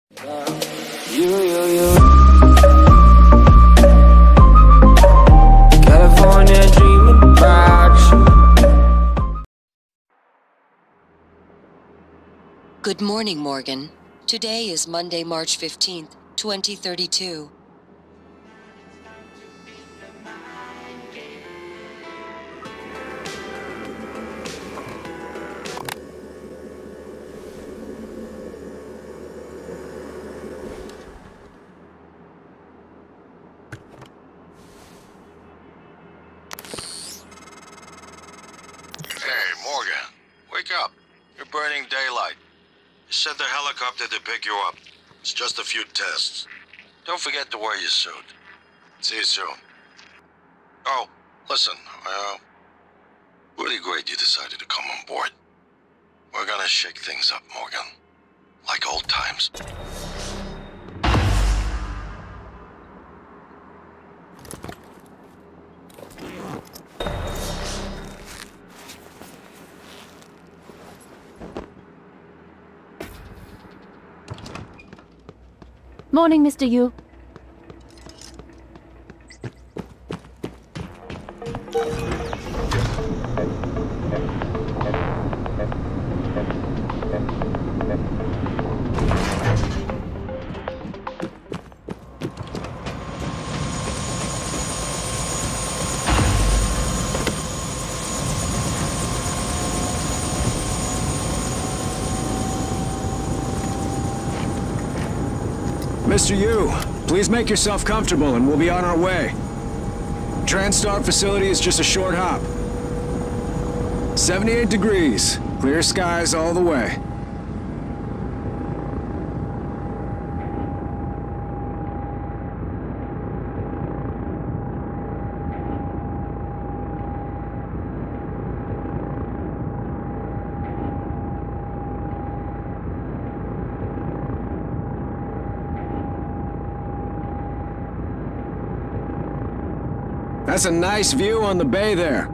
You. California dreaming about you. Good morning, Morgan. Today is Monday, March 15th, 2032. Hey, Morgan. Wake up. You're burning daylight. Send the helicopter to pick you up. It's just a few tests. Don't forget to wear your suit. See you soon. Oh, listen, really great you decided to come on board. We're gonna shake things up, Morgan. Like old times. Morning, Mr. Yu. Mr. Yu, please make yourself comfortable and we'll be on our way. TranStar facility is just a short hop. 78 degrees, clear skies all the way. That's a nice view on the bay there.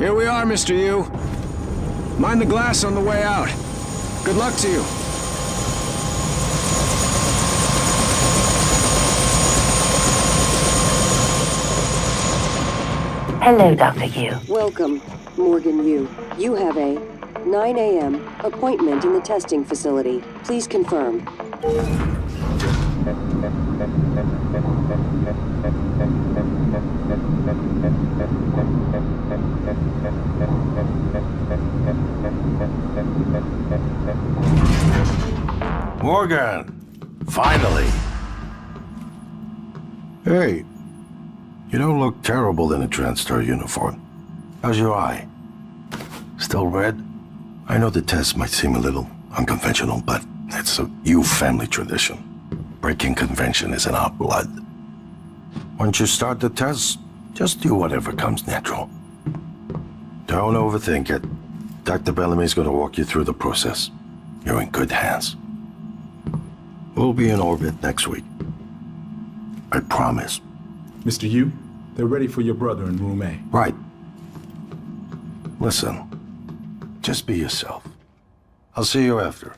Here we are, Mr. Yu. Mind the glass on the way out. Good luck to you. Hello, Dr. Yu. Welcome, Morgan Yu. You have a 9 a.m. appointment in the testing facility. Please confirm. Morgan! Finally! Hey, you don't look terrible in a TranStar uniform. How's your eye? Still red? I know the test might seem a little unconventional, but it's a Yu family tradition. Breaking convention is in our blood. Once you start the test, just do whatever comes natural. Don't overthink it. Dr. Bellamy's gonna walk you through the process. You're in good hands. We'll be in orbit next week. I promise. Mr. Yu, they're ready for your brother in room A. Right. Listen, just be yourself. I'll see you after.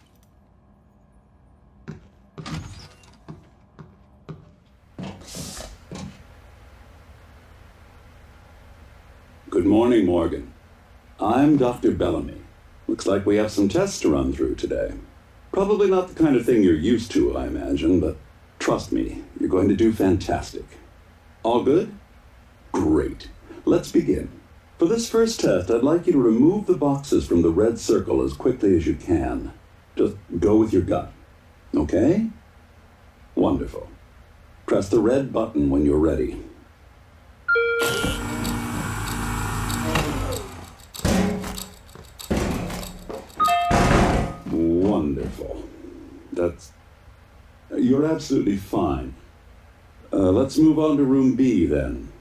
Good morning, Morgan. I'm Dr. Bellamy. Looks like we have some tests to run through today. Probably not the kind of thing you're used to, I imagine, but trust me, you're going to do fantastic. All good? Great. Let's begin. For this first test, I'd like you to remove the boxes from the red circle as quickly as you can. Just go with your gut. Okay? Wonderful. Press the red button when you're ready. Wonderful. You're absolutely fine. Let's move on to room B then.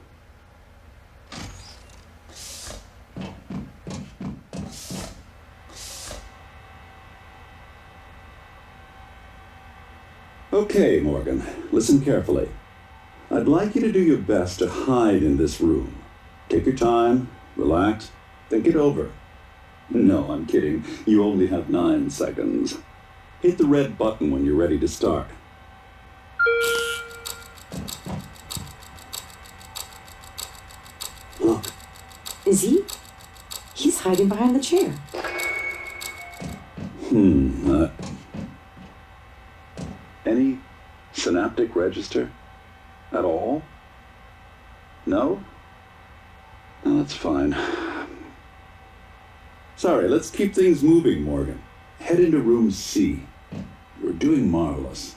Okay, Morgan, listen carefully. I'd like you to do your best to hide in this room. Take your time, relax, think it over. No, I'm kidding. You only have 9 seconds. Hit the red button when you're ready to start. Look, Is he? He's hiding behind the chair. Any synaptic register at all? No? No, that's fine. Sorry, let's keep things moving, Morgan. Head into room C. You're doing marvelous.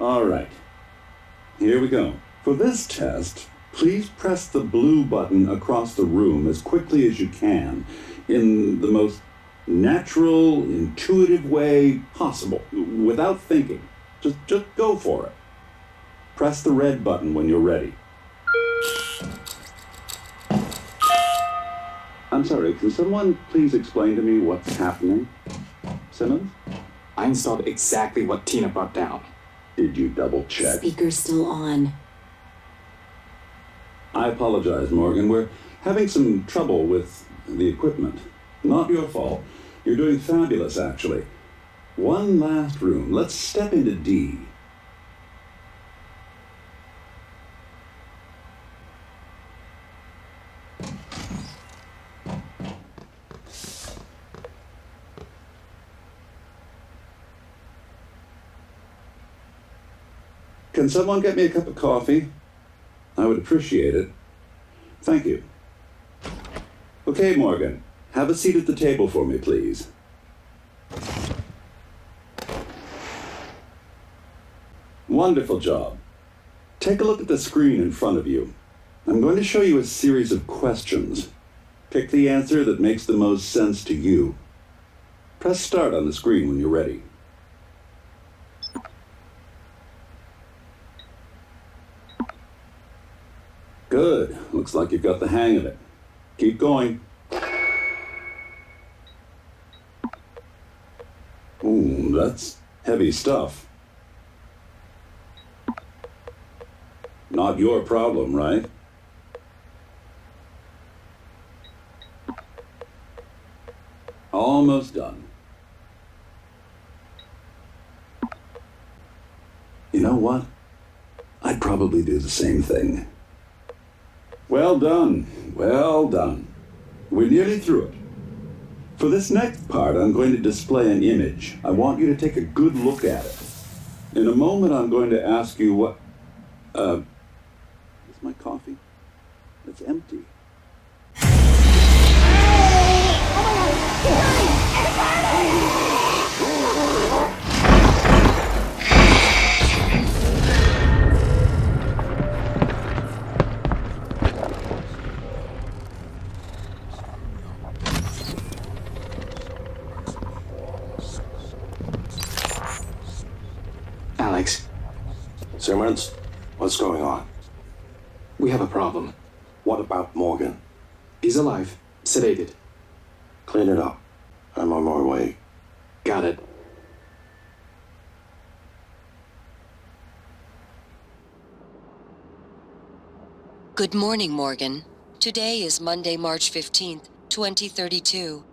All right. Here we go. For this test, please press the blue button across the room as quickly as you can, in the most natural, intuitive way possible, without thinking. Just go for it. Press the red button when you're ready. I'm sorry, can someone please explain to me what's happening? Simmons? I installed exactly what Tina brought down. Did you double check? Speaker's still on. I apologize, Morgan. We're having some trouble with the equipment. Not your fault. You're doing fabulous, actually. One last room. Let's step into D. Can someone get me a cup of coffee? I would appreciate it. Thank you. Okay, Morgan. Have a seat at the table for me, please. Wonderful job. Take a look at the screen in front of you. I'm going to show you a series of questions. Pick the answer that makes the most sense to you. Press start on the screen when you're ready. Good. Looks like you've got the hang of it. Keep going. Ooh, that's heavy stuff. Not your problem, right? Almost done. You know what? I'd probably do the same thing. Well done. Well done. We're nearly through it. For this next part, I'm going to display an image. I want you to take a good look at it. In a moment, I'm going to ask you what... Is my coffee? It's empty. Alex, Simmons, what's going on? we have a problem. What about Morgan? He's alive, sedated. Clean it up. I'm on my way. Got it. Good morning, Morgan. Today is Monday, March 15th, 2032.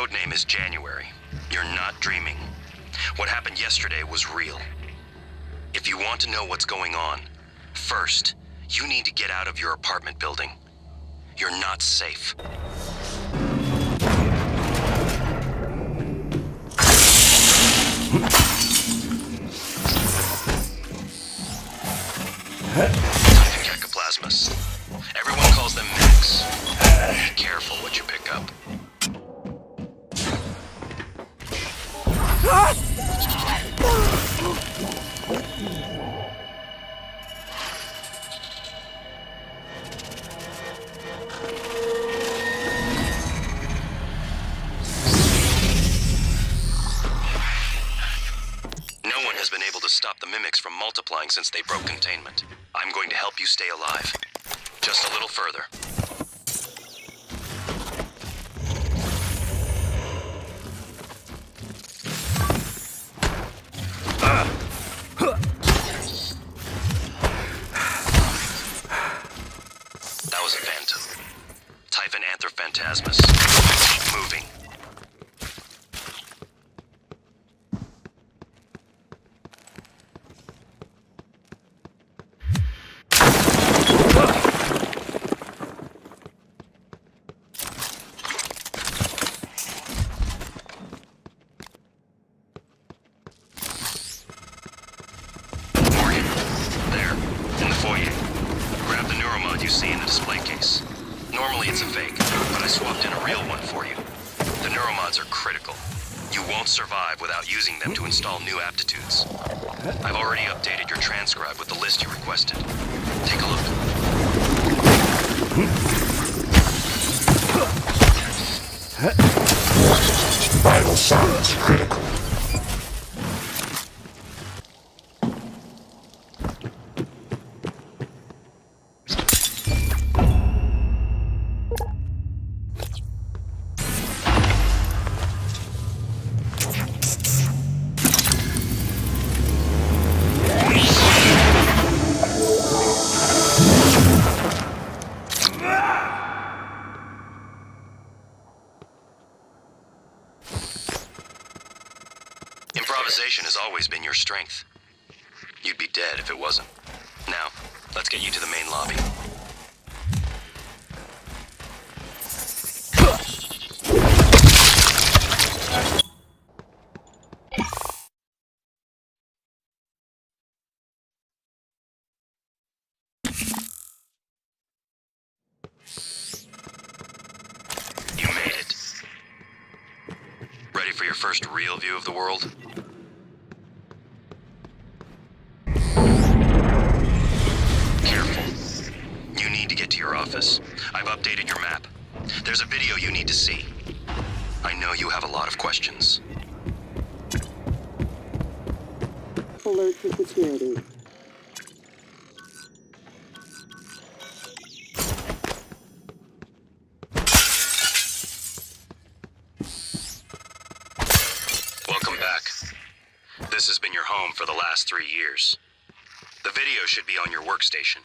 codename is January. You're not dreaming. What happened yesterday was real. If you want to know what's going on, first, you need to get out of your apartment building. You're not safe. Cacoplasmus. Everyone calls them mimics. Be careful what you pick up. No one has been able to stop the mimics from multiplying since they broke containment. I'm going to help you stay alive. Just a little further. That was a phantom. Typhon Anther-Phantasmus. Keep moving. Morgan, there, in the foyer. Grab the neuromod you see in the display case. Normally it's a fake, but I swapped in a real one for you. The neuromods are critical. You won't survive without using them to install new aptitudes. I've already updated your transcribe with the list you requested. Take a look. Vital signs critical. Improvisation has always been your strength. You'd be dead if it wasn't. Now, let's get you to the main lobby. You made it. Ready for your first real view of the world? Careful. You need to get to your office. I've updated your map. There's a video you need to see. I know you have a lot of questions. Alert for security. Welcome back. This has been your home for the last 3 years. The video should be on your workstation.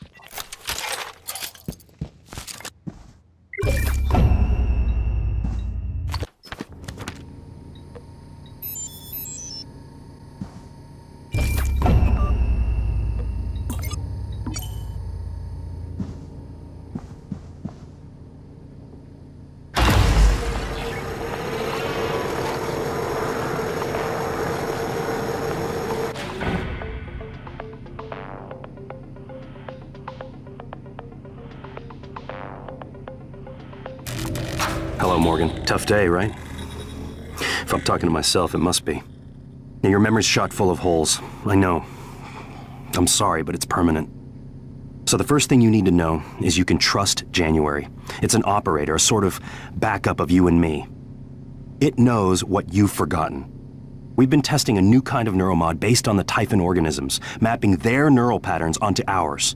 Hello, Morgan. Tough day, right? If I'm talking to myself, it must be. Now, your memory's shot full of holes. I know. I'm sorry, but it's permanent. So the first thing you need to know is you can trust January. It's an operator, a sort of backup of you and me. It knows what you've forgotten. We've been testing a new kind of neuromod based on the Typhon organisms, mapping their neural patterns onto ours.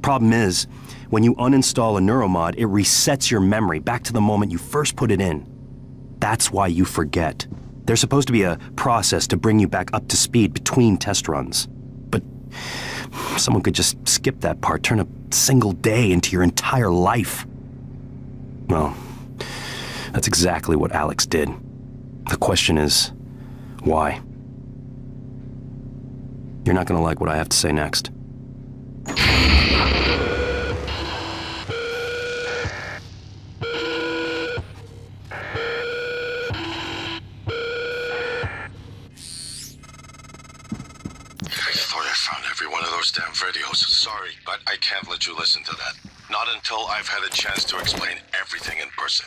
Problem is, when you uninstall a neuromod, it resets your memory back to the moment you first put it in. That's why you forget. There's supposed to be a process to bring you back up to speed between test runs. But someone could just skip that part, turn a single day into your entire life. Well, That's exactly what Alex did. The question is, why? You're not gonna like what I have to say next. I thought I found every one of those damn videos. Sorry, but I can't let you listen to that. Not until I've had a chance to explain everything in person.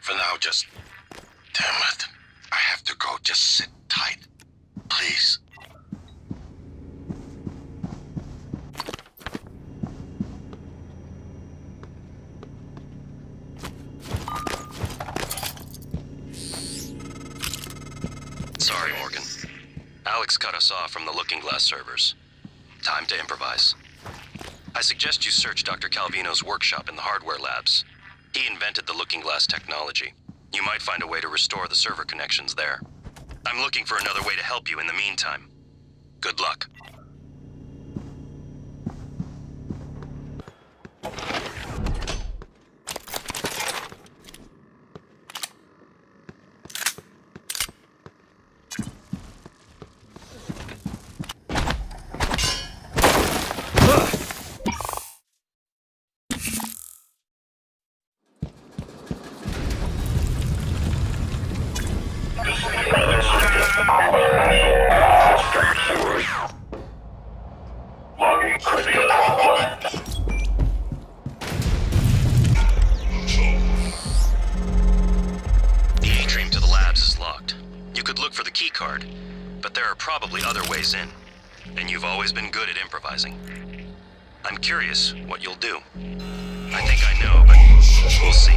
For now, just... Damn it. I have to go. Just sit tight. Please. Sorry, Morgan. Alex cut us off from the Looking Glass servers. Time to improvise. I suggest you search Dr. Calvino's workshop in the hardware labs. He invented the Looking Glass technology. You might find a way to restore the server connections there. I'm looking for another way to help you in the meantime. Good luck. The atrium to the labs is locked. You could look for the key card, but there are probably other ways in. And you've always been good at improvising. I'm curious what you'll do. I think I know, but we'll see.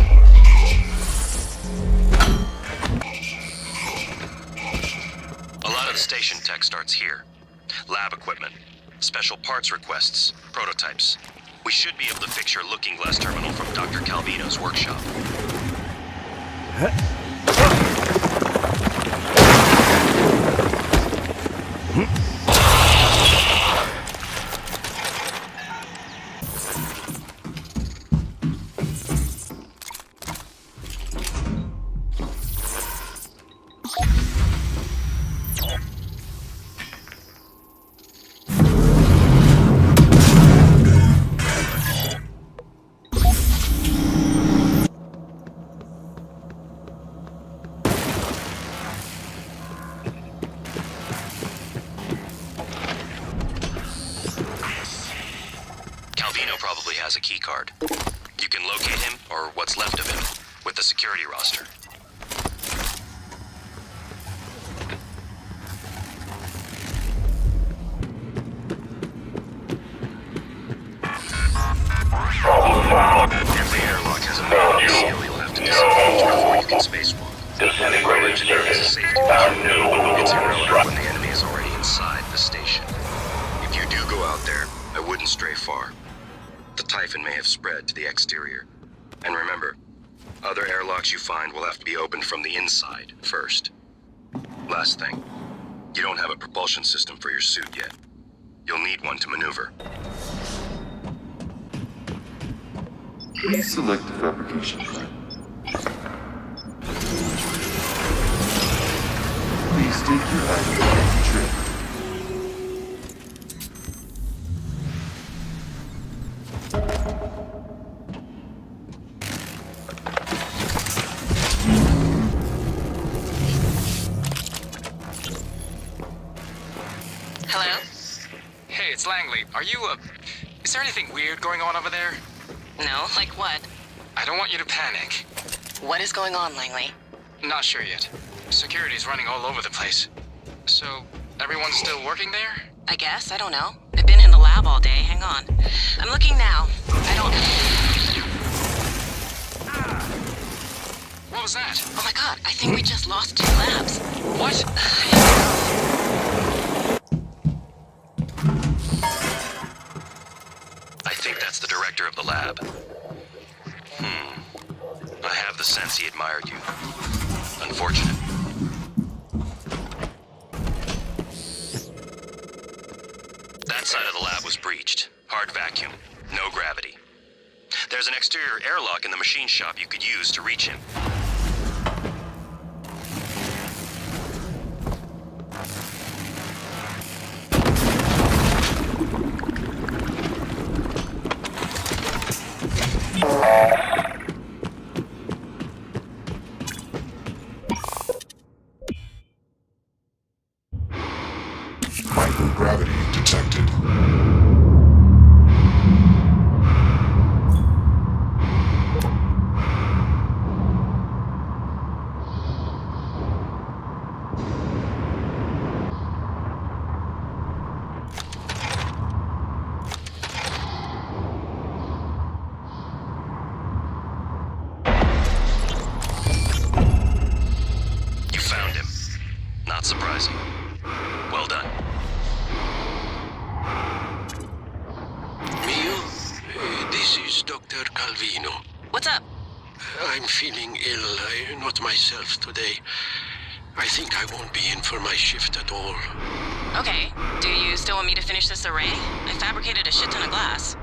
A lot of the station tech starts here. Lab equipment, special parts requests, prototypes. We should be able to fix your Looking Glass terminal from Dr. Calvino's workshop. Calvino probably has a key card. You can locate him, or what's left of him, with the security roster. Every airlock has a manual seal you'll have to disengage before you can spacewalk. Disintegrated circuits Safety. found new It's maneuver irrelevant when the enemy is already inside the station. If you do go out there, I wouldn't stray far. The Typhon may have spread to the exterior. And remember, other airlocks you find will have to be opened from the inside first. Last thing, you don't have a propulsion system for your suit yet. You'll need one to maneuver. Please select the fabrication plan. Please take your annual trip. Hello? Hey, it's Langley. Are you, is there anything weird going on over there? No, like what? I don't want you to panic. What is going on, Langley? Not sure yet. Security's running all over the place. So, everyone's still working there? I guess, I don't know. I've been in the lab all day, hang on. I'm looking now. I don't... What was that? Oh my god, I think we just lost 2 labs. What? I think that's the director of the lab. I have the sense he admired you. Unfortunate. That side of the lab was breached. Hard vacuum. No gravity. There's an exterior airlock in the machine shop you could use to reach him. is Dr. Calvino. What's up? I'm feeling ill. Not myself today. I think I won't be in for my shift at all. Okay. Do you still want me to finish this array? I fabricated a shit ton of glass.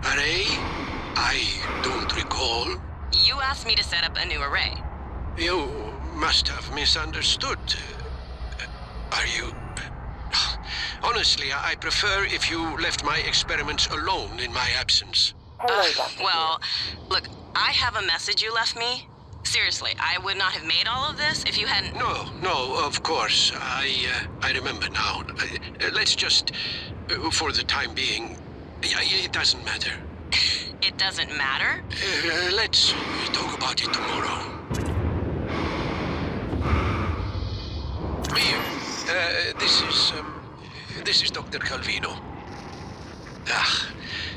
Array? I don't recall. You asked me to set up a new array. You must have misunderstood. Are you... Honestly, I prefer if you left my experiments alone in my absence. Well, look, I have a message you left me. Seriously, I would not have made all of this if you hadn't... No, of course. I remember now. Let's just, for the time being, it doesn't matter. It doesn't matter? Let's talk about it tomorrow. This is Dr. Calvino.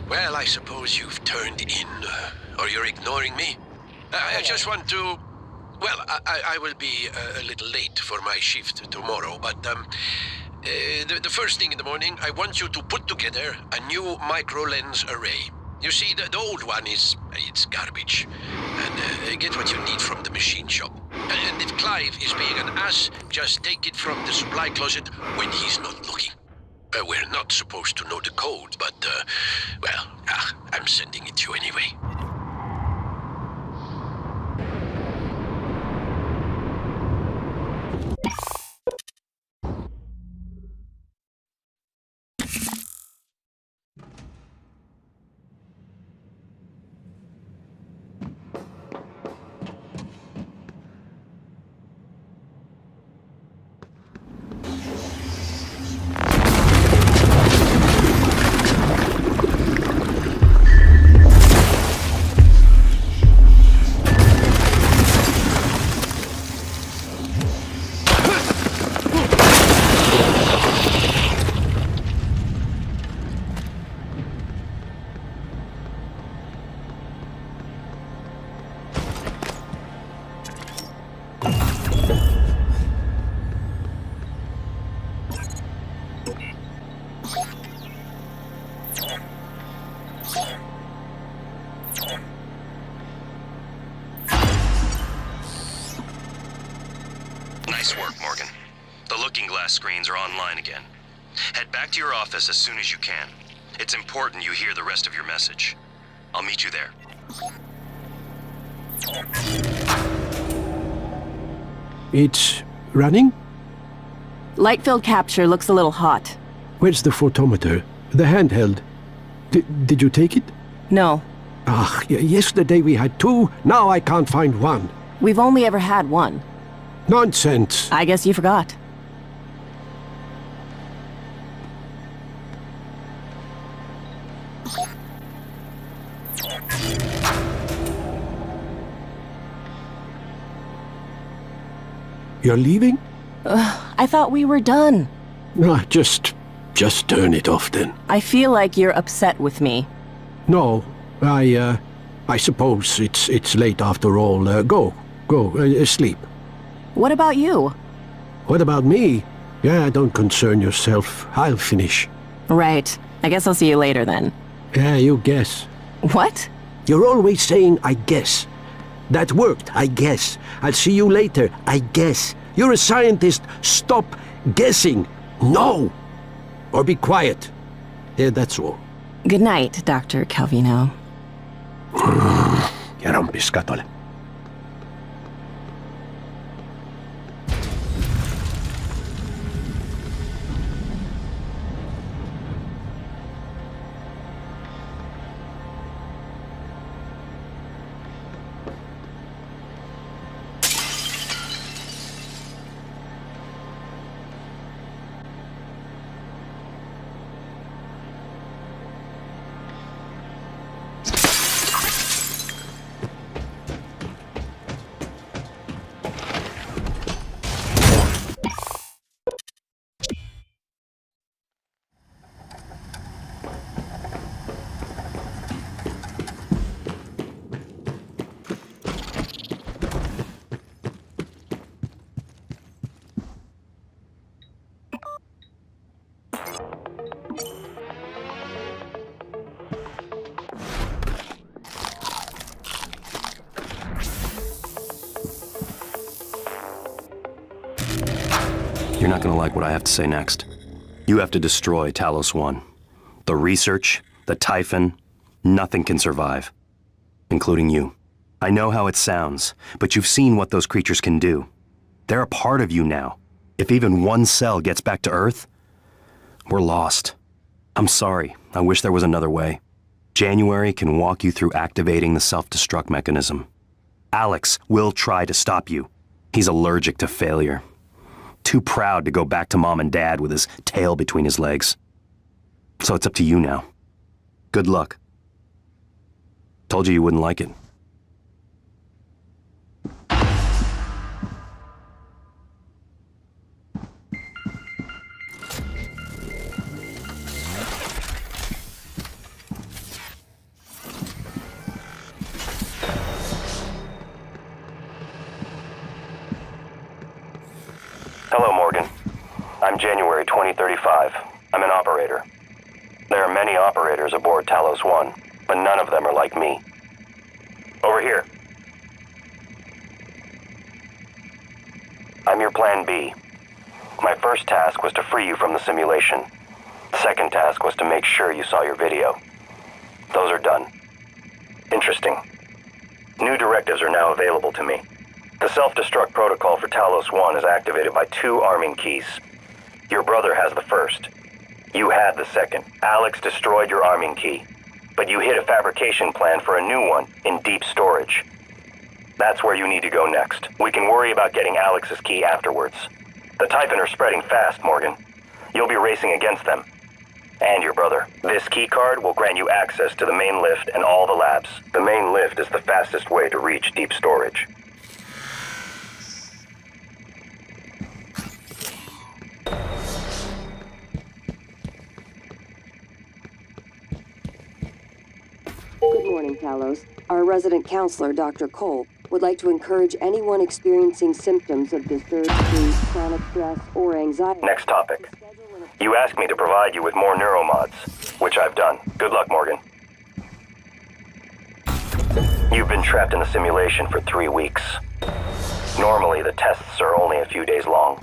Well, I suppose you've turned in, or you're ignoring me. I just want to... Well, I will be a little late for my shift tomorrow, but the first thing in the morning, I want you to put together a new micro-lens array. You see, the old one it's garbage. And get what you need from the machine shop. And if Clive is being an ass, just take it from the supply closet when he's not looking. We're not supposed to know the code, but, well, I'm sending it to you anyway. Nice work, Morgan. The looking glass screens are online again. Head back to your office as soon as you can. It's important you hear the rest of your message. I'll meet you there. It's running? Light field capture looks a little hot. Where's the photometer? The handheld. Did you take it? No. Yesterday we had two, now I can't find one. We've only ever had one. Nonsense. I guess you forgot. You're leaving? I thought we were done. No, just turn it off then. I feel like you're upset with me. No, I suppose it's late after all. Go, sleep. What about you? What about me? Yeah, don't concern yourself. I'll finish. Right. I guess I'll see you later then. Yeah, you guess. What? You're always saying, I guess. That worked, I guess. I'll see you later, I guess. You're a scientist. Stop guessing. No! Or be quiet. Yeah, that's all. Good night, Dr. Calvino. Ja rompiskatole. You're not gonna like what I have to say next. You have to destroy Talos 1. The research, the Typhon, nothing can survive. Including you. I know how it sounds, but you've seen what those creatures can do. They're a part of you now. If even one cell gets back to Earth, we're lost. I'm sorry. I wish there was another way. January can walk you through activating the self-destruct mechanism. Alex will try to stop you. He's allergic to failure. Too proud to go back to Mom and Dad with his tail between his legs. So it's up to you now. Good luck. Told you wouldn't like it. Hello, Morgan. I'm January 2035. I'm an operator. There are many operators aboard Talos 1, but none of them are like me. Over here. I'm your plan B. My first task was to free you from the simulation. The second task was to make sure you saw your video. Those are done. Interesting. New directives are now available to me. The self-destruct protocol for Talos 1 is activated by 2 arming keys. Your brother has the first. You had the second. Alex destroyed your arming key, but you hid a fabrication plan for a new one in deep storage. That's where you need to go next. We can worry about getting Alex's key afterwards. The Typhon are spreading fast, Morgan. You'll be racing against them. And your brother. This key card will grant you access to the main lift and all the labs. The main lift is the fastest way to reach deep storage. Good morning, Talos. Our resident counselor, Dr. Cole, would like to encourage anyone experiencing symptoms of disturbed sleep, chronic stress, or anxiety. Next topic. You asked me to provide you with more neuromods, which I've done. Good luck, Morgan. You've been trapped in the simulation for 3 weeks. Normally, the tests are only a few days long.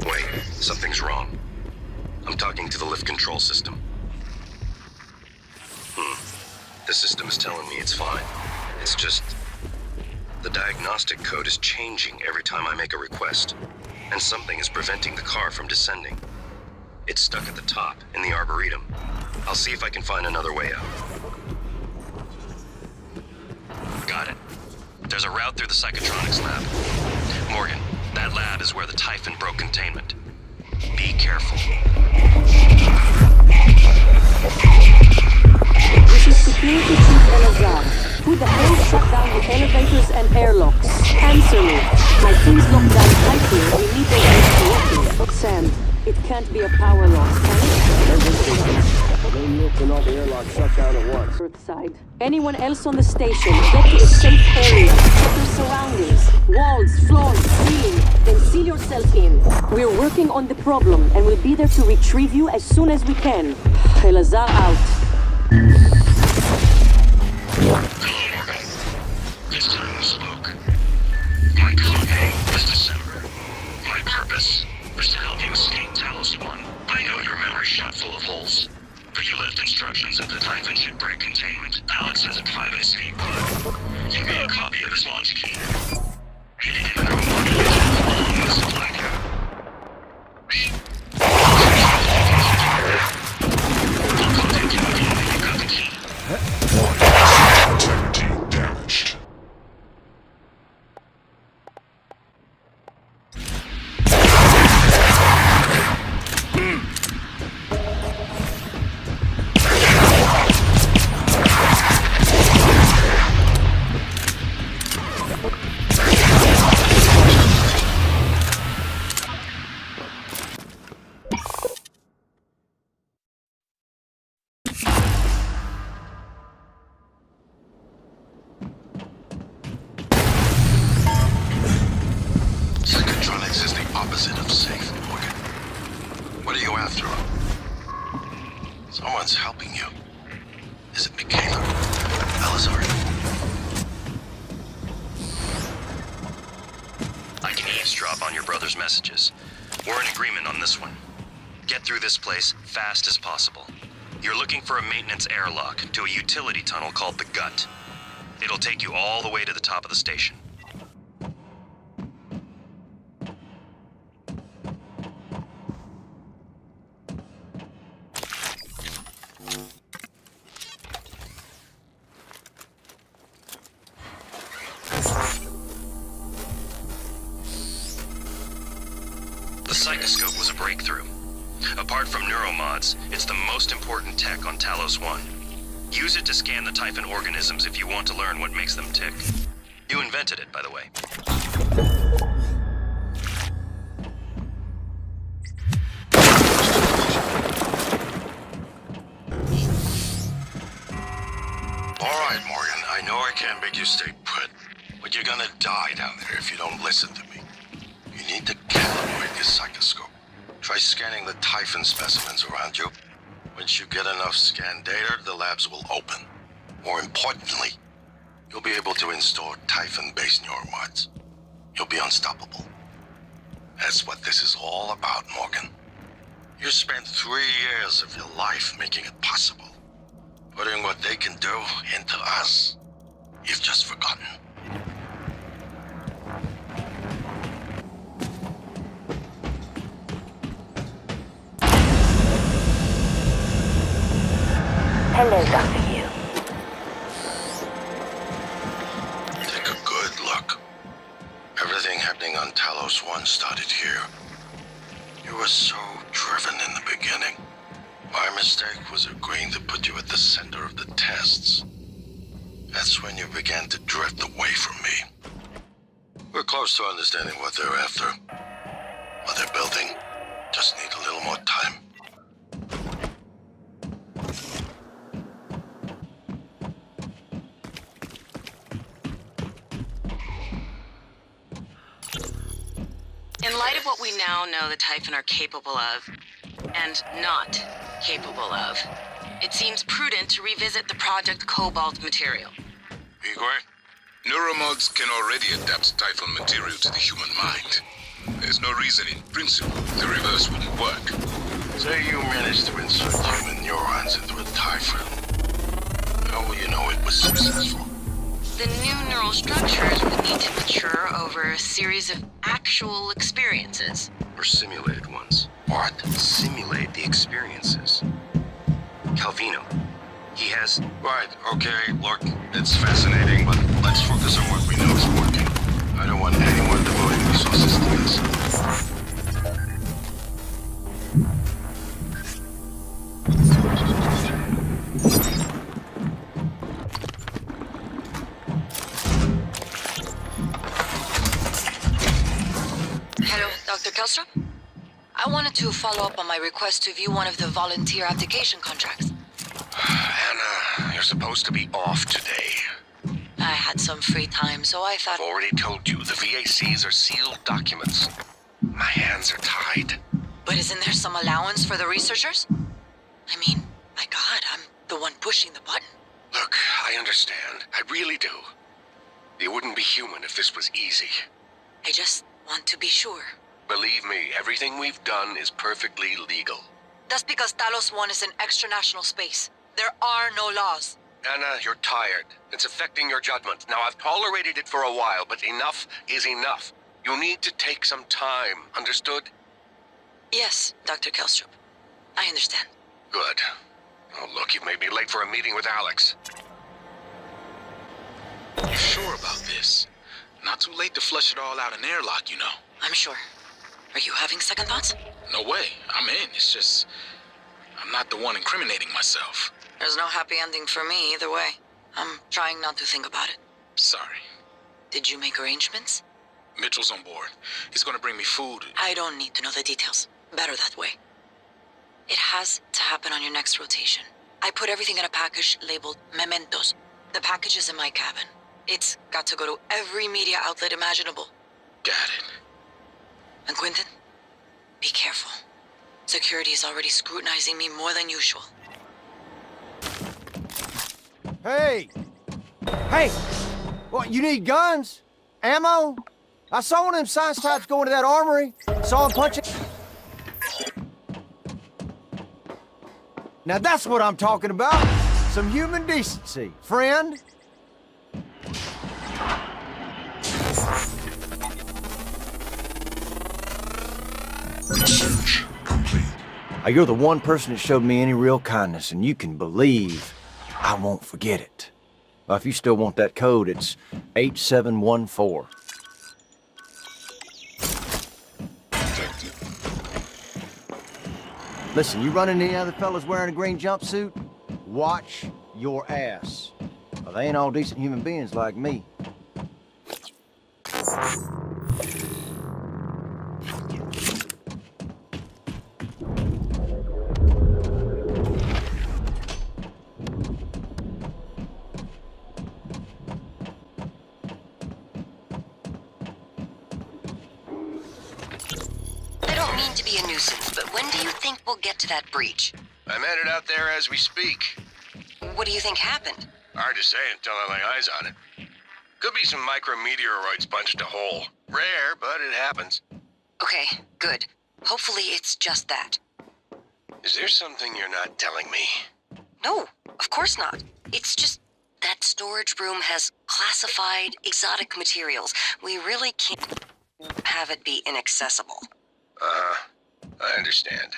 Wait, something's wrong. I'm talking to the lift control system. The system is telling me it's fine. It's just... the diagnostic code is changing every time I make a request, and something is preventing the car from descending. It's stuck at the top, in the Arboretum. I'll see if I can find another way out. Got it. There's a route through the Psychotronics lab. Morgan, that lab is where the Typhon broke containment. Be careful. This is Security Chief Elazar. Who the hell shut down the elevators and airlocks? Answer me. My things locked down tight here. We need those things working. Sam, it can't be a power loss, can it? Main lift and all the airlocks shut down at once. Earthside. Anyone else on the station, get to a safe area. Check your surroundings. Walls, floors, ceiling. Then seal yourself in. We're working on the problem, and we'll be there to retrieve you as soon as we can. Elazar out. This time we spoke. My code name was December. My purpose was to help you escape Talos 1. I know your memory's shot full of holes, but you left instructions that the Typhon should break containment. Alex has a private escape pod. Give me a copy of his launch key. He didn't even know what he was supply code. I'll contact you again when you got the key. Integrity damaged. Psychotronics is the opposite of safe, Morgan. What are you after? Someone's helping you. Is it Michaela? Elazar? eavesdrop on your brother's messages. We're in agreement on this one. Get through this place fast as possible. You're looking for a maintenance airlock to a utility tunnel called the Gut. It'll take you all the way to the top of the station. The Psychoscope was a breakthrough. Apart from neuromods, it's the most important tech on Talos 1. Use it to scan the Typhon organisms if you want to learn what makes them tick. You invented it, by the way. All right, Morgan, I know I can't make you stay put, but you're gonna die down there if you don't listen to me. You need to calibrate your psychoscope. Try scanning the Typhon specimens around you. Once you get enough scan data, the labs will open. More importantly, you'll be able to install Typhon-based neuromods. You'll be unstoppable. That's what this is all about, Morgan. You spent 3 years of your life making it possible. Putting what they can do into us. You've just forgotten. Hello, Dr. Yu. Take a good look. Everything happening on Talos 1 started here. You were so driven in the beginning. My mistake was agreeing to put you at the center of the tests. That's when you began to drift away from me. We're close to understanding what they're after. What they're building. Just need a little more time. In light of what we now know the Typhon are capable of, and not capable of, it seems prudent to revisit the Project Cobalt material. Igor, neuromods can already adapt Typhon material to the human mind. There's no reason in principle the reverse wouldn't work. Say you managed to insert human neurons into a Typhon. How will you know it was successful? The new neural structures would need to mature over a series of actual experiences. Or simulated ones. What? Simulate the experiences. Calvino. He has... Right, okay, look, it's fascinating, but let's focus on what we know is working. I don't want anyone devoting resources to this. Hello, Dr. Kelstrom? I wanted to follow up on my request to view one of the volunteer application contracts. Anna, you're supposed to be off today. I had some free time, so I thought... I've already told you, the VACs are sealed documents. My hands are tied. But isn't there some allowance for the researchers? I mean, my God, I'm the one pushing the button. Look, I understand. I really do. You wouldn't be human if this was easy. I just want to be sure. Believe me, everything we've done is perfectly legal. That's because Talos 1 is an extra-national space. There are no laws. Anna, you're tired. It's affecting your judgment. Now, I've tolerated it for a while, but enough is enough. You need to take some time, understood? Yes, Dr. Kelstrup. I understand. Good. Oh, look, you've made me late for a meeting with Alex. You sure about this? Not too late to flush it all out in airlock, you know. I'm sure. Are you having second thoughts? No way. I'm in. It's just... I'm not the one incriminating myself. There's no happy ending for me either way. I'm trying not to think about it. Sorry. Did you make arrangements? Mitchell's on board. He's gonna bring me food. I don't need to know the details. Better that way. It has to happen on your next rotation. I put everything in a package labeled Mementos. The package is in my cabin. It's got to go to every media outlet imaginable. Got it. And Quentin, be careful. Security is already scrutinizing me more than usual. Hey! Hey! What, you need guns? Ammo? I saw one of them science types go into that armory. Saw him punching. Now that's what I'm talking about. Some human decency, friend. Research complete. You're the one person that showed me any real kindness, and you can believe I won't forget it. Well, if you still want that code, it's 8714. Listen, you run into any other fellas wearing a green jumpsuit? Watch your ass. Well, they ain't all decent human beings like me. I don't mean to be a nuisance, but when do you think we'll get to that breach? I'm headed out there as we speak. What do you think happened? Hard to say until I lay eyes on it. Could be some micrometeoroids punched a hole. Rare, but it happens. Okay, good. Hopefully it's just that. Is there something you're not telling me? No, of course not. It's just that storage room has classified exotic materials. We really can't have it be inaccessible. I understand.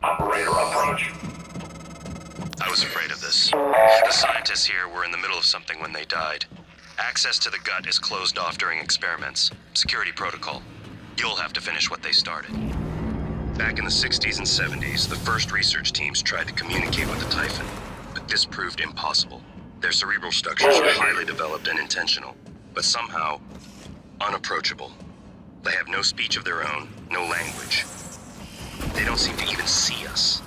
Operator approach. I was afraid of this. The scientists here were in the middle of something when they died. Access to the gut is closed off during experiments. Security protocol. You'll have to finish what they started. Back in the 60s and 70s, the first research teams tried to communicate with the Typhon, but this proved impossible. Their cerebral structures are highly developed and intentional, but somehow unapproachable. They have no speech of their own, no language. They don't seem to even see us.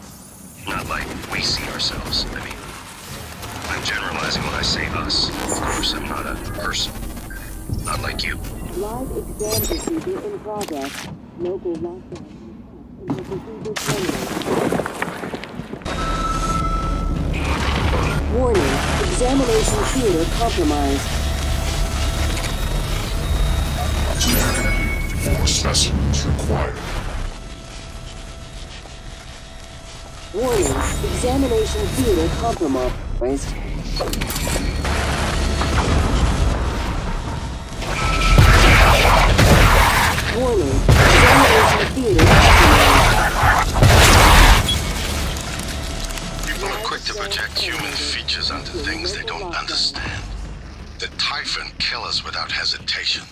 Not like we see ourselves. I mean, I'm generalizing when I say us. Of course, I'm not a person. Not like you. Live exam procedure in progress. Local lockdown. Warning, examination theater compromised. More specimens required. Warning, examination theater compromised. Warning, examination theater People are quick to project human features onto things they don't understand. The Typhon kill us without hesitation.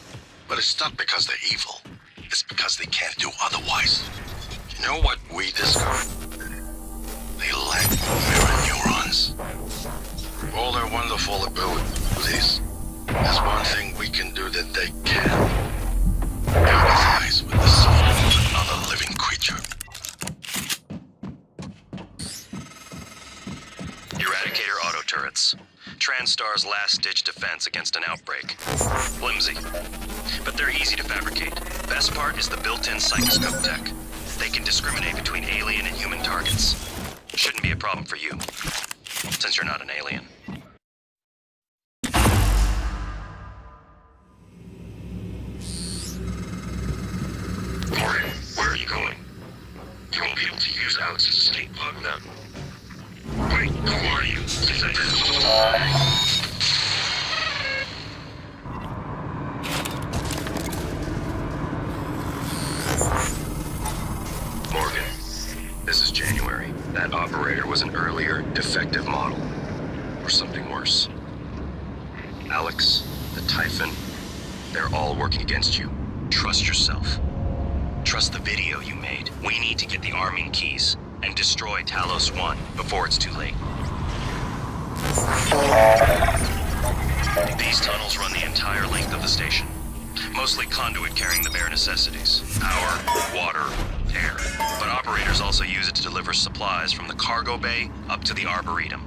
But it's not because they're evil. It's because they can't do otherwise. You know what we discovered? They lack mirror neurons. For all their wonderful abilities, there's one thing we can do that they can't. Empathize with the soul of another living creature. Eradicator auto turrets. TranStar's last-ditch defense against an outbreak. Flimsy. But they're easy to fabricate. Best part is the built-in psychoscope tech. They can discriminate between alien and human targets. Shouldn't be a problem for you, since you're not an alien. Morgan, where are you going? You won't be able to use Alex's escape pod now. Wait, who are you? Morgan, this is January. That operator was an earlier, defective model. Or something worse. Alex, the Typhon, they're all working against you. Trust yourself. Trust the video you made. We need to get the arming keys and destroy Talos 1 before it's too late. These tunnels run the entire length of the station. Mostly conduit carrying the bare necessities. Power, water, air. But operators also use it to deliver supplies from the cargo bay up to the Arboretum.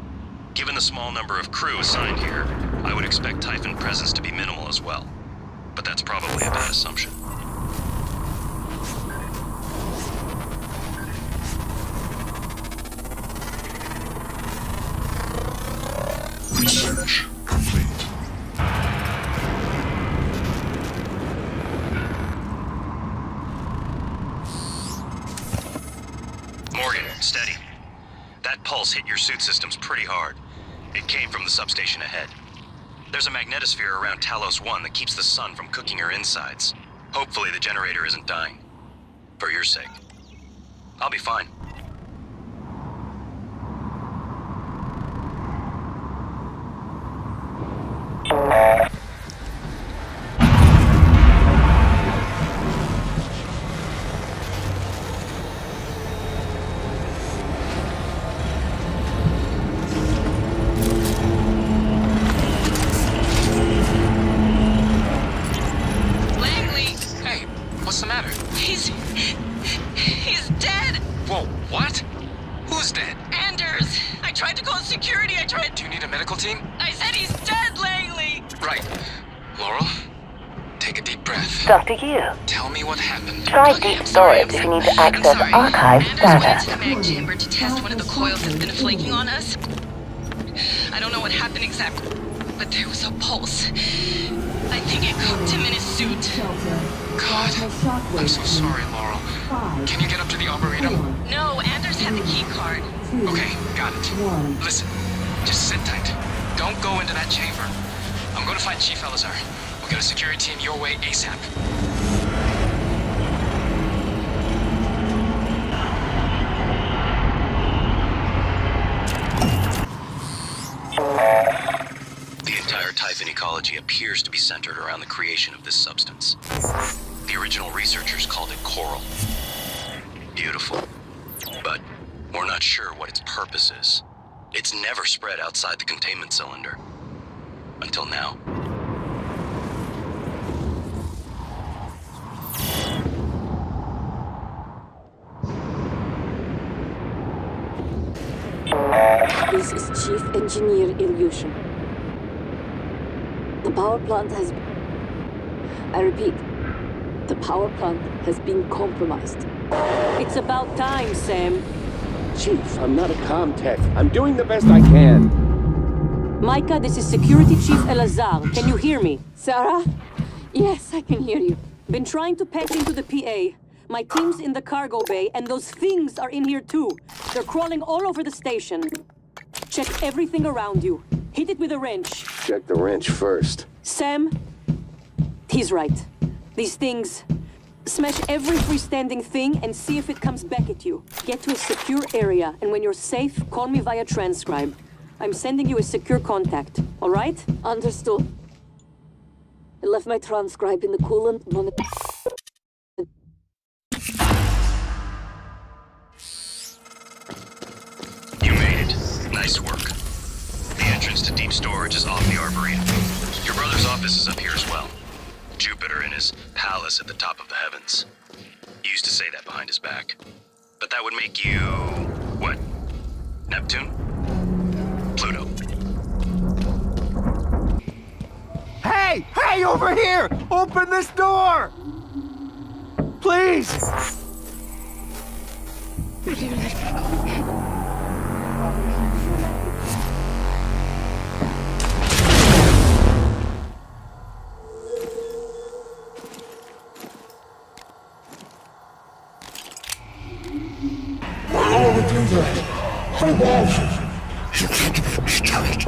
Given the small number of crew assigned here, I would expect Typhon presence to be minimal as well. But that's probably a bad assumption. Research complete. Steady. That pulse hit your suit systems pretty hard. It came from the substation ahead. There's a magnetosphere around Talos 1 that keeps the sun from cooking your insides. Hopefully the generator isn't dying. For your sake. I'll be fine. Langley! Hey, what's the matter? He's dead! Whoa, what? Who's dead? Anders! I tried to call security, Do you need a medical team? I said he's dead, Langley! Right. Laurel, take a deep breath. Dr. Yu. Tell me what happened. Try deep storage if you need to access archived Anders went data. into the mag chamber to test one of the coils that's been flaking on us. I don't know what happened exactly, but there was a pulse. I think it cooked him in his suit. God, I'm so sorry, Laurel. Can you get up to the arboretum? No, Anders had the key card. Okay, got it. Listen, just sit tight. Don't go into that chamber. I'm gonna find Chief Elazar. We'll get a security team your way ASAP. The entire Typhon ecology appears to be centered around the creation of this substance. The original researchers called it coral. Beautiful. But we're not sure what its purpose is. It's never spread outside the containment cylinder. Until now. This is Chief Engineer Ilyushin. The power plant has... I repeat, the power plant has been compromised. It's about time, Sam. Chief, I'm not a comm tech. I'm doing the best I can. Micah, this is Security Chief Elazar. Can you hear me? Sarah? Yes, I can hear you. Been trying to patch into the PA. My team's in the cargo bay, and those things are in here too. They're crawling all over the station. Check everything around you. Hit it with a wrench. Check the wrench first. Sam, he's right. These things... Smash every freestanding thing and see if it comes back at you. Get to a secure area, and when you're safe, call me via transcribe. I'm sending you a secure contact, all right? Understood. I left my transcribe in the coolant monitor. You made it. Nice work. The entrance to deep storage is off the arboretum. Your brother's office is up here as well. Jupiter in his palace at the top of the heavens. He used to say that behind his back. But that would make you... what? Neptune? Pluto. Hey! Hey, over here! Open this door! Please! Why would you do that? How was it? You can't stop it.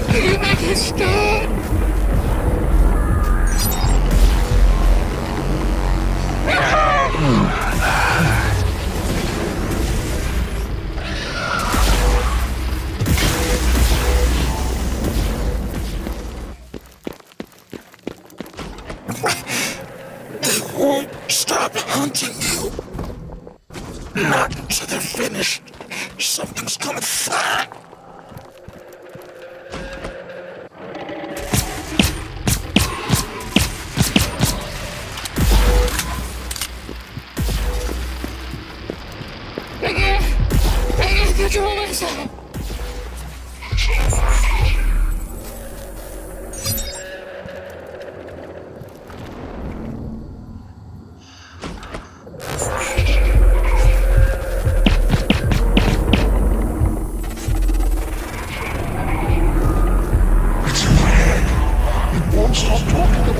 Can you make it stop? They won't stop hunting you. Not until they're finished. Something's coming fast. Get your legs out. It's in my head. It won't stop talking.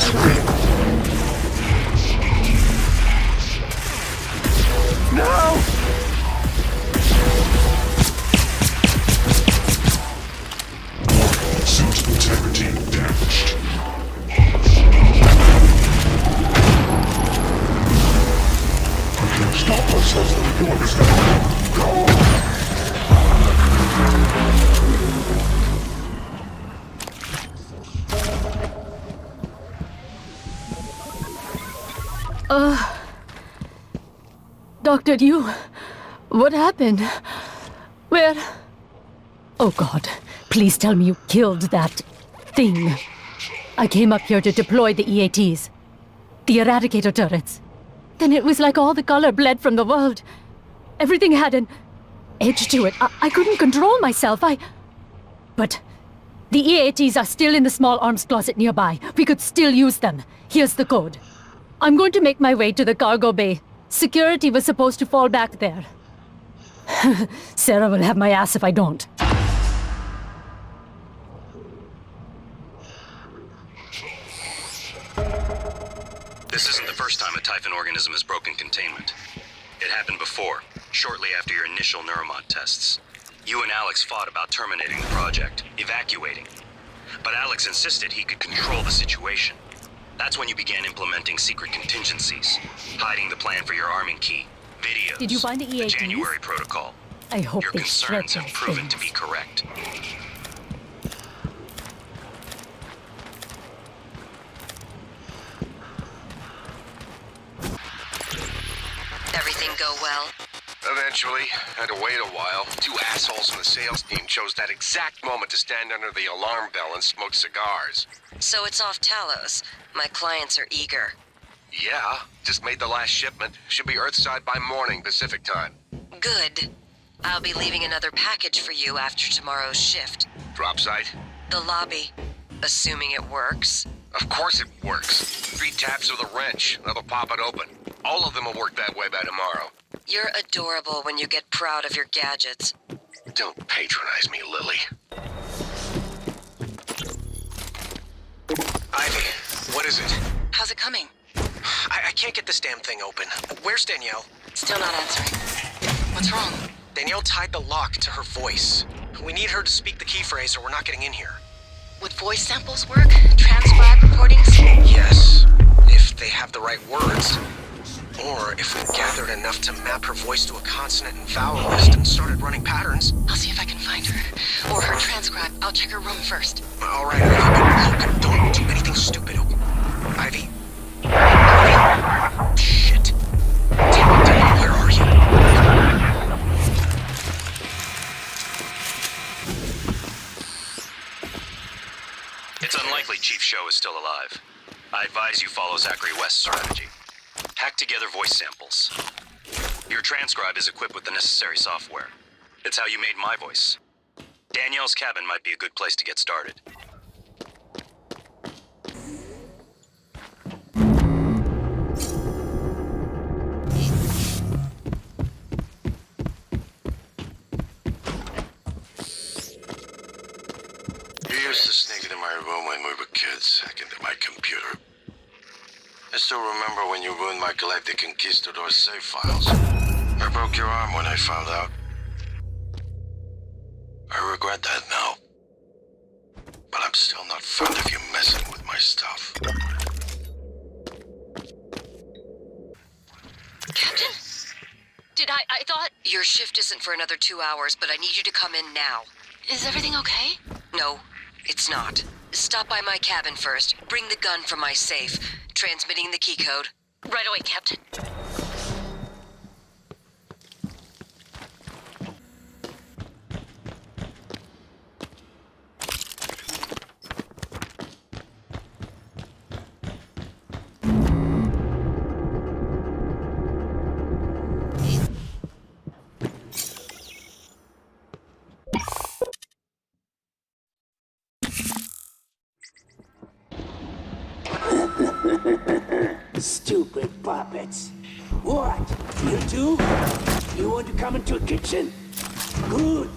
Suit integrity damaged. I can't stop myself from doing this now. Go! Doctor, what happened? Where? Oh God, please tell me you killed that thing. I came up here to deploy the EATs. The Eradicator turrets. Then it was like all the color bled from the world. Everything had an edge to it. I couldn't control myself. But the EATs are still in the small arms closet nearby. We could still use them. Here's the code. I'm going to make my way to the cargo bay. Security was supposed to fall back there. Sarah will have my ass if I don't. This isn't the first time a Typhon organism has broken containment. It happened before, shortly after your initial neuromod tests. You and Alex fought about terminating the project, evacuating. But Alex insisted he could control the situation. That's when you began implementing secret contingencies, hiding the plan for your arming key, videos, Did you find the EATs? January protocol. I hope Your they shred concerns their have proven things. to be correct. Everything go well? Eventually, had to wait a while. Two assholes from the sales team chose that exact moment to stand under the alarm bell and smoke cigars. So it's off Talos. My clients are eager. Yeah, just made the last shipment. Should be Earthside by morning, Pacific time. Good. I'll be leaving another package for you after tomorrow's shift. Drop site? The lobby. Assuming it works. Of course it works. 3 taps with a wrench, that'll pop it open. All of them will work that way by tomorrow. You're adorable when you get proud of your gadgets. Don't patronize me, Lily. Ivy, what is it? How's it coming? I can't get this damn thing open. Where's Danielle? Still not answering. What's wrong? Danielle tied the lock to her voice. We need her to speak the key phrase or we're not getting in here. Would voice samples work? Transcribe recordings? Yes, if they have the right words. Or if we gathered enough to map her voice to a consonant and vowel list and started running patterns. I'll see if I can find her. Or her transcribe. I'll check her room first. All right, Ivy, but look, don't do anything stupid. Ivy? Ivy? Shit. Damn it, where are you? It's unlikely Chief Show is still alive. I advise you follow Zachary West's strategy. Hack together voice samples. Your transcribe is equipped with the necessary software. It's how you made my voice. Danielle's cabin might be a good place to get started. You used to sneak into my room when we were kids, hack into my computer. I still remember when you ruined my Galactic Conquistador save files. I broke your arm when I found out. I regret that now. But I'm still not fond of you messing with my stuff. Captain? I thought... Your shift isn't for another 2 hours, but I need you to come in now. Is everything okay? No, it's not. Stop by my cabin first. Bring the gun from my safe. Transmitting the key code. Right away, Captain. Stupid puppets. What? You too? You want to come into a kitchen? Good.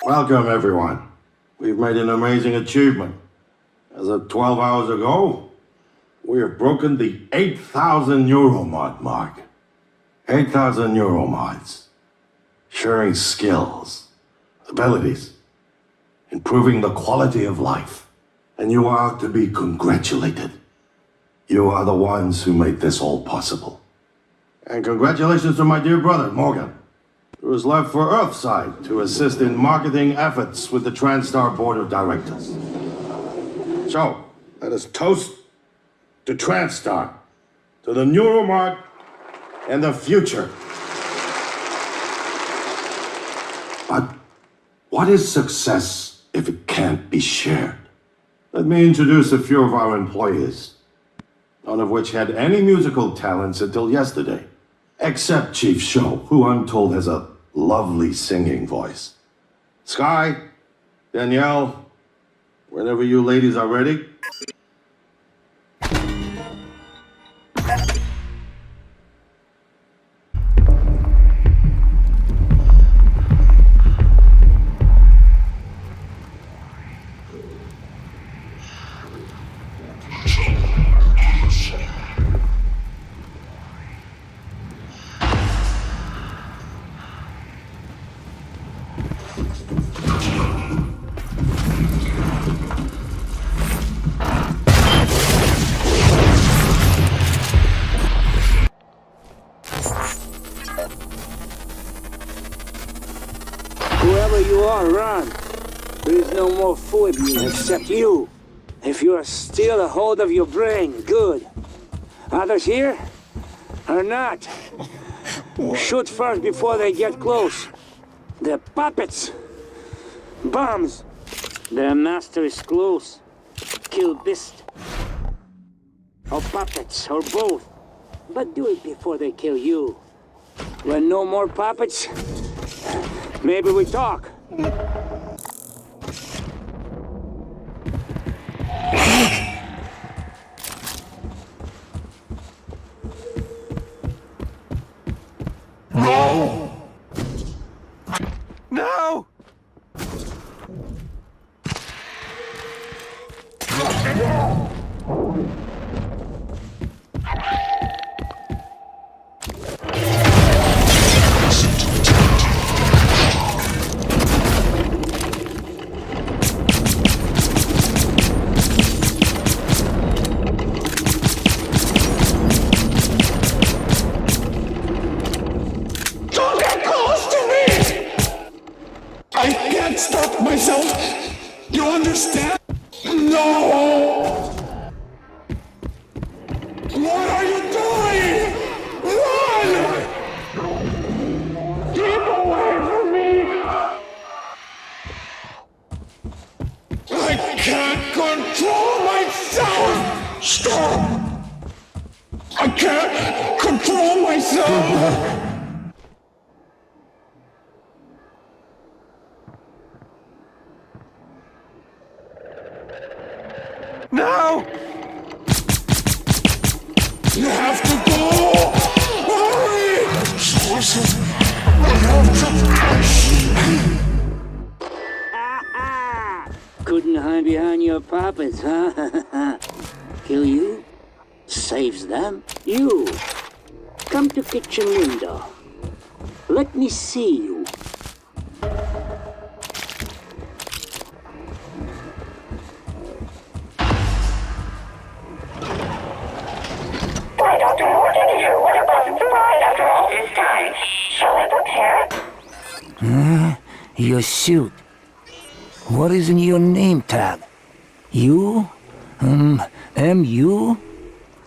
Welcome, everyone. We've made an amazing achievement. As of 12 hours ago, we have broken the 8,000 Euromod mark. 8,000 Euromods. Sharing skills, abilities, improving the quality of life. And you are to be congratulated. You are the ones who made this all possible. And congratulations to my dear brother, Morgan, who is left for Earthside to assist in marketing efforts with the TranStar Board of Directors. So, let us toast to TranStar, to the Neuromart, and the future. But what is success if it can't be shared? Let me introduce a few of our employees, none of which had any musical talents until yesterday, except Chief Show, who I'm told has a lovely singing voice. Sky, Danielle, whenever you ladies are ready. Whoever you are, run. There is no more fool except you. If you are still a hold of your brain, good. Others here? Are not. Shoot first before they get close. They're puppets. Bombs. Their master is close. Kill beast. Or puppets, or both. But do it before they kill you. When no more puppets, maybe we talk. No! No! Don't get close to me! I can't stop myself. You understand? No! What are you doing? Run! Keep away from me! I can't control myself! Stop! I can't control myself! No! You have to go! Hurry! I have to... Couldn't hide behind your puppets, huh? Kill you? Saves them? You! Come to kitchen window. Let me see you. Why, Dr. Morgan here? What about the bride after all this time? Shall I prepare? Your suit. What is in your name tag? You? M.U.?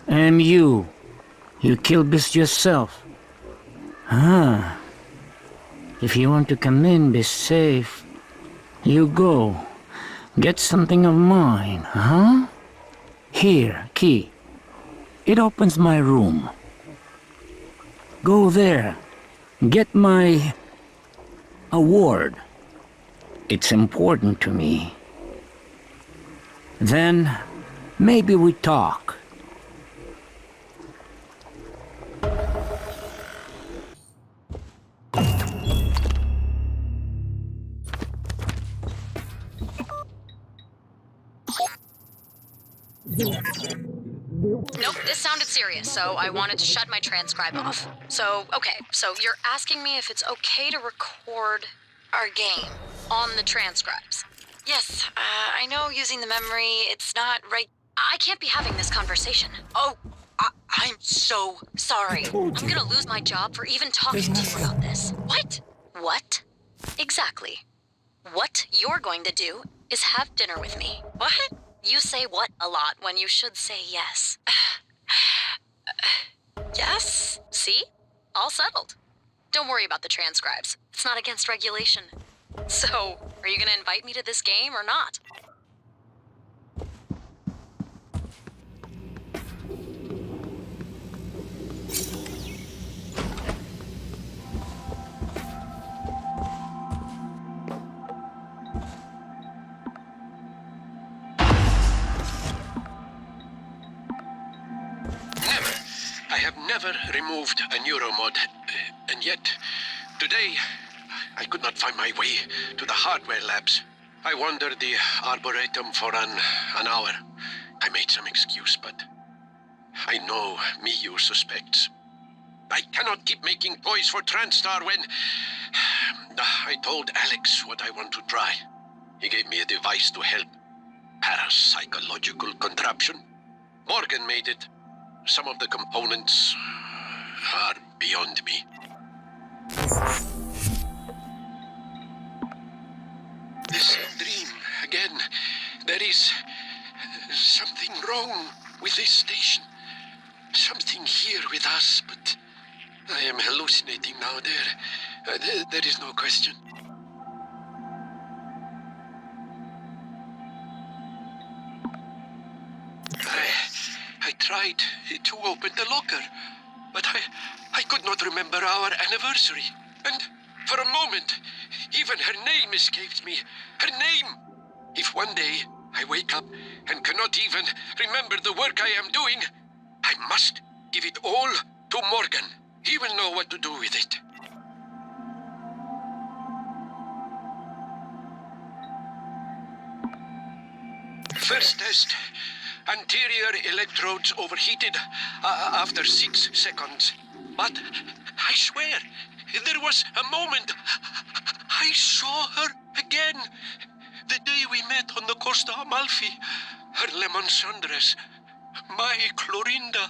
M.U. You killed Beast yourself. If you want to come in, be safe. You go. Get something of mine, huh? Here, key. It opens my room. Go there. Get my award. It's important to me. Then, maybe we talk. Nope, this sounded serious, so I wanted to shut my transcribe off. So you're asking me if it's okay to record our game on the transcribes. Yes, I know using the memory, it's not right. I can't be having this conversation. Oh, I'm so sorry. I'm gonna lose my job for even talking to you about this. What? What? Exactly. What you're going to do is have dinner with me. What? You say what a lot when you should say yes. Yes? See? All settled. Don't worry about the transcribes. It's not against regulation. So, are you gonna invite me to this game or not? I have never removed a neuromod, and yet, today, I could not find my way to the hardware labs. I wandered the Arboretum for an hour. I made some excuse, but I know Miyu suspects. I cannot keep making toys for TranStar when... I told Alex what I want to try. He gave me a device to help. Parapsychological contraption. Morgan made it. Some of the components are beyond me. The same dream again. There is something wrong with this station. Something here with us, but I am hallucinating now. There is no question. I tried to open the locker, but I could not remember our anniversary. And for a moment, even her name escaped me. Her name! If one day I wake up and cannot even remember the work I am doing, I must give it all to Morgan. He will know what to do with it. First test. Anterior electrodes overheated after 6 seconds. But I swear, there was a moment I saw her again. The day we met on the Costa Amalfi. Her lemon sundress. My Clorinda.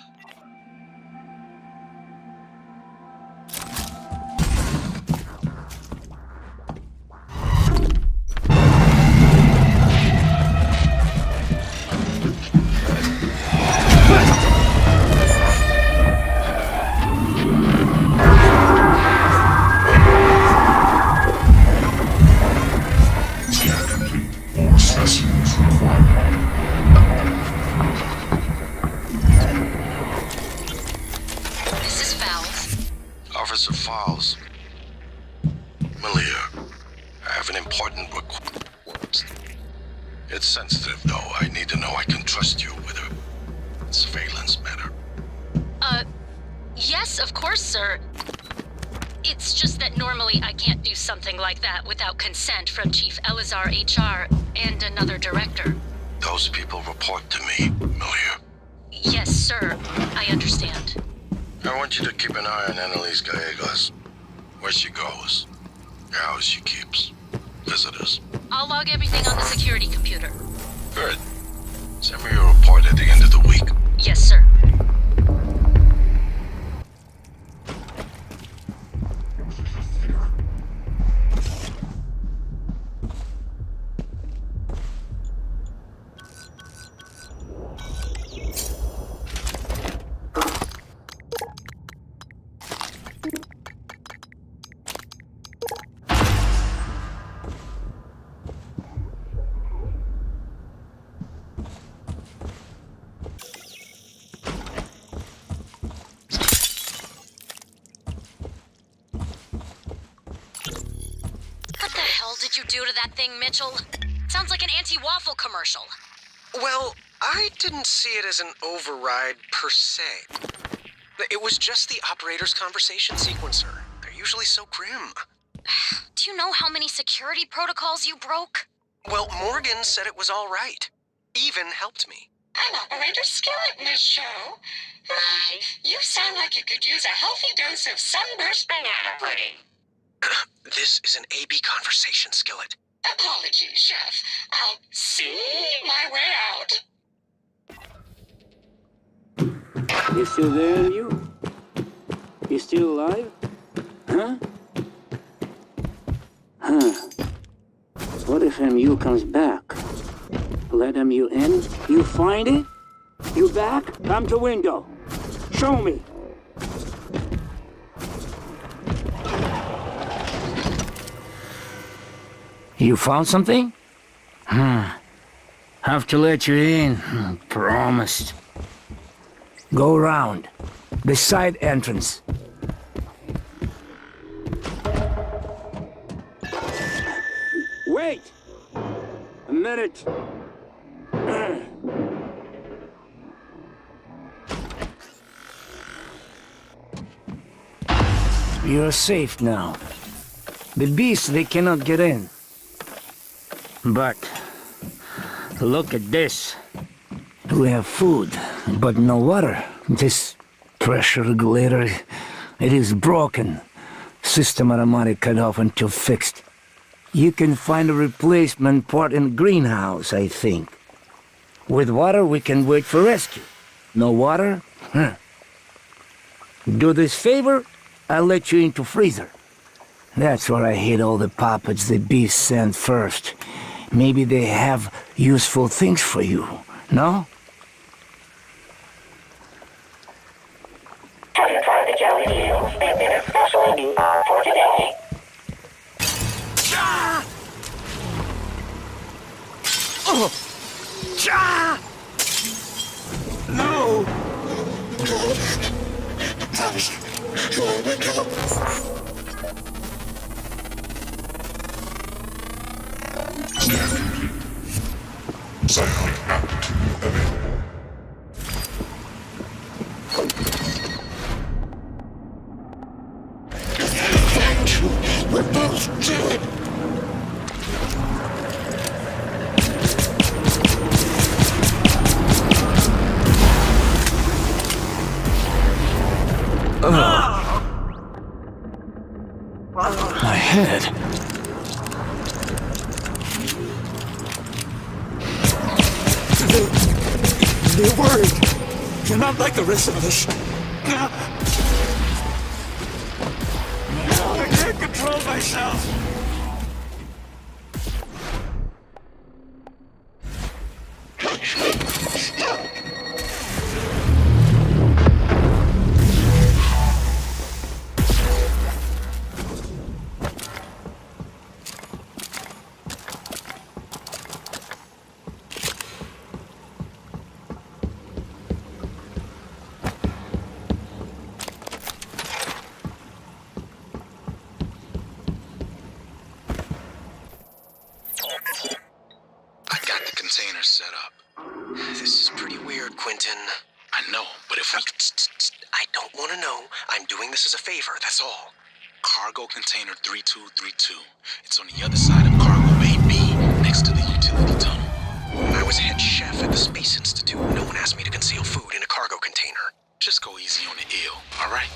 Officer Fowles. Malia, I have an important request. It's sensitive, though. I need to know I can trust you with a surveillance matter. Yes, of course, sir. It's just that normally I can't do something like that without consent from Chief Elazar HR and another director. Those people report to me, Malia. Yes, sir. I understand. I want you to keep an eye on Annalise Gallegos. Where she goes, the house she keeps, visitors. I'll log everything on the security computer. Good. Send me a report at the end of the week. Yes, sir. Did you do to that thing, Mitchell? Sounds like an anti-waffle commercial. Well, I didn't see it as an override per se. It was just the operator's conversation sequencer. They're usually so grim. Do you know how many security protocols you broke? Well, Morgan said it was all right. Even helped me. I'm Operator Skillet in this show. My, you sound like you could use a healthy dose of sunburst banana pudding. This is an AB conversation, Skillet. Apologies, Chef. I'll see my way out. You still there, MU? You still alive? Huh? Huh. What if MU comes back? Let MU in? You find it? You back? Come to window. Show me. You found something? Have to let you in. Promised. Go around. The side entrance. Wait! A minute. You're safe now. The beasts, they cannot get in. But look at this. We have food, but no water. This pressure regulator, it is broken. System automatic cut off until fixed. You can find a replacement part in greenhouse, I think. With water, we can wait for rescue. No water? Do this favor, I'll let you into freezer. That's where I hid all the puppets the beasts sent first. Maybe they have useful things for you, no? Have you tried the jelly eels? They've been especially new for today. Oh! No! Psionic aptitude available. Thank you. We're both dead. My head. They're worried. You're not like the rest of us. I can't control myself. Set up. This is pretty weird, Quentin. I know, but if we... I don't want to know. I'm doing this as a favor, that's all. Cargo container 3232. It's on the other side of Cargo Bay B, next to the utility tunnel. I was head chef at the Space Institute. No one asked me to conceal food in a cargo container. Just go easy on the eel, all right?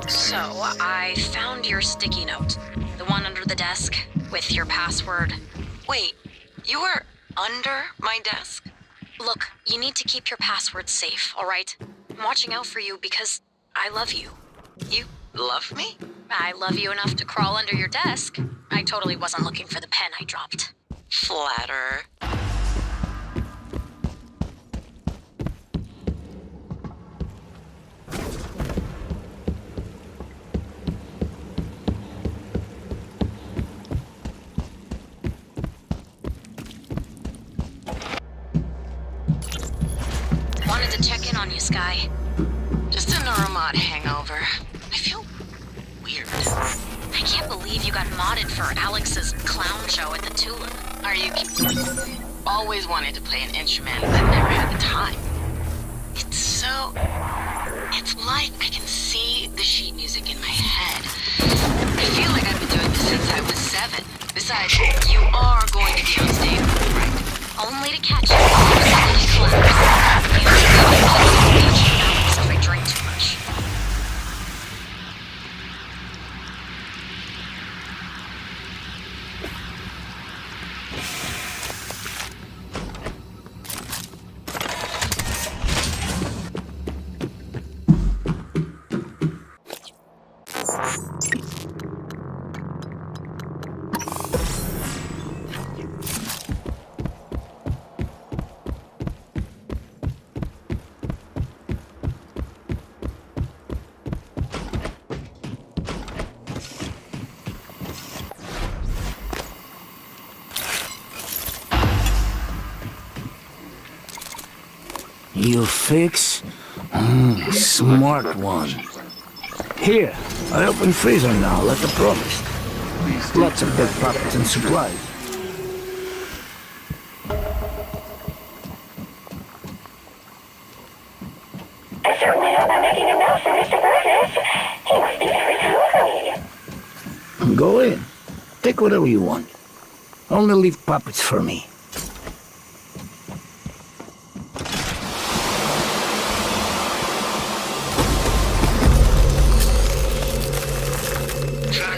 So, I found your sticky note. The one under the desk, with your password. Wait, you were under my desk? Look, you need to keep your password safe, alright? I'm watching out for you because I love you. You love me? I love you enough to crawl under your desk. I totally wasn't looking for the pen I dropped. Flatterer. Wanted to check in on on you, Sky. Just a Neuromod hangover. I feel weird. I can't believe you got modded for Alex's clown show at the Tulip. Are you always wanted to play an instrument, but never had the time? It's so... It's like I can see the sheet music in my head. I feel like I've been doing this since I was 7. Besides, you are going to be unstable, right? Only to catch you when you collapse. You Alex if I drink too much. You fix? Smart one. Here, I open freezer now, like I promised. Lots of dead puppets and supplies. I certainly hope I'm making enough for Mr. Burgess. He must be very hungry. Go in. Take whatever you want. Only leave puppets for me.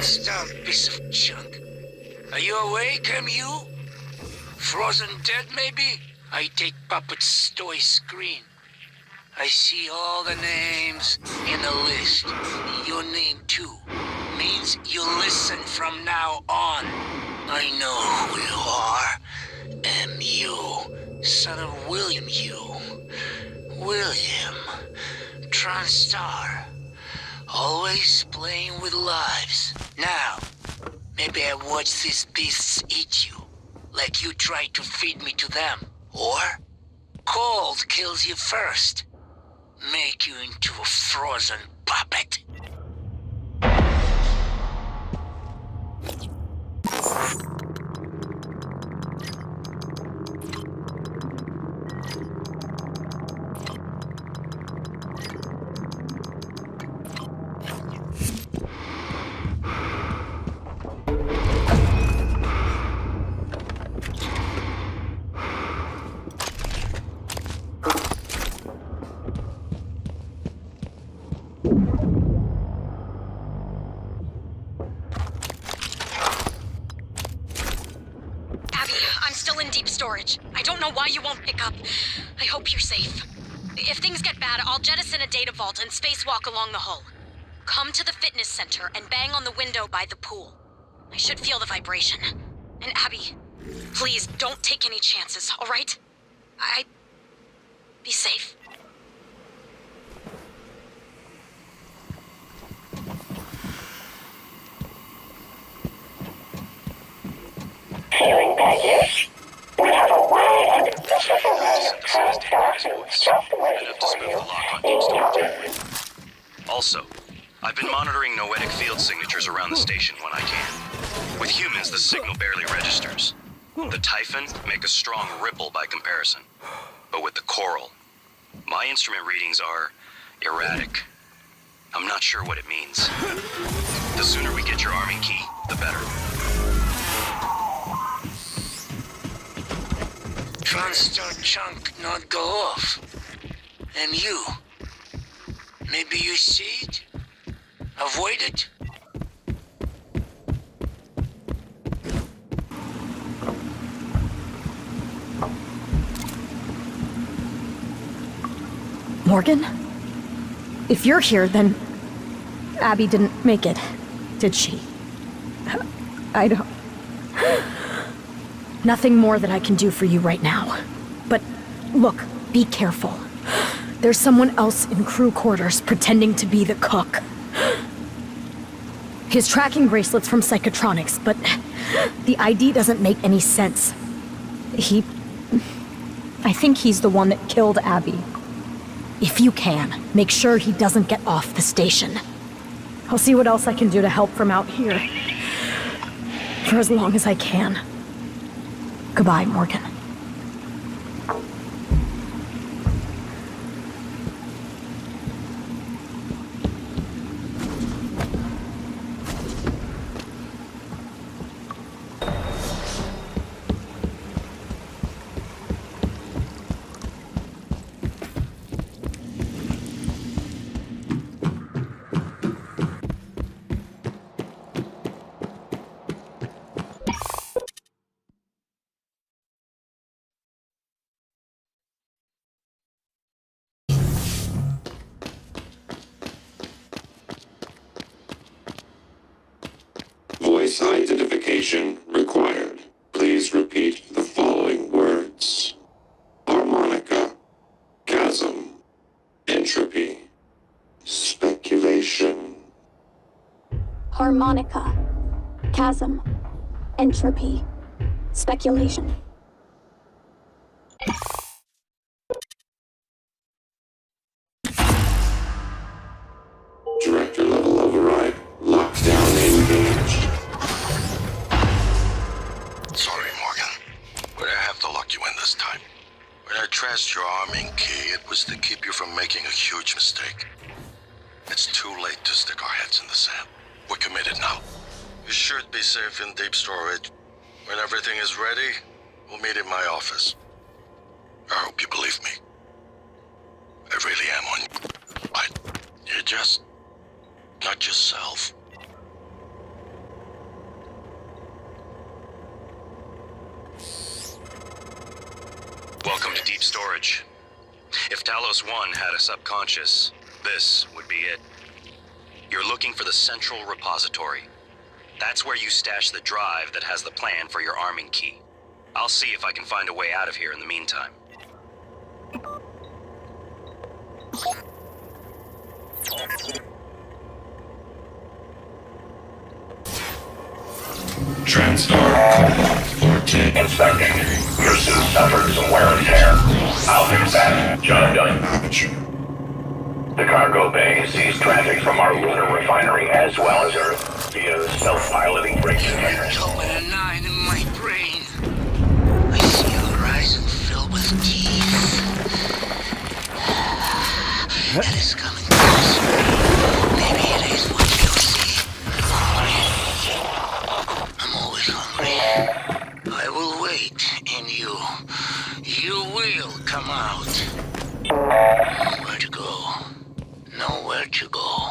Stop, piece of junk. Are you awake, MU? Frozen dead, maybe? I take puppets to a screen. I see all the names in the list. Your name, too, means you listen from now on. I know who you are. MU, son of William U. William, TranStar. Always playing with lives. Now, maybe I watch these beasts eat you, like you tried to feed me to them. Or, cold kills you first, make you into a frozen puppet. I don't know why you won't pick up. I hope you're safe. If things get bad, I'll jettison a data vault and spacewalk along the hull. Come to the fitness center and bang on the window by the pool. I should feel the vibration. And Abby, please don't take any chances, all right? Be safe. Feeling baggish? We have a wide and vicious array of TranStar suits just waiting for you in your... Also, I've been monitoring noetic field signatures around the station when I can. With humans, the signal barely registers. The Typhon make a strong ripple by comparison. But with the Coral, my instrument readings are erratic. I'm not sure what it means. The sooner we get your arming key, the better. TranStar chunk not go off. And you? Maybe you see it? Avoid it? Morgan? If you're here, then Abby didn't make it, did she? I don't... Nothing more that I can do for you right now. But look, be careful. There's someone else in crew quarters pretending to be the cook. His tracking bracelet's from Psychotronics, but the ID doesn't make any sense. I think he's the one that killed Abby. If you can, make sure he doesn't get off the station. I'll see what else I can do to help from out here. For as long as I can. Goodbye, Morgan. Voice identification required. Please repeat the following words. Harmonica, chasm, entropy, speculation. Harmonica, chasm, entropy, speculation. Director level override. Lockdown engaged. Sorry, Morgan. But I have to lock you in this time. When I traced your arming key, it was to keep you from making a huge mistake. It's too late to stick our heads in the sand. We're committed now. You should be safe in deep storage. When everything is ready, we'll meet in my office. I hope you believe me. I really am on you. But you're just not yourself. Welcome to Deep Storage. If Talos 1 had a subconscious, this would be it. You're looking for the central repository. That's where you stash the drive that has the plan for your arming key. I'll see if I can find a way out of here in the meantime. TranStar 14. Inspection. Your suit suffered some wear and tear. I'll fix that. Job done. The cargo bay sees traffic from our lunar refinery as well as Earth via self-piloting freight containers. Open a 9 in my brain. I see a horizon filled with teeth. It is coming closer. Maybe it is what you see. I'm always hungry. I will wait, and you will come out. Nowhere to go. Nowhere to go.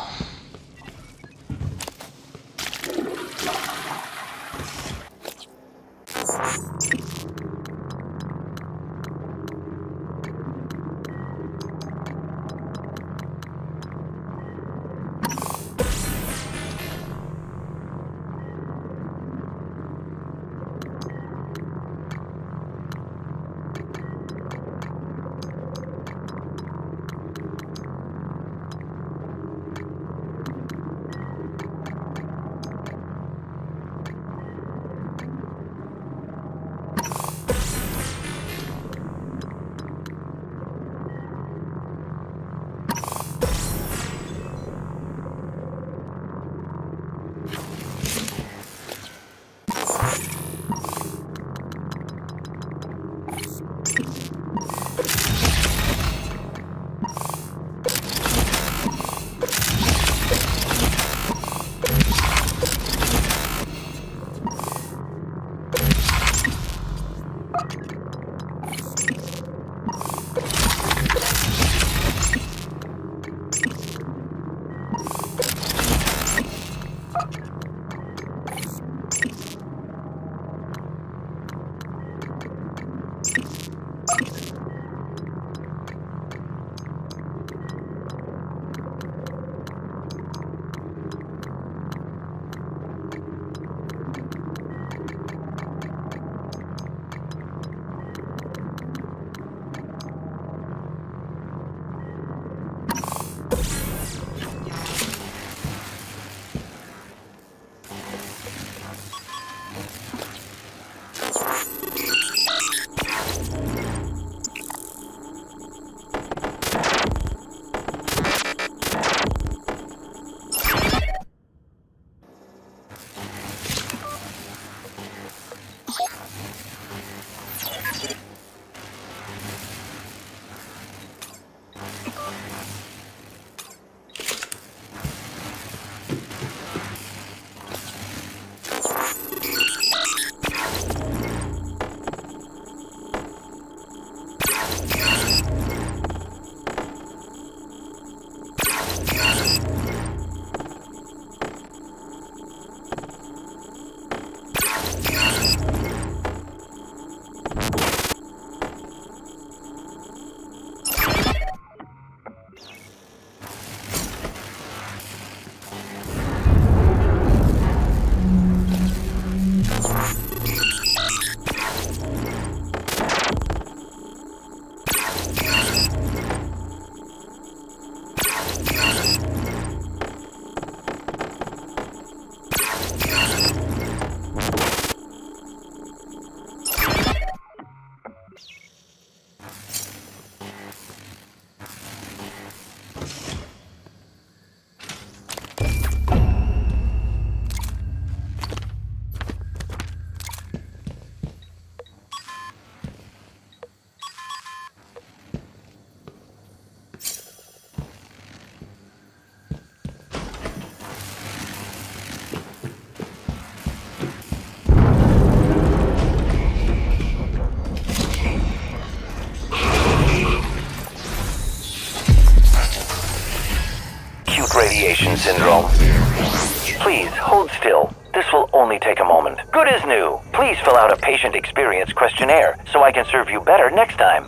Please, hold still. This will only take a moment. Good as new. Please fill out a patient experience questionnaire so I can serve you better next time.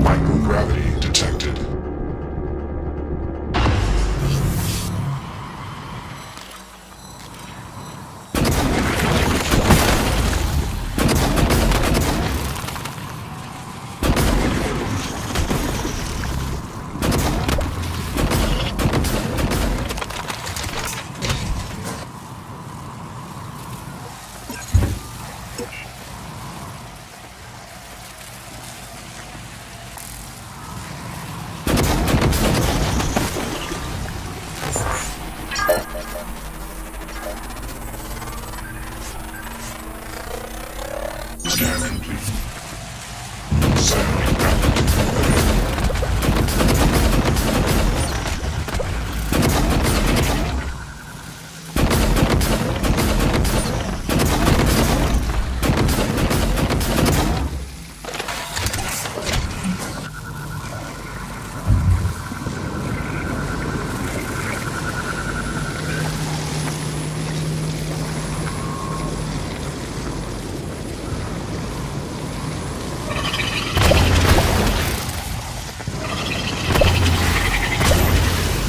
Microgravity detected. Scanning, please. Silent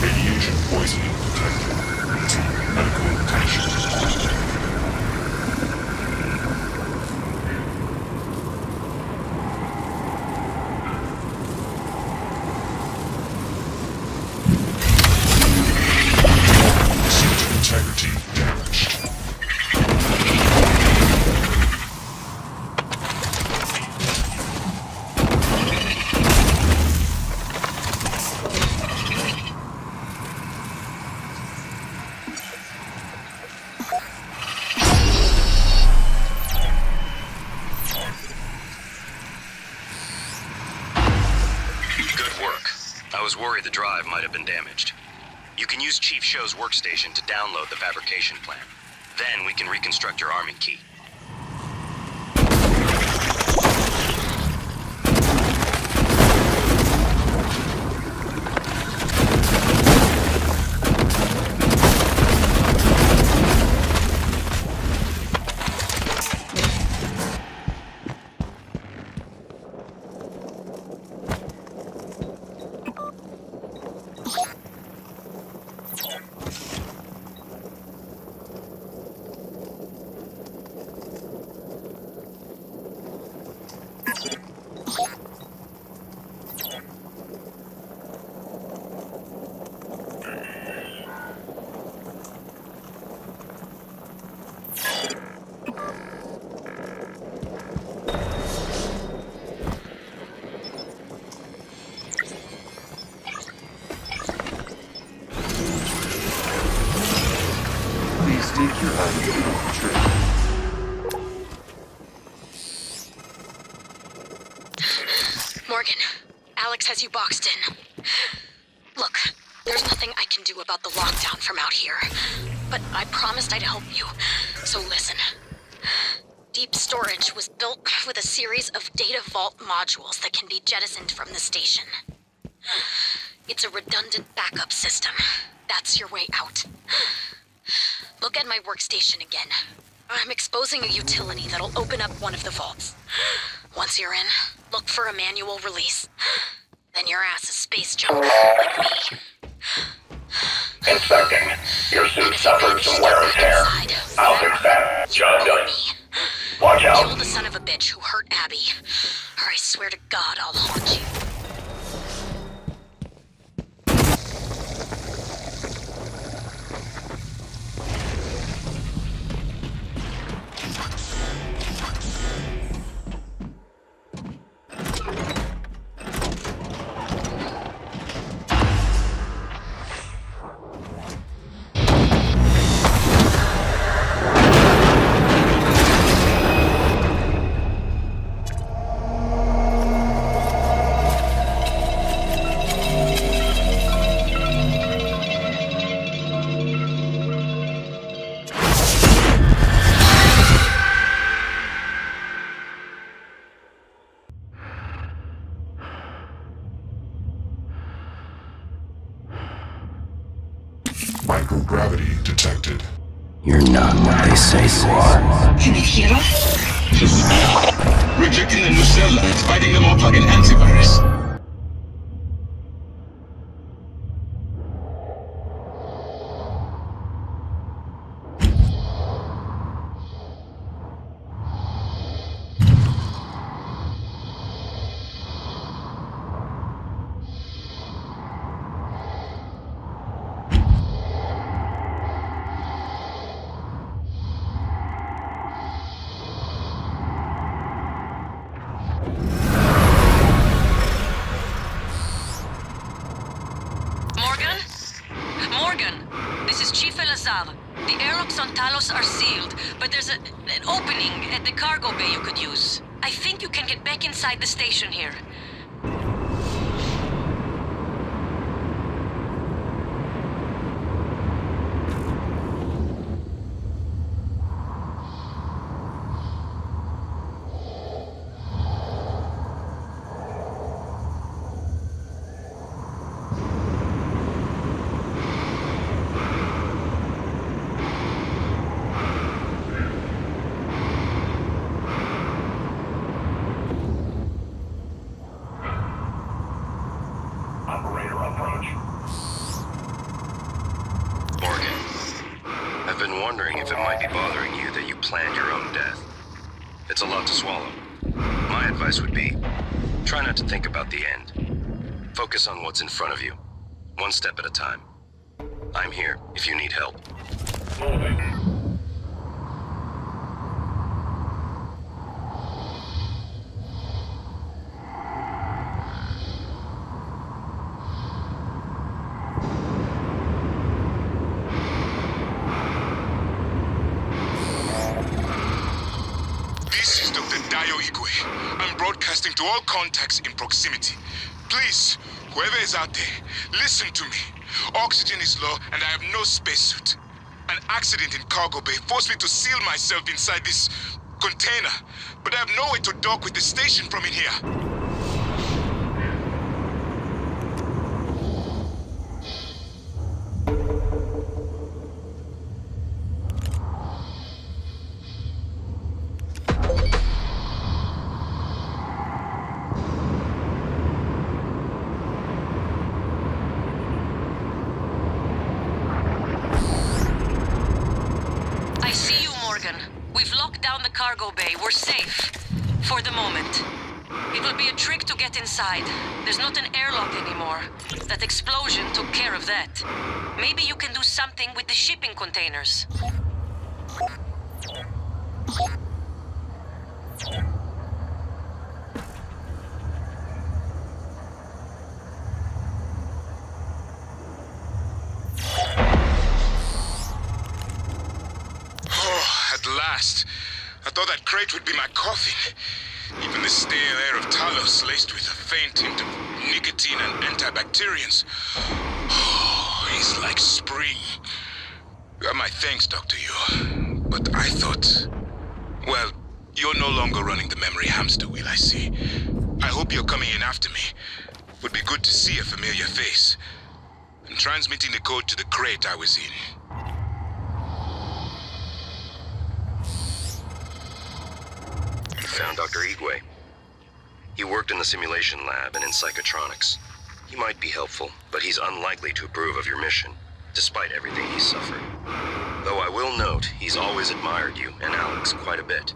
radiation poisoning detected. Medical attention. Suit integrity damaged. Good work. I was worried the drive might have been damaged. You can use Chief Show's workstation to download the fabrication plan. Then we can reconstruct your arming key. Please take your eyes off the trip. Morgan, Alex has you boxed in. Look, there's nothing I can do about the lockdown from out here. But I promised I'd help you. So listen. Deep Storage was built with a series of data vault modules that can be jettisoned from the station. It's a redundant backup system. That's your way out. Look at my workstation again. I'm exposing a utility that'll open up one of the vaults. Once you're in, look for a manual release. Then your ass is space junk, like me. Inspecting. Your suit suffered some wear and tear. I'll fix that. Job done. Watch out. Kill the son of a bitch who hurt Abby, or I swear to God I'll haunt you. Microgravity detected. You're not what they say you are. Can you hear us? Rejecting the new cell lines, fighting them off like an antivirus. The airlocks on Talos are sealed, but there's an opening at the cargo bay you could use. I think you can get back inside the station here. It's a lot to swallow. My advice would be, try not to think about the end. Focus on what's in front of you, one step at a time. I'm here if you need help. To all contacts in proximity. Please, whoever is out there, listen to me. Oxygen is low and I have no spacesuit. An accident in cargo bay forced me to seal myself inside this container, but I have no way to dock with the station from in here. Cargo bay, we're safe. For the moment. It will be a trick to get inside. There's not an airlock anymore. That explosion took care of that. Maybe you can do something with the shipping containers. Oh, at last. I thought that crate would be my coffin. Even the stale air of Talos laced with a faint hint of nicotine and antibacterians. Oh, it's like spring. My thanks, Dr. Yu. But I thought... Well, you're no longer running the memory hamster wheel, I see. I hope you're coming in after me. Would be good to see a familiar face. And transmitting the code to the crate I was in. Found Dr. Igwe. He worked in the simulation lab and in psychotronics. He might be helpful, but he's unlikely to approve of your mission, despite everything he's suffered. Though I will note, he's always admired you and Alex quite a bit.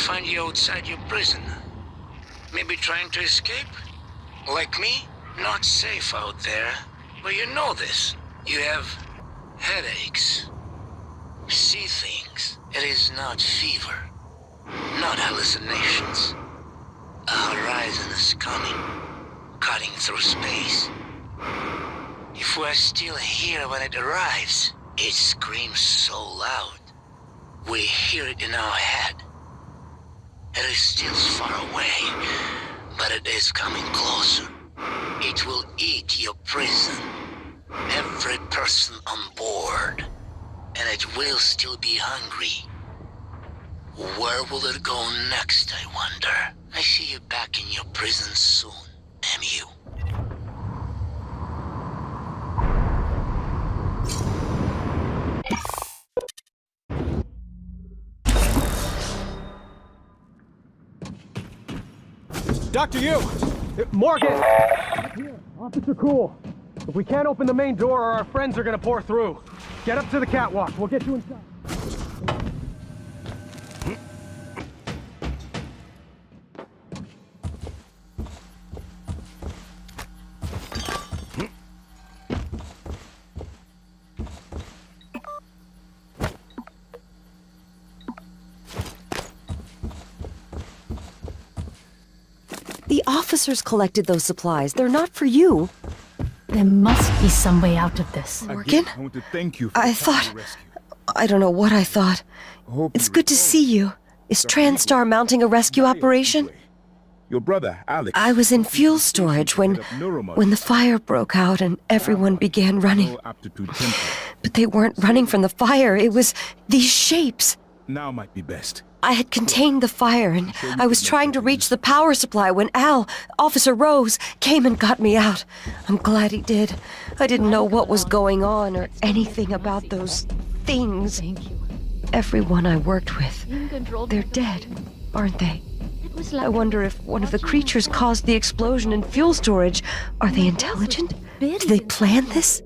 find you outside your prison. Maybe trying to escape? Like me? Not safe out there. But you know this. You have headaches. See things. It is not fever. Not hallucinations. A horizon is coming. Cutting through space. If we're still here when it arrives, it screams so loud. We hear it in our head. It is still far away, but it is coming closer. It will eat your prison, every person on board, and it will still be hungry. Where will it go next, I wonder? I see you back in your prison soon, MU. Dr. Yu! Morgan! Here, Officer Cool. If we can't open the main door, our friends are gonna pour through. Get up to the catwalk. We'll get you inside. The officers collected those supplies. They're not for you. There must be some way out of this. Morgan? I want to thank you for I the thought... timely rescue. I don't know what I thought. It's good to see you. Is TranStar mounting a rescue operation? Your brother, Alex. I was in fuel storage when the fire broke out and everyone began running. But they weren't running from the fire. It was these shapes. Now might be best. I had contained the fire and I was trying to reach the power supply when Officer Rose, came and got me out. I'm glad he did. I didn't know what was going on or anything about those things. Everyone I worked with, they're dead, aren't they? I wonder if one of the creatures caused the explosion in fuel storage. Are they intelligent? Did they plan this?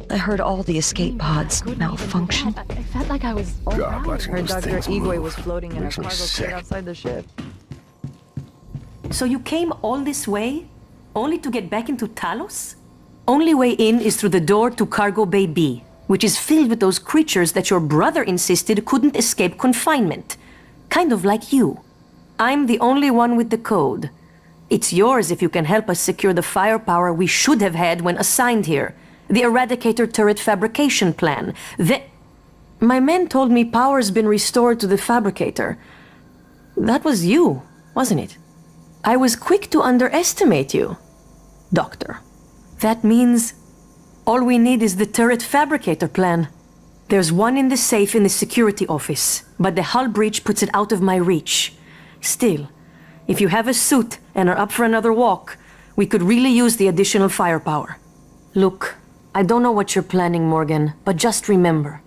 I heard all the escape pods malfunction. I felt like I was... God, watching Heard those Dr. things Igwe move was floating in a makes me cargo sick. crate outside the ship. So you came all this way, only to get back into Talos? Only way in is through the door to Cargo Bay B, which is filled with those creatures that your brother insisted couldn't escape confinement. Kind of like you. I'm the only one with the code. It's yours if you can help us secure the firepower we should have had when assigned here. The Eradicator turret fabrication plan. My men told me power's been restored to the fabricator. That was you, wasn't it? I was quick to underestimate you, Doctor. That means all we need is the turret fabricator plan. There's one in the safe in the security office, but the hull breach puts it out of my reach. Still, if you have a suit and are up for another walk, we could really use the additional firepower. Look, I don't know what you're planning, Morgan, but just remember,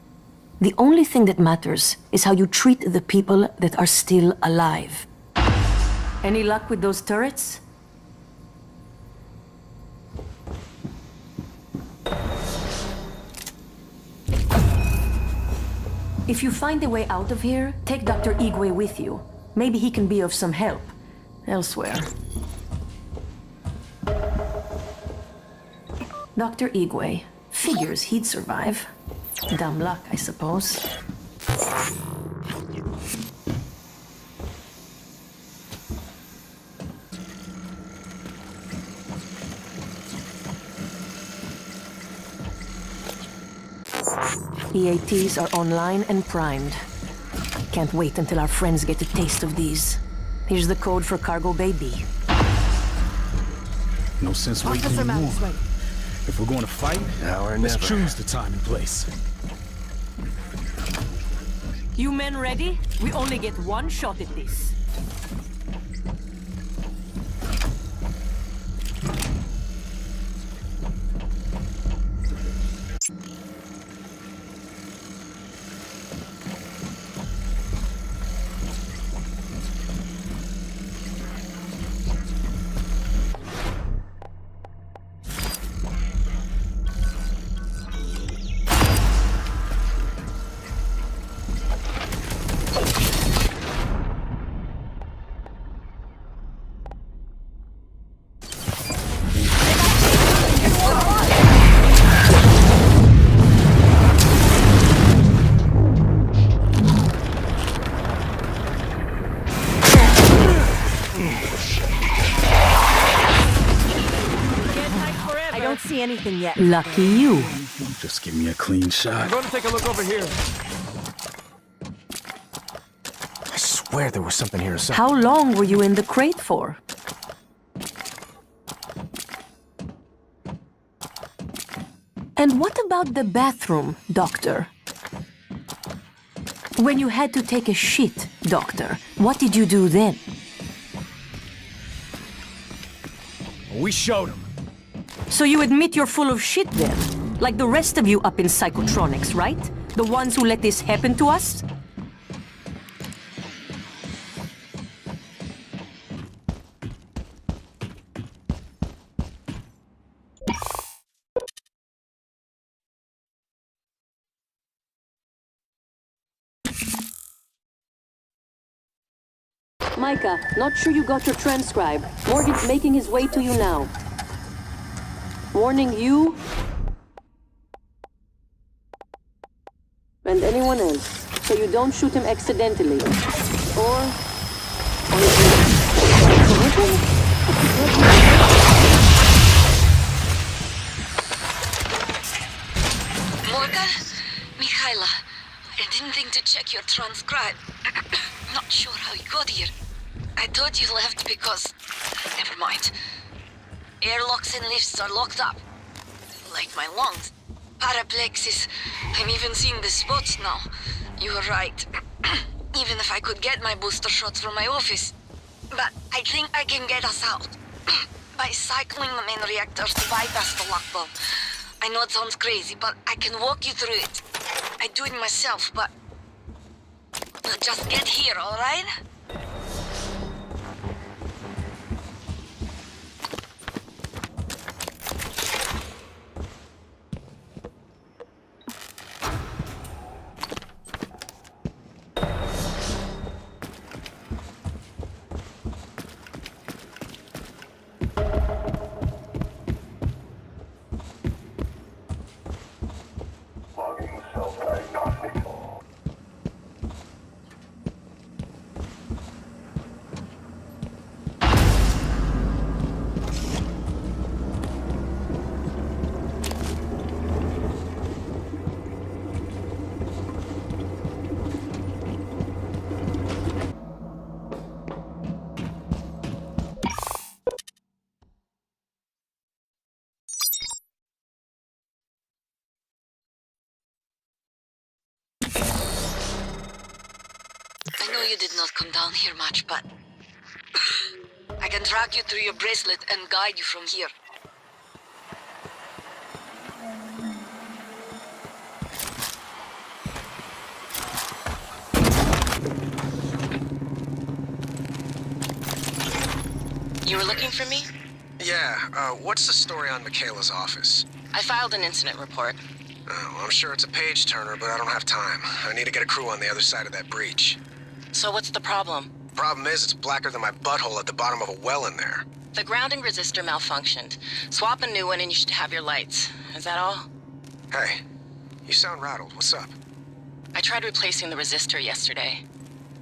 the only thing that matters is how you treat the people that are still alive. Any luck with those turrets? If you find a way out of here, take Dr. Igwe with you. Maybe he can be of some help elsewhere. Dr. Igwe. Figures he'd survive. Dumb luck, I suppose. EATs are online and primed. Can't wait until our friends get a taste of these. Here's the code for Cargo Bay B. No sense waiting anymore. If we're going to fight, let's choose the time and place. You men ready? We only get one shot at this. see anything yet. Lucky you. Just give me a clean shot. I'm going to take a look over here. I swear there was something here or something. How long were you in the crate for? And what about the bathroom, Doctor? When you had to take a shit, Doctor, what did you do then? We showed him. So you admit you're full of shit then? Like the rest of you up in Psychotronics, right? The ones who let this happen to us? Micah, not sure you got your transcribe. Morgan's making his way to you now. Warning you and anyone else, so you don't shoot him accidentally. Or... Morgan? Mikhaila, I didn't think to check your transcribe. Not sure how you got here. I thought you left because... Never mind. Airlocks and lifts are locked up. Like my lungs. Paraplexis. I'm even seeing the spots now. You were right. Even if I could get my booster shots from my office. But I think I can get us out. By cycling the main reactors to bypass the lockdown. I know it sounds crazy, but I can walk you through it. I do it myself, but... Just get here, alright? I know you did not come down here much, but... I can track you through your bracelet and guide you from here. You were looking for me? Yeah, what's the story on Michaela's office? I filed an incident report. Oh, I'm sure it's a page-turner, but I don't have time. I need to get a crew on the other side of that breach. So what's the problem? Problem is, it's blacker than my butthole at the bottom of a well in there. The grounding resistor malfunctioned. Swap a new one and you should have your lights. Is that all? Hey, you sound rattled. What's up? I tried replacing the resistor yesterday.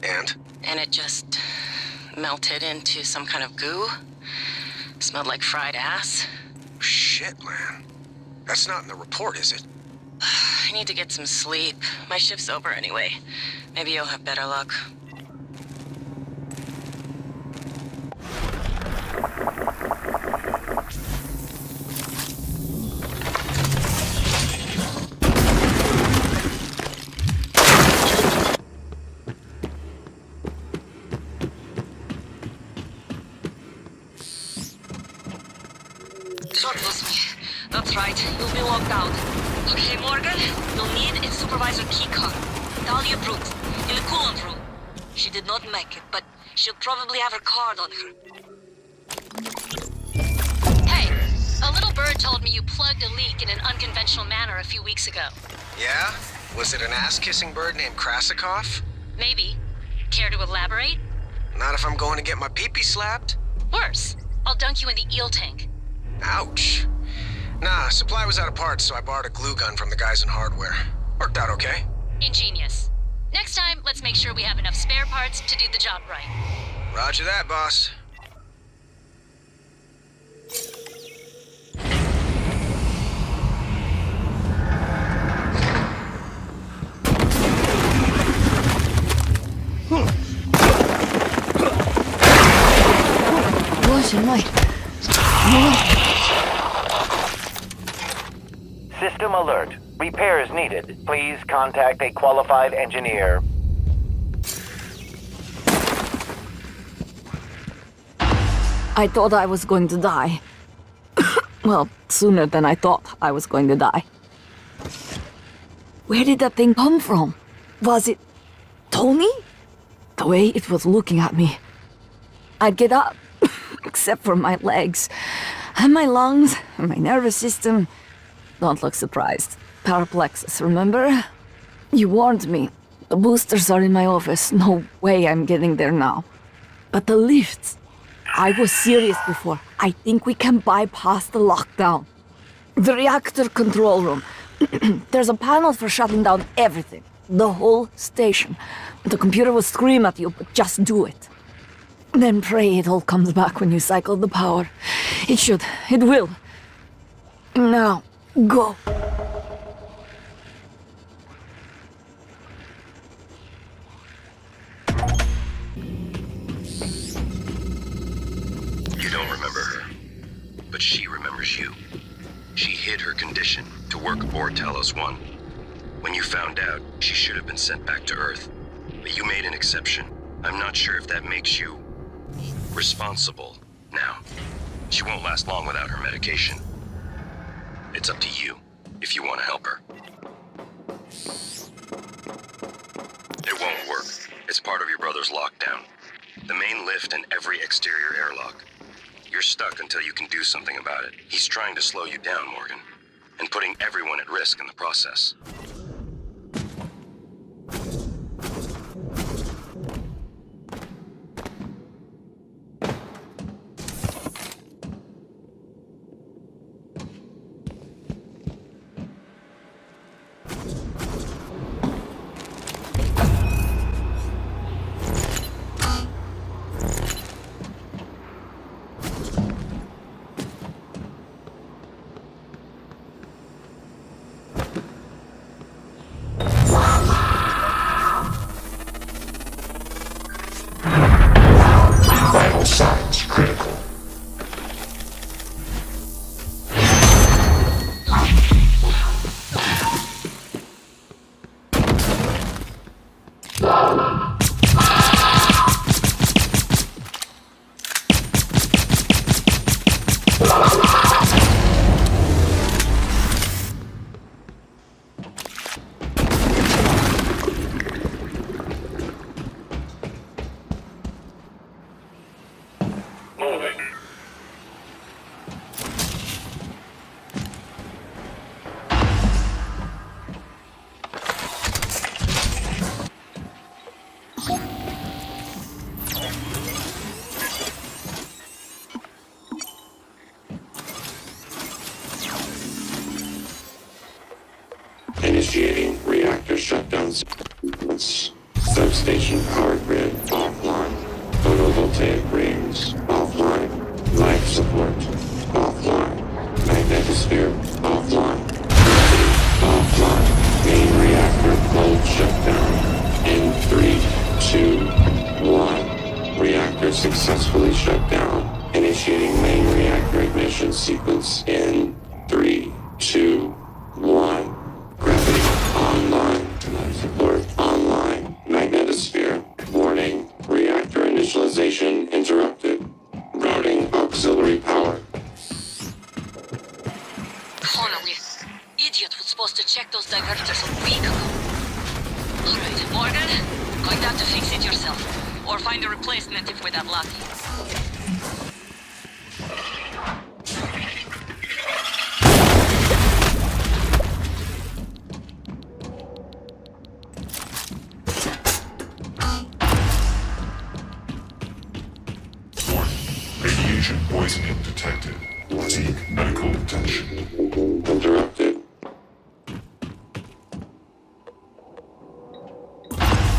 And? And it just melted into some kind of goo. Smelled like fried ass. Shit, man. That's not in the report, is it? I need to get some sleep. My shift's over anyway. Maybe you'll have better luck. Short was me. That's right. You'll be locked out. Okay, Morgan, you'll need a supervisor keycard. Dahlia Brooks, in the coolant room. She did not make it, but she'll probably have her card on her. Hey, a little bird told me you plugged a leak in an unconventional manner a few weeks ago. Yeah? Was it an ass-kissing bird named Krasikov? Maybe. Care to elaborate? Not if I'm going to get my pee-pee slapped. Worse. I'll dunk you in the eel tank. Ouch. Nah, supply was out of parts, so I borrowed a glue gun from the guys in hardware. Worked out okay. Ingenious. Next time, let's make sure we have enough spare parts to do the job right. Roger that, boss. in my... System alert. Repairs needed. Please contact a qualified engineer. I thought I was going to die. Well, sooner than I thought I was going to die. Where did that thing come from? Was it Tony? The way it was looking at me. I'd get up, except for my legs, and my lungs, and my nervous system. Don't look surprised. Paraplexus, remember? You warned me. The boosters are in my office. No way I'm getting there now. But the lifts... I was serious before. I think we can bypass the lockdown. The reactor control room. There's a panel for shutting down everything. The whole station. The computer will scream at you, but just do it. Then pray it all comes back when you cycle the power. It should. It will. Now, go. You don't remember her, but she remembers you. She hid her condition to work aboard Talos 1. When you found out, she should have been sent back to Earth. But you made an exception. I'm not sure if that makes you responsible now. She won't last long without her medication. It's up to you if you want to help her. It won't work. It's part of your brother's lockdown. The main lift and every exterior airlock. You're stuck until you can do something about it. He's trying to slow you down, Morgan, and putting everyone at risk in the process. Vital signs critical. Initiating reactor shutdown sequence. Substation power grid offline. Photovoltaic rings offline. Life support offline. Magnetosphere offline. Gravity offline. Main reactor cold shutdown. In 3, 2, 1. Reactor successfully shut down. Initiating main reactor ignition sequence in 3, 2, 1. Gravity online. Life support online. Magnetosphere. Warning. Reactor initialization interrupted. Routing auxiliary power. Connor, we idiot was supposed to check those diverters a week ago. Alright, Morgan, going down to fix it yourself. Or find a replacement if we're that lucky. Radiation poisoning detected. Seek medical attention. Interrupted.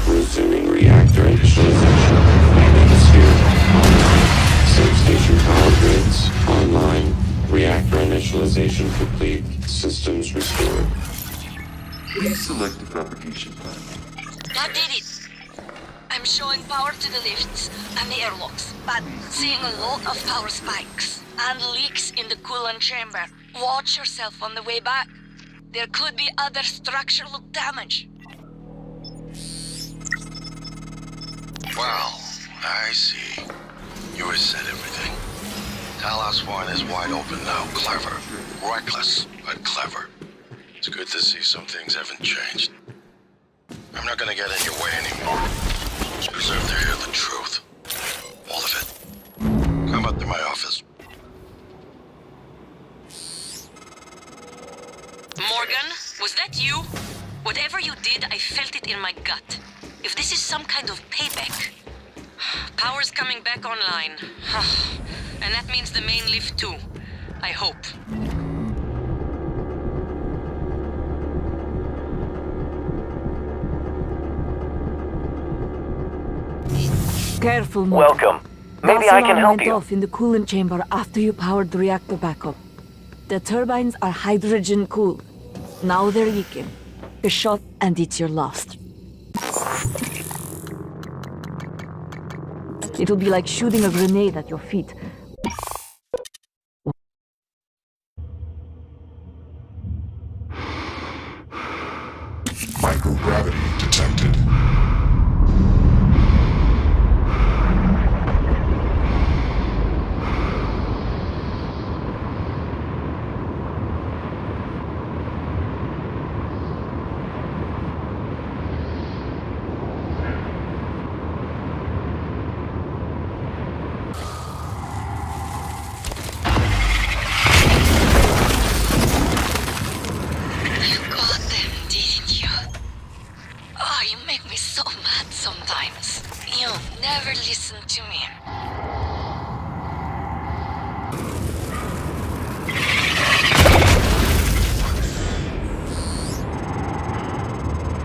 Resuming reactor initialization. Magnetosphere online. Substation power grids online. Reactor initialization complete. Systems restored. Please select the fabrication plan. That did it! I I'm showing power to the lifts and the airlocks, but seeing a lot of power spikes and leaks in the coolant chamber. Watch yourself on the way back. There could be other structural damage. Well, I see. You reset everything. Talos One is wide open now. Clever. Reckless, but clever. It's good to see some things haven't changed. I'm not gonna get in your way anymore. You deserve to hear the truth. All of it. Come up to my office. Morgan, was that you? Whatever you did, I felt it in my gut. If this is some kind of payback. Power's coming back online. And that means the main lift too. I hope. Careful, Morgan. Welcome. Maybe I can help went you. off in the coolant chamber after you powered the reactor back up. The turbines are hydrogen cooled. Now they're leaking. A shot and it's your last. It'll be like shooting a grenade at your feet. Microgravity detected. You got them, didn't you? Oh, you make me so mad sometimes. You never listen to me.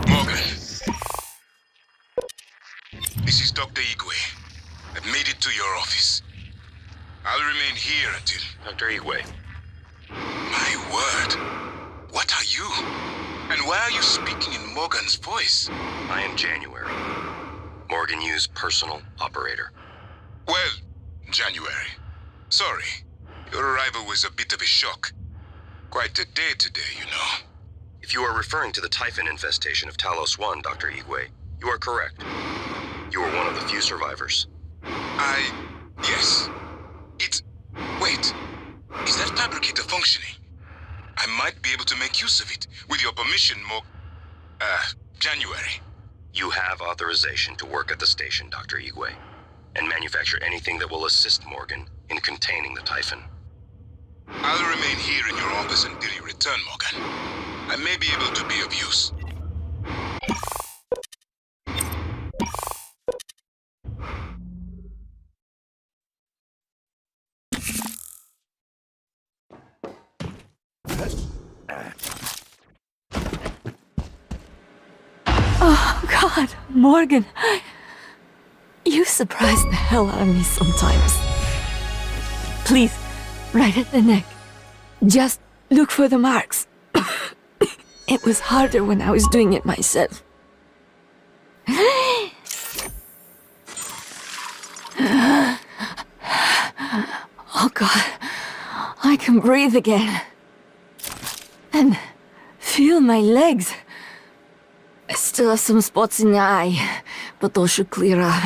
Morgan. This is Dr. Igwe. I've made it to your office. I'll remain here until... Dr. Igwe. My word. What are you? And why are you speaking in Morgan's voice? I am January. Morgan Yu's personal operator. Well, January. Sorry. Your arrival was a bit of a shock. Quite a day today, you know. If you are referring to the Typhon infestation of Talos One, Dr. Igwe, you are correct. You are one of the few survivors. Yes. Wait. Is that fabricator functioning? I might be able to make use of it. With your permission, January. You have authorization to work at the station, Dr. Igwe, and manufacture anything that will assist Morgan in containing the Typhon. I'll remain here in your office until you return, Morgan. I may be able to be of use. Oh, God, Morgan. You surprise the hell out of me sometimes. Please, right at the neck. Just look for the marks. It was harder when I was doing it myself. Oh, God. I can breathe again. And feel my legs. I still have some spots in the eye, but those should clear up.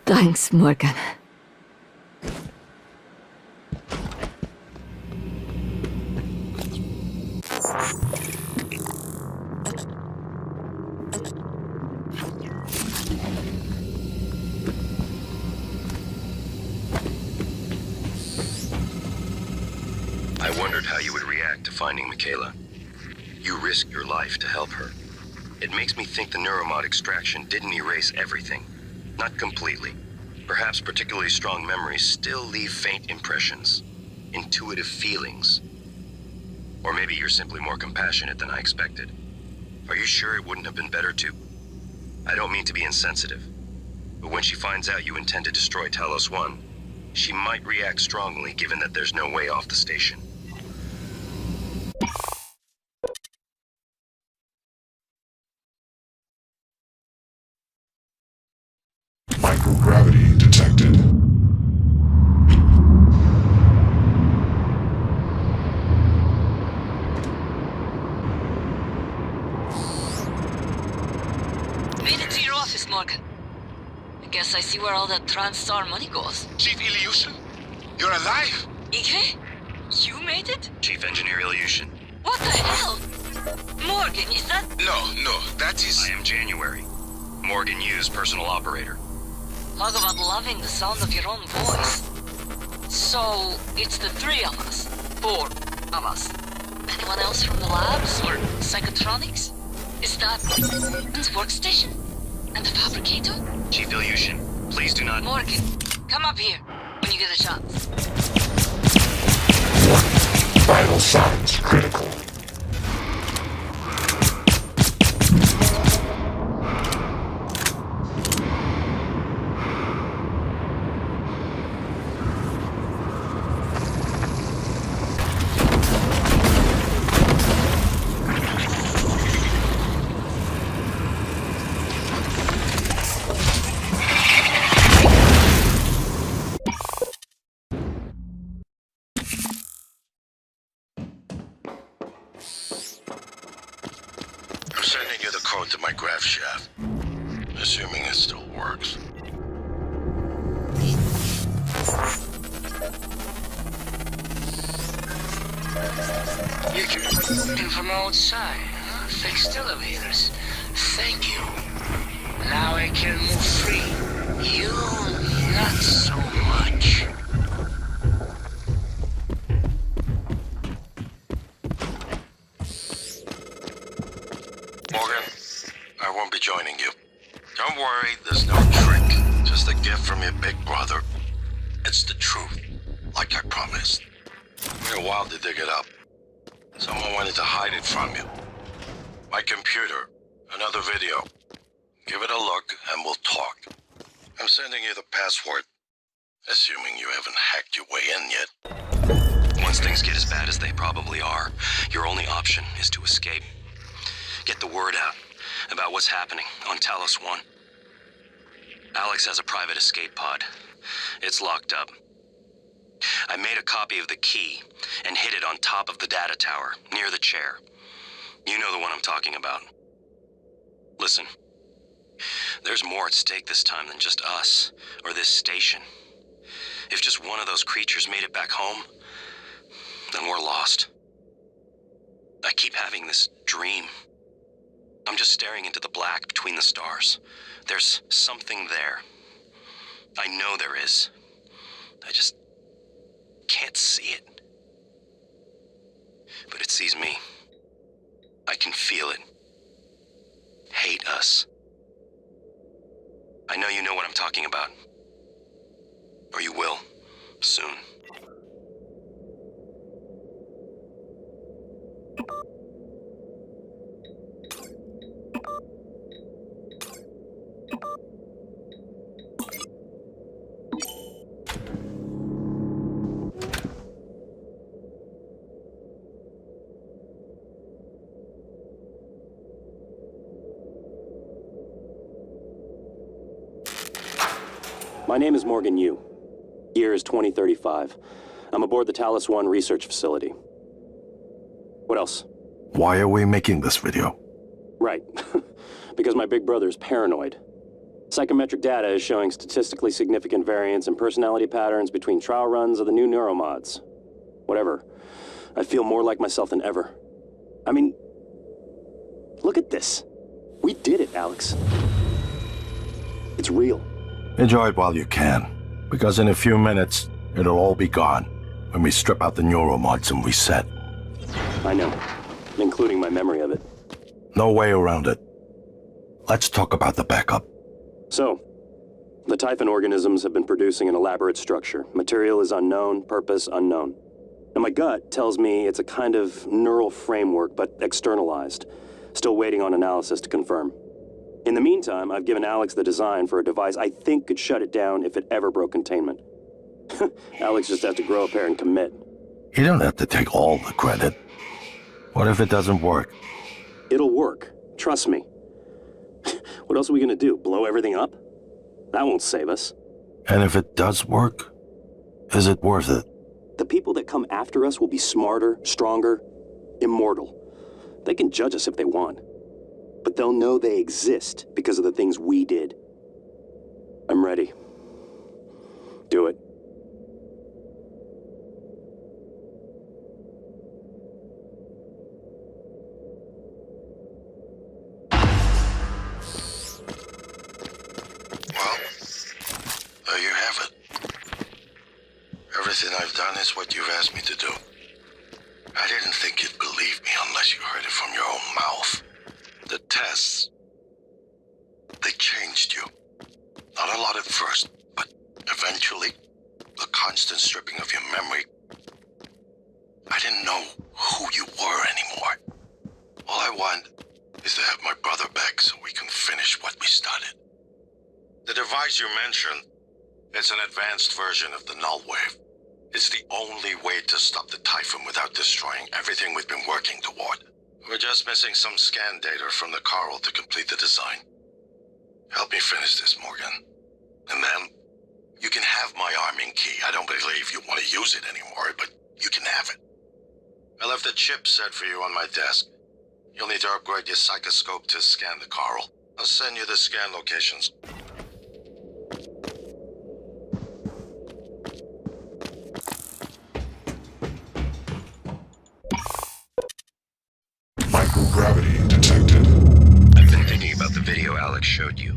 Thanks, Morgan. I wondered how you would react to finding Michaela. You risked your life to help her. It makes me think the neuromod extraction didn't erase everything. Not completely. Perhaps particularly strong memories still leave faint impressions, intuitive feelings. Or maybe you're simply more compassionate than I expected. Are you sure it wouldn't have been better to... I don't mean to be insensitive, but when she finds out you intend to destroy Talos One, she might react strongly given that there's no way off the station. Microgravity detected. Made it to your office, Morgan. I guess I see where all that TranStar money goes. Chief Ilyushin, you're alive! Igre? You made it? Chief Engineer Ilyushin. What the hell? Morgan, is that... No, that is... I am January. Morgan Yu's personal operator. Talk about loving the sound of your own voice. So, it's the three of us. Four of us. Anyone else from the labs or psychotronics? Is that Morgan's workstation? And the fabricator? Chief Ilyushin, please do not... Morgan, come up here when you get a chance. Vital signs critical. I'm sending you the code to my graph shaft. Assuming it still works. You came in from outside, huh? Fixed elevators. Thank you. Now I can move free. You, not so much. Morgan, I won't be joining you. Don't worry, there's no trick. Just a gift from your big brother. It's the truth, like I promised. Took me a while to dig it up. Someone wanted to hide it from you. My computer, another video. Give it a look and we'll talk. I'm sending you the password, assuming you haven't hacked your way in yet. Once things get as bad as they probably are, your only option is to escape. Get the word out about what's happening on Talos 1. Alex has a private escape pod. It's locked up. I made a copy of the key and hid it on top of the data tower, near the chair. You know the one I'm talking about. Listen, there's more at stake this time than just us, or this station. If just one of those creatures made it back home, then we're lost. I keep having this dream. I'm just staring into the black between the stars. There's something there. I know there is. I just can't see it. But it sees me. I can feel it. Hate us. I know you know what I'm talking about. Or you will, soon. My name is Morgan Yu. Year is 2035. I'm aboard the Talos 1 research facility. What else? Why are we making this video? Right. Because my big brother is paranoid. Psychometric data is showing statistically significant variance in personality patterns between trial runs of the new neuromods. Whatever. I feel more like myself than ever. I mean, look at this. We did it, Alex. It's real. Enjoy it while you can, because in a few minutes, it'll all be gone when we strip out the neuromods and reset. I know, including my memory of it. No way around it. Let's talk about the backup. So, the Typhon organisms have been producing an elaborate structure. Material is unknown, purpose unknown. And my gut tells me it's a kind of neural framework, but externalized. Still waiting on analysis to confirm. In the meantime, I've given Alex the design for a device I think could shut it down if it ever broke containment. Alex just has to grow a pair and commit. You don't have to take all the credit. What if it doesn't work? It'll work. Trust me. What else are we gonna do? Blow everything up? That won't save us. And if it does work, is it worth it? The people that come after us will be smarter, stronger, immortal. They can judge us if they want. But they'll know they exist because of the things we did. I'm ready. Do it. There you have it. Everything I've done is what you've asked me to do. I didn't think you'd believe me unless you heard it from your own mouth. The tests, they changed you. Not a lot at first, but eventually, the constant stripping of your memory. I didn't know who you were anymore. All I want is to have my brother back so we can finish what we started. The device you mentioned, it's an advanced version of the Null Wave. It's the only way to stop the Typhon without destroying everything we've been working toward. We're just missing some scan data from the Coral to complete the design. Help me finish this, Morgan. And then, you can have my arming key. I don't believe you want to use it anymore, but you can have it. I left the chip set for you on my desk. You'll need to upgrade your psychoscope to scan the Coral. I'll send you the scan locations. Microgravity detected. I've been thinking about the video Alex showed you.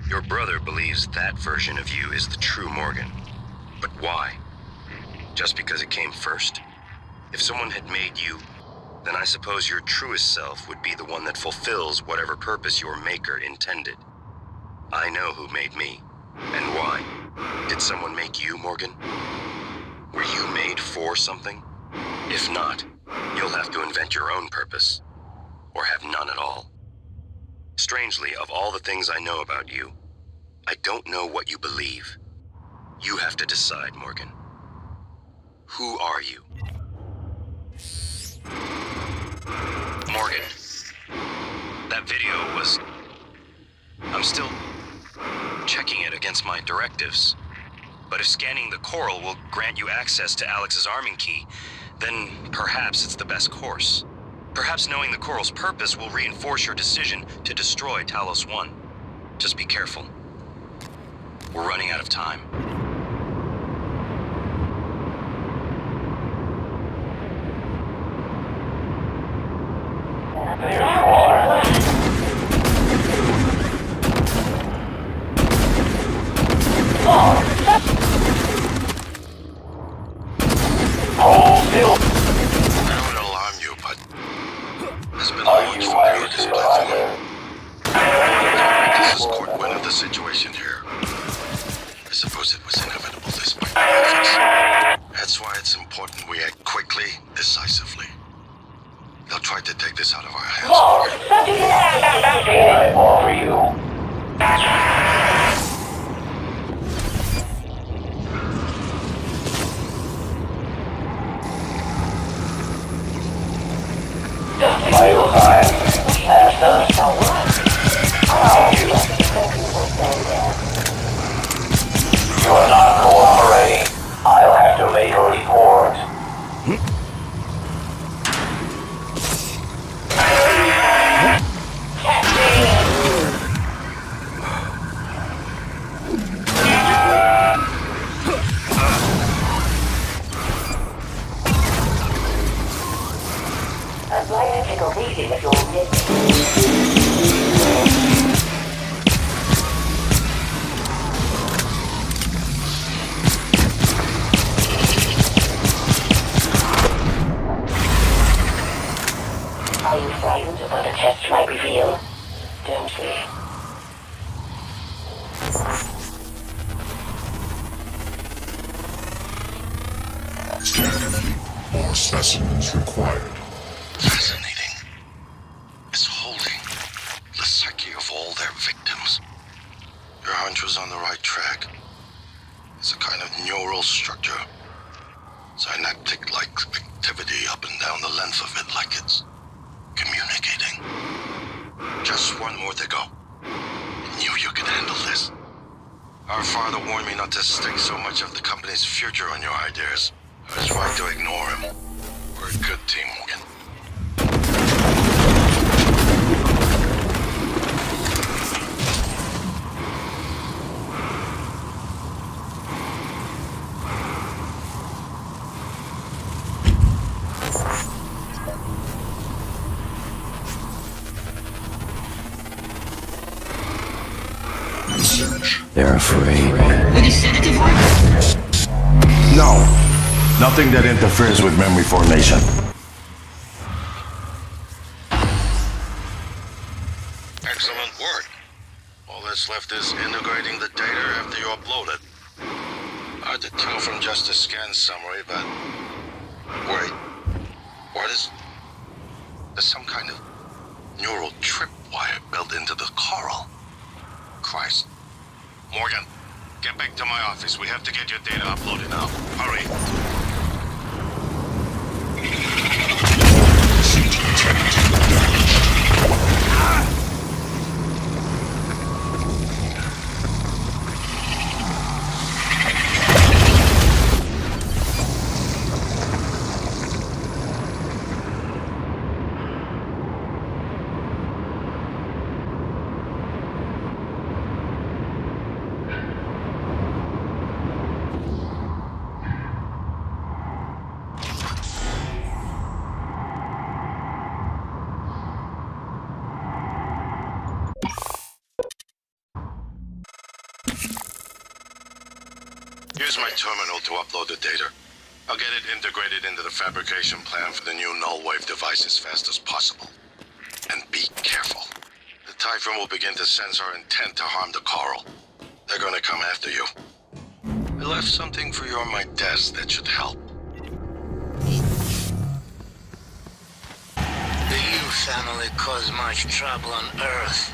Your brother believes that version of you is the true Morgan. But why? Just because it came first? If someone had made you, then I suppose your truest self would be the one that fulfills whatever purpose your maker intended. I know who made me, and why. Did someone make you, Morgan? Were you made for something? If not, you'll have to invent your own purpose. Or have none at all. Strangely, of all the things I know about you, I don't know what you believe. You have to decide, Morgan. Who are you? Morgan, that video was... I'm still checking it against my directives. But if scanning the Coral will grant you access to Alex's arming key, then perhaps it's the best course. Perhaps knowing the Coral's purpose will reinforce your decision to destroy Talos 1. Just be careful. We're running out of time. Situation here. I suppose it was inevitable this might be obvious. That's why it's important we act quickly, decisively. They'll try to take this out of our hands. Lord, something I'm feeling over you. The final time has done so well. You're not cooperating. I'll have to make a report. I'd like to take a reading of your Are you frightened of what the test might reveal? Don't be. Scanning fleet. More specimens required. Fascinating. It's holding the psyche of all their victims. Your hunch was on the right track. It's a kind of neural structure. Synaptic-like activity up and down the length of it, like it's communicating. Just one more to go. I knew you could handle this. Our father warned me not to stake so much of the company's future on your ideas. I tried to ignore him. We're a good team, Morgan. They're afraid. No. Nothing that interferes with memory formation. Excellent work. All that's left is integrating the data after you upload it. Hard to tell from just a scan summary, but... Wait. What is... There's some kind of neural tripwire built into the coral. Christ. Morgan, get back to my office. We have to get your data uploaded now. Hurry. Use my terminal to upload the data. I'll get it integrated into the fabrication plan for the new null wave device as fast as possible. And be careful. The Typhon will begin to sense our intent to harm the coral. They're gonna come after you. I left something for you on my desk that should help. The Yu family caused much trouble on Earth.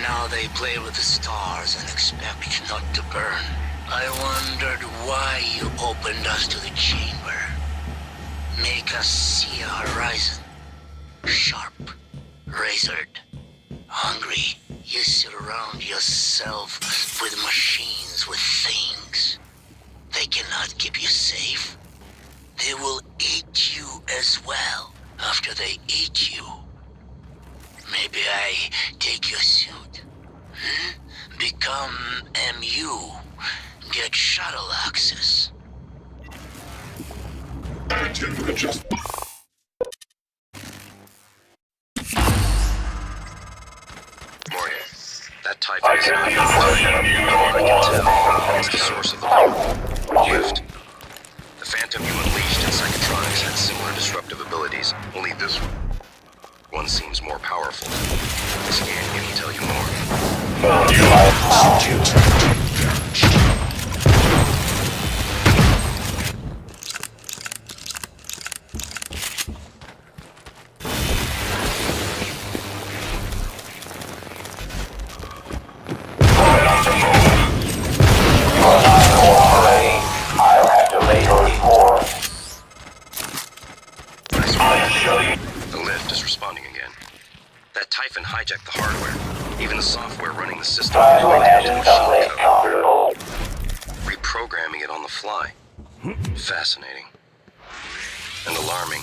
Now they play with the stars and expect not to burn. I wondered why you opened us to the chamber. Make us see a horizon. Sharp, razored, hungry. You surround yourself with machines, with things. They cannot keep you safe. They will eat you as well after they eat you. Maybe I take your suit. Become MU. Get shuttle access. Morgan, that Typhon is not your I can tell. It's the source of the lift. The Phantom you unleashed in Psychotronics had similar disruptive abilities, only this one seems more powerful. The scan can tell you more. The lift is responding again. That Typhon hijacked the hardware. Even the software running the system is linked to machine code. Reprogramming it on the fly. Fascinating. And alarming.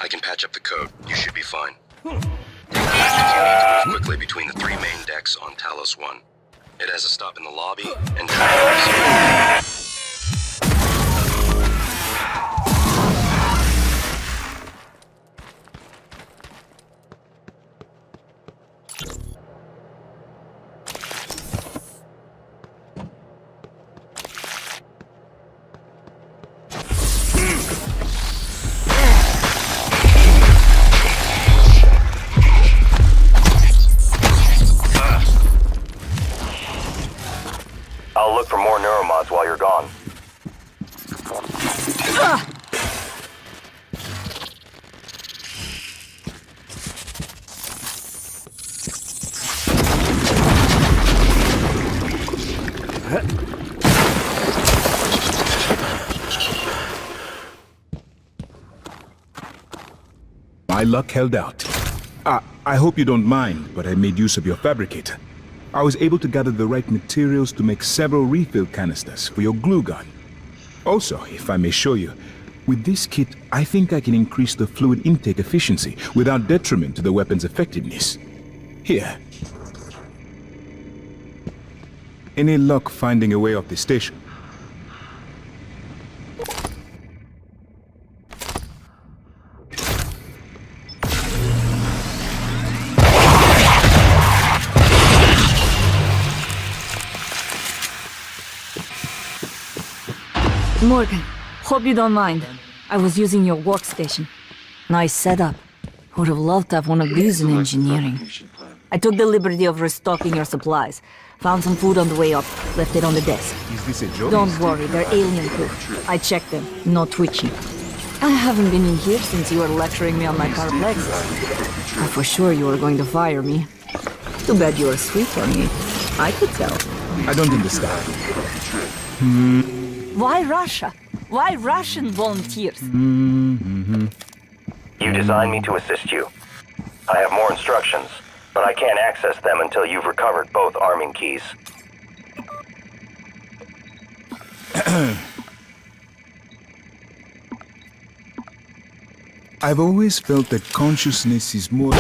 I can patch up the code. You should be fine. If you need to move quickly between the 3 main decks on Talos 1. It has a stop in the lobby and I'll look for more neuromods while you're gone. My luck held out. I hope you don't mind, but I made use of your fabricator. I was able to gather the right materials to make several refill canisters for your glue gun. Also, if I may show you, with this kit, I think I can increase the fluid intake efficiency without detriment to the weapon's effectiveness. Here. Any luck finding a way off the station? Morgan, hope you don't mind. I was using your workstation. Nice setup. Would have loved to have one of these in engineering. I took the liberty of restocking your supplies. Found some food on the way up, left it on the desk. Is this a joke? Don't worry, they're alien-proof. I checked them, no twitching. I haven't been in here since you were lecturing me on my paraplexis. I for sure you were going to fire me. Too bad you were sweet on me. I could tell. I don't understand. Why Russia? Why Russian volunteers? You designed me to assist you. I have more instructions, but I can't access them until you've recovered both arming keys. I've always felt that consciousness is more...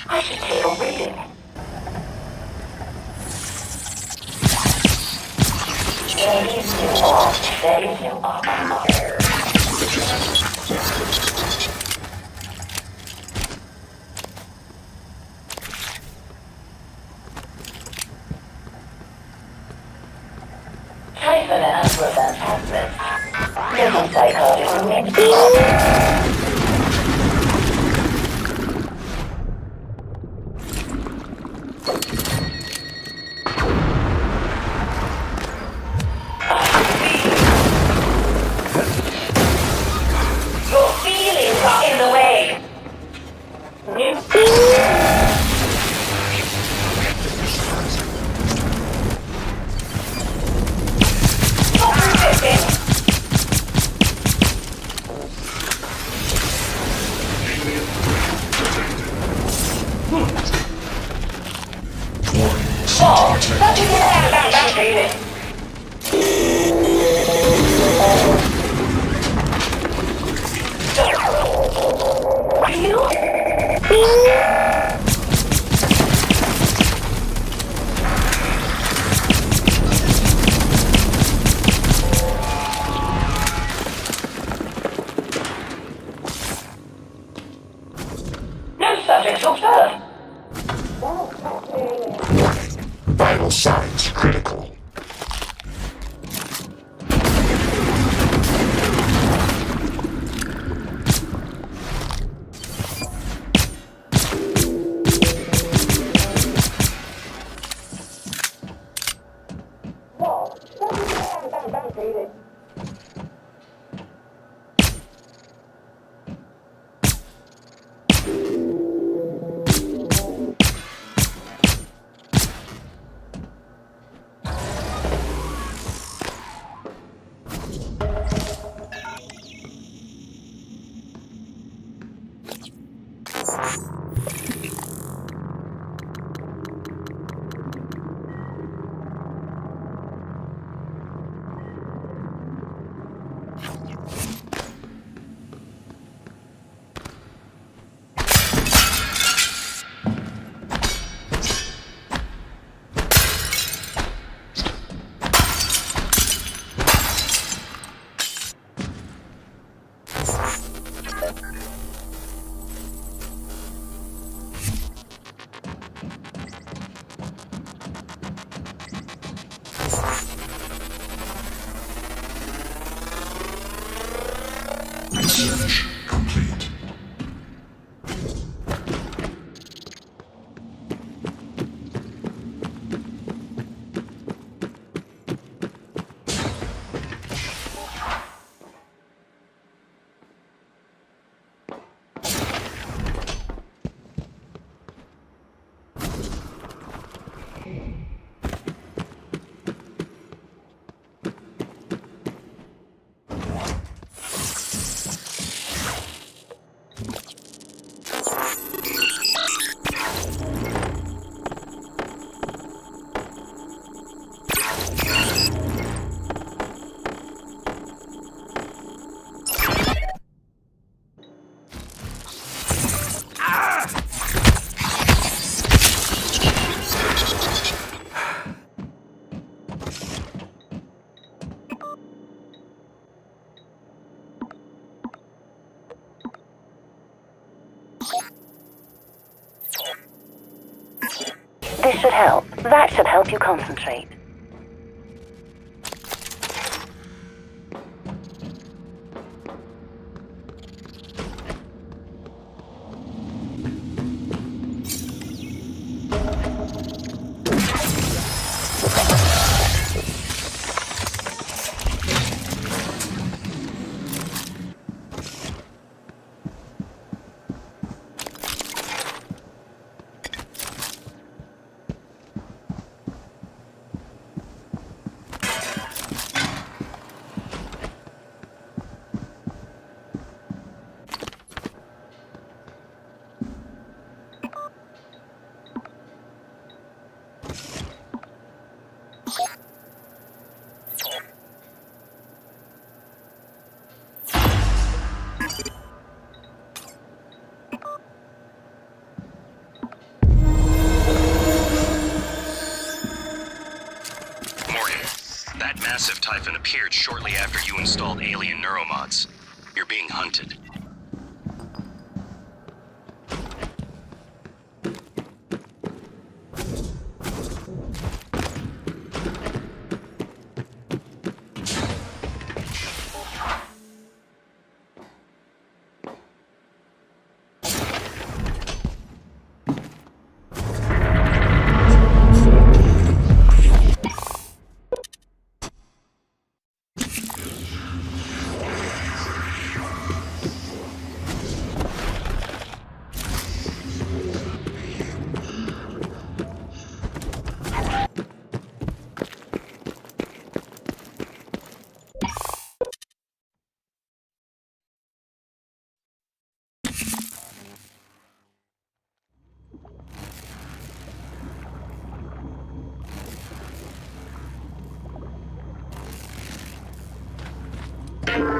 I should take a reading. Setting you up. Typhon has enhancements. Different psychological Your feelings are in the way. No subjects observed. Vital signs critical. Research complete. This should help. That should help you concentrate. massive Typhon appeared shortly after you installed alien neuromods. You're being hunted.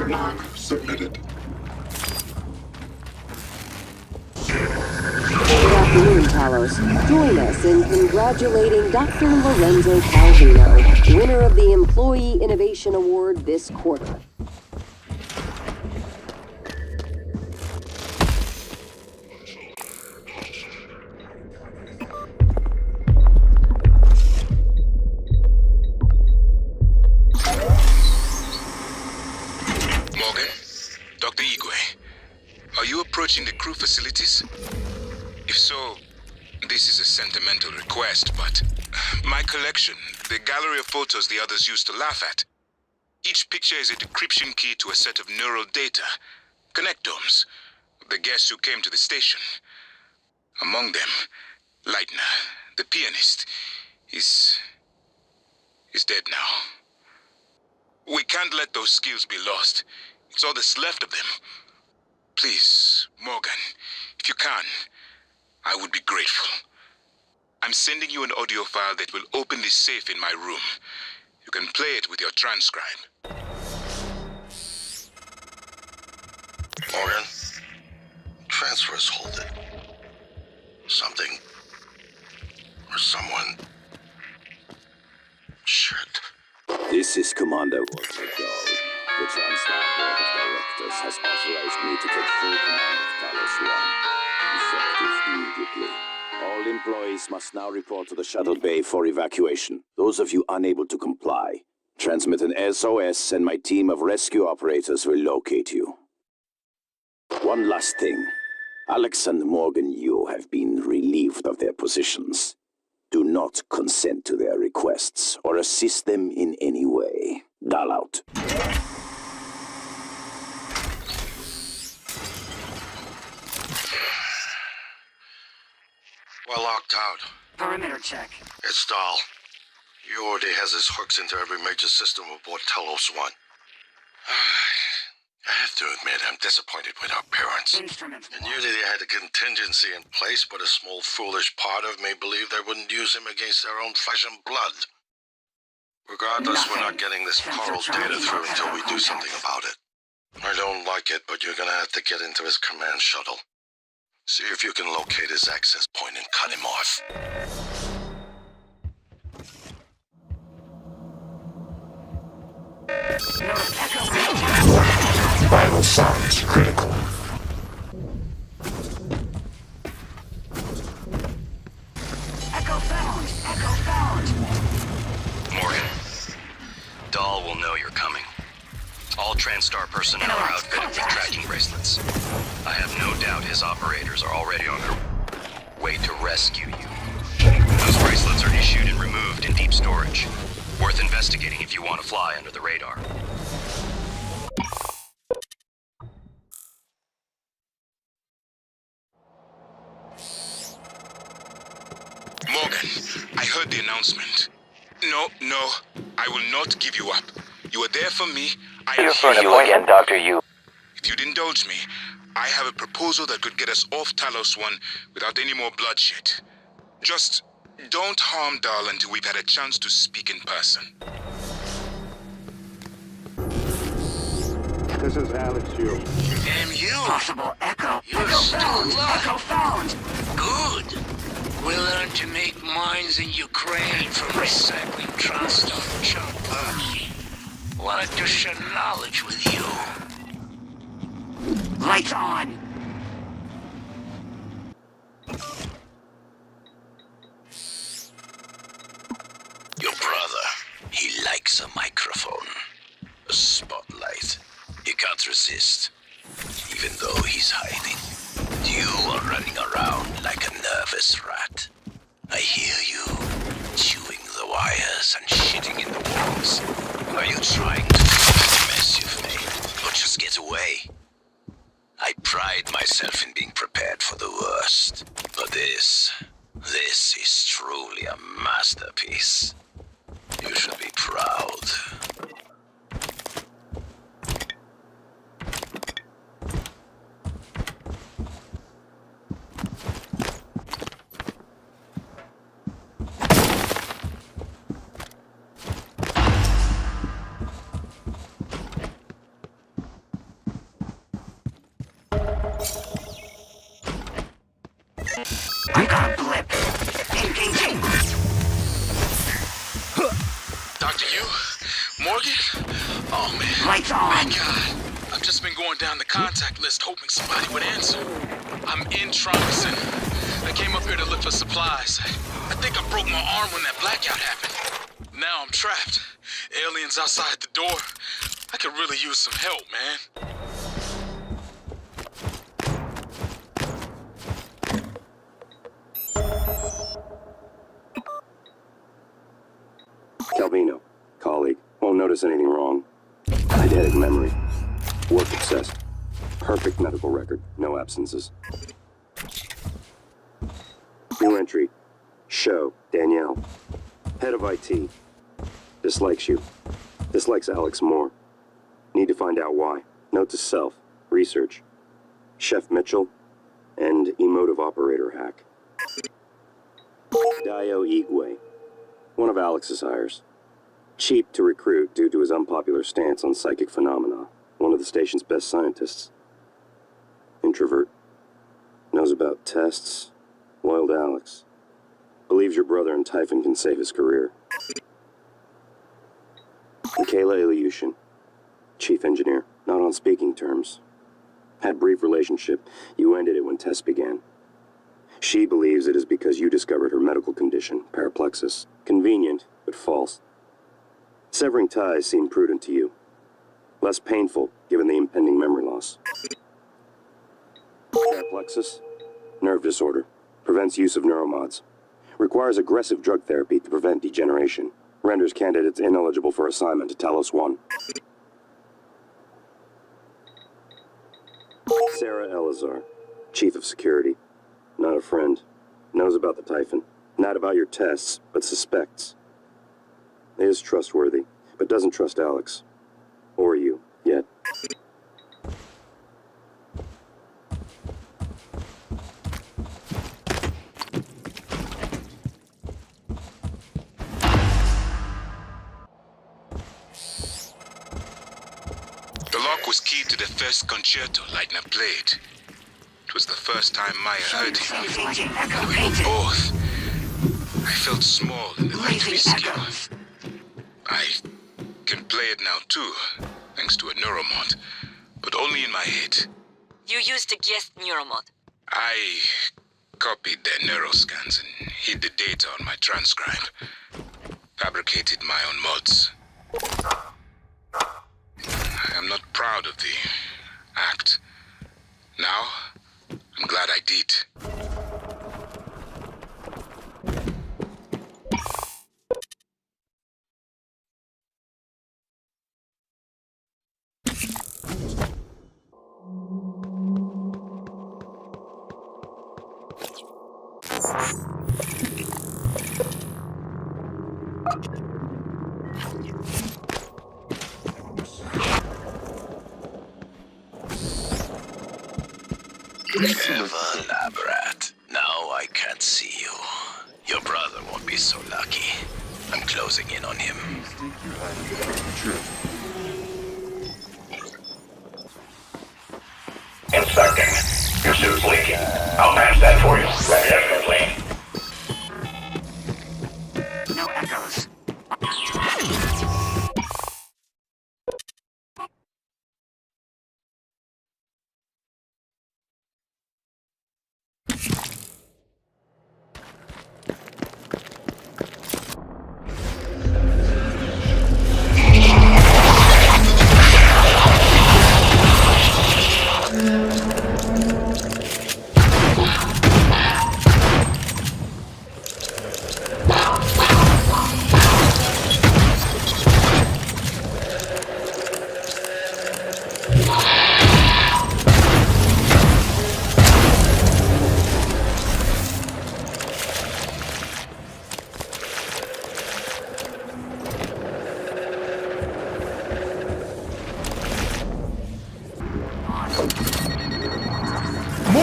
Log submitted. Good afternoon, Talos. Join us in congratulating Dr. Lorenzo Calvino, winner of the Employee Innovation Award this quarter. Approaching the crew facilities? If so, this is a sentimental request, but my collection, the gallery of photos the others used to laugh at. Each picture is a decryption key to a set of neural data, connectomes, the guests who came to the station. Among them, Leitner, the pianist, is dead now. We can't let those skills be lost. It's all that's left of them. Please, Morgan, if you can, I would be grateful. I'm sending you an audio file that will open this safe in my room. You can play it with your transcribe. Morgan, transfers hold it. Something or someone. Shit. This is Commander Walter Dahl. The TranStar Board of Directors has authorized me to take full command of Talos 1, effective immediately. All employees must now report to the shuttle bay for evacuation. Those of you unable to comply, transmit an SOS and my team of rescue operators will locate you. One last thing. Alex and Morgan Yu have been relieved of their positions. Do not consent to their requests or assist them in any way. Dahl out. We're locked out. Perimeter check. It's Dahl. He already has his hooks into every major system aboard Talos 1. I have to admit, I'm disappointed with our parents. Instruments. I knew they had a contingency in place, but a small foolish part of me believed they wouldn't use him against their own flesh and blood. Regardless, we're not getting this Coral data through until we do something about it. I don't like it, but you're gonna have to get into his command shuttle. See if you can locate his access point and cut him off. Vital signs critical. Echo found! Echo found! Morgan, Dahl will know you're coming. All TranStar personnel are outfitted with tracking bracelets. I have no doubt his operators are already on their way to rescue you. Those bracelets are issued and removed in deep storage. Worth investigating if you want to fly under the radar. Morgan, I heard the announcement. No, I will not give you up. You are there for me. I am Here for you again, Dr. Yu. If you'd indulge me, I have a proposal that could get us off Talos 1 without any more bloodshed. Just don't harm Dahl until we've had a chance to speak in person. This is Alex Yu. Damn you! Possible echo. You're Echo still found! alive. Echo found! Good. We'll learn to make mines in Ukraine from recycling TranStar chopper. Wanted to share knowledge with you. Lights on! Your brother, he likes a microphone. A spotlight. He can't resist. Even though he's hiding. You are running around like a nervous rat. I hear you. Chewing the wires and shitting in the walls. Are you trying to clean up the mess you've made? Or just get away? I pride myself in being prepared for the worst. But this is truly a masterpiece. You should be proud. I got a blip. Engaging. Dr. Yu? Morgan? Oh, man. Lights on. My God. I've just been going down the contact list hoping somebody would answer. I'm in Trauma Center. I came up here to look for supplies. I think I broke my arm when that blackout happened. Now I'm trapped. Aliens outside the door. I could really use some help, man. Calvino, colleague, won't notice anything wrong. Eidetic memory. Work obsessed. Perfect medical record. No absences. New entry. Show, Danielle. Head of IT. Dislikes you. Dislikes Alex more. Need to find out why. Note to self. Research. Chef Mitchell. And emotive operator hack. Dio Igwe. One of Alex's hires. Cheap to recruit due to his unpopular stance on psychic phenomena. One of the station's best scientists. Introvert. Knows about tests. Loyal to Alex. Believes your brother and Typhon can save his career. Michaela Ilyushin. Chief engineer. Not on speaking terms. Had brief relationship. You ended it when tests began. She believes it is because you discovered her medical condition, paraplexis. Convenient, but false. Severing ties seemed prudent to you. Less painful, given the impending memory loss. Paraplexis? Nerve disorder. Prevents use of neuromods. Requires aggressive drug therapy to prevent degeneration. Renders candidates ineligible for assignment to Talos 1. Sarah Elazar, Chief of Security. Not a friend. Knows about the Typhon. Not about your tests, but suspects. Is trustworthy, but doesn't trust Alex. Or you, yet. The lock was keyed to the first concerto Leitner played. It was the first time Maya heard him. We were both. I felt small in the light of his skill. I can play it now too, thanks to a neuromod, but only in my head. You used a guest neuromod. I copied their neuroscans and hid the data on my transcribe. Fabricated my own mods. I am not proud of the act. Now, I'm glad I did. Clever lab rat. Now I can't see you. Your brother won't be so lucky. I'm closing in on him. Inspecting. Your suit's leaking. I'll patch that for you. Ready to complete.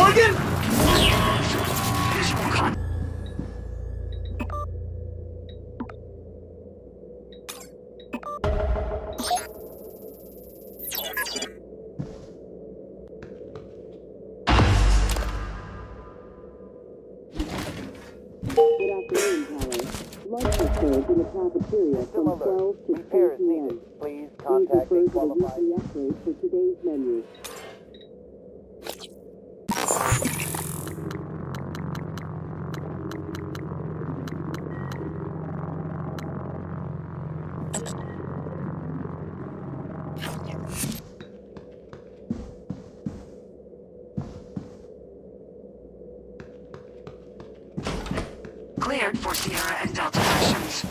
Morgan? Lunch is served in the cafeteria from 12 to 2 p.m. Please Please refer to the weekly update for today's menu. Cleared for Sierra and Delta missions.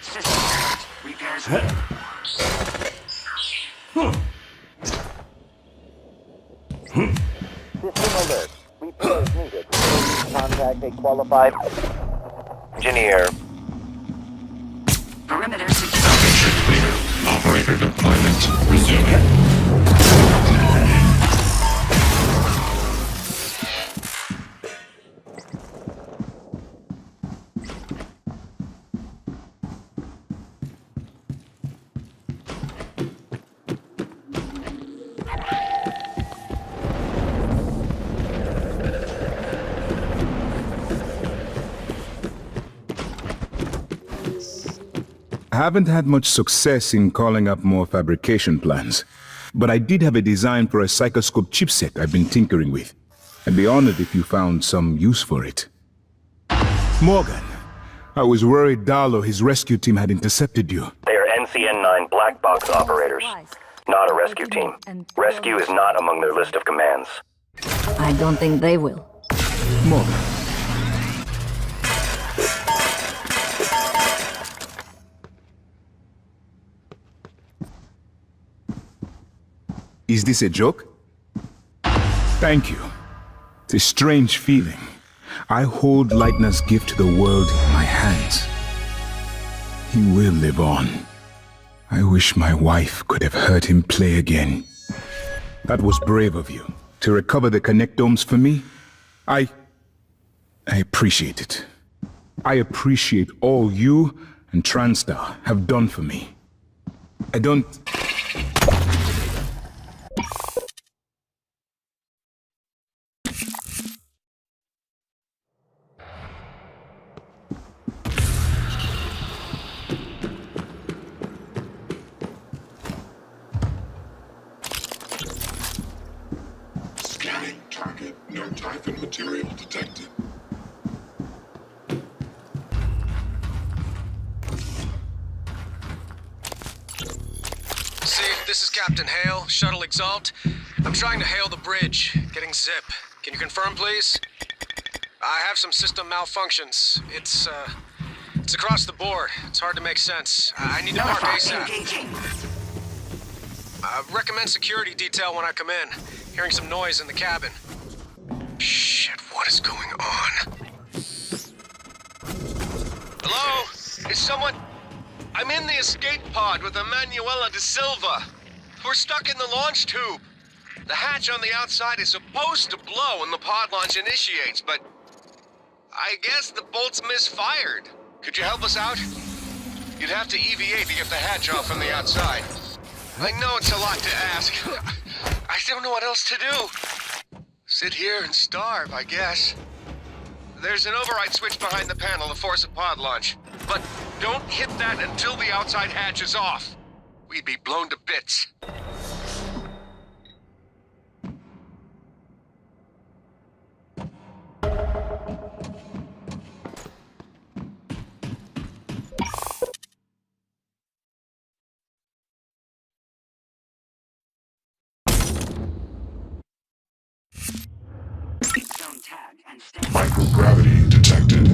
System alert. Repairs. System alert. Repairs needed. Please contact a qualified engineer. Perimeter secure. Operator deployment resuming. I haven't had much success in calling up more fabrication plans, but I did have a design for a psychoscope chipset I've been tinkering with. I'd be honored if you found some use for it. Morgan, I was worried Darlow, his rescue team, had intercepted you. They are NCN-9 black box operators, not a rescue team. Rescue is not among their list of commands. I don't think they will. Morgan. Is this a joke? Thank you. It's a strange feeling. I hold Leitner's gift to the world in my hands. He will live on. I wish my wife could have heard him play again. That was brave of you. To recover the connectomes for me, I appreciate it. I appreciate all you and TranStar have done for me. I don't... Scanning target. No Typhon material detected. See, this is Captain Hale, Shuttle Exalt. I'm trying to hail the bridge, getting zip. Can you confirm, please? I have some system malfunctions. It's across the board. It's hard to make sense. I need to park ASAP. Recommend security detail when I come in. Hearing some noise in the cabin. Shit, what is going on? Hello? Is someone... I'm in the escape pod with Emanuela de Silva. We're stuck in the launch tube. The hatch on the outside is supposed to blow when the pod launch initiates, but I guess the bolt's misfired. Could you help us out? You'd have to EVA to get the hatch off from the outside. I know it's a lot to ask. I don't know what else to do. Sit here and starve, I guess. There's an override switch behind the panel to force a pod launch. But don't hit that until the outside hatch is off. We'd be blown to bits. Microgravity detected.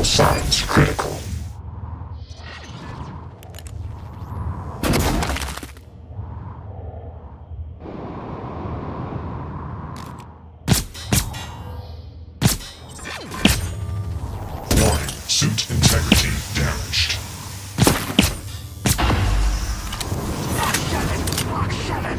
signs critical. Warning, suit integrity damaged. Block 7.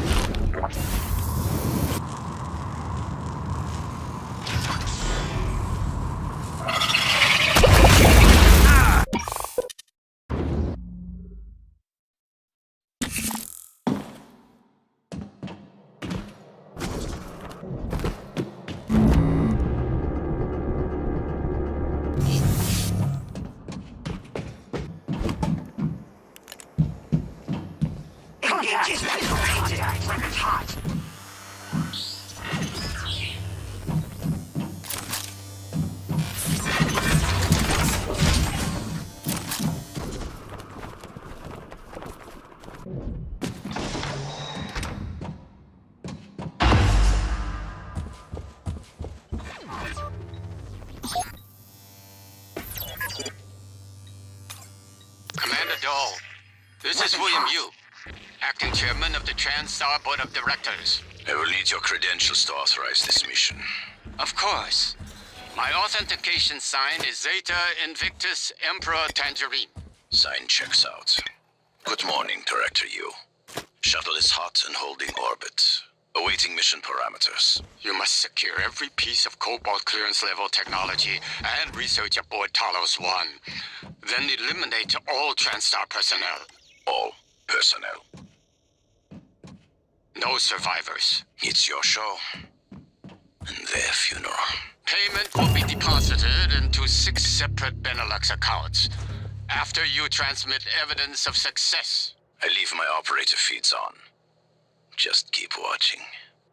Commander Dahl, this is William Yu, acting chairman of the TranStar Board of Directors. I will need your credentials to authorize this mission. Of course. My authentication sign is Zeta Invictus Emperor Tangerine. Sign checks out. Good morning, Director Yu. Shuttle is hot and holding orbit. Awaiting mission parameters. You must secure every piece of Cobalt clearance level technology and research aboard Talos 1. Then eliminate all TranStar personnel. All personnel. No survivors. It's your show. And their funeral. Payment will be deposited into 6 separate Benelux accounts after you transmit evidence of success. I leave my operator feeds on. Just keep watching.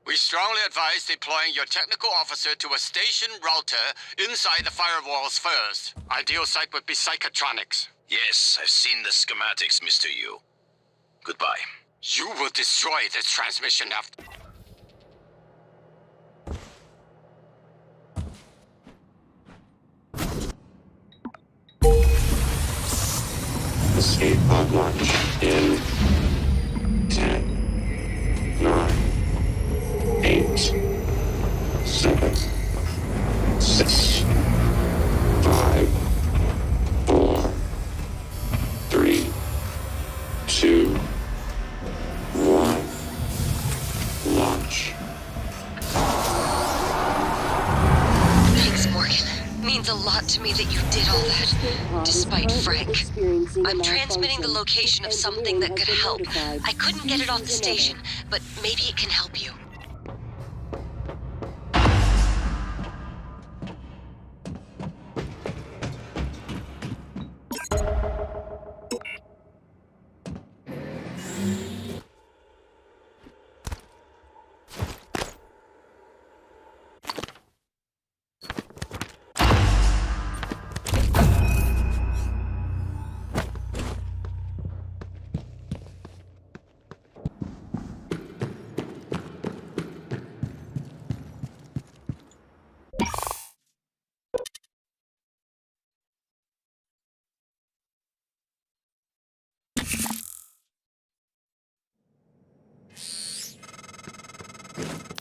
We strongly advise deploying your technical officer to a station router inside the firewalls first. Ideal site would be Psychotronics. Yes, I've seen the schematics, Mr. Yu. Goodbye. You will destroy this transmission after... Escape pod launch in 10, 9, 8, 7, 6, 5, 4, 3, 2, 1. Launch. Thanks, Morgan. Means a lot to me that you did all that, despite Frank. I'm transmitting the location of something that could help. I couldn't get it off the station, but maybe it can help you.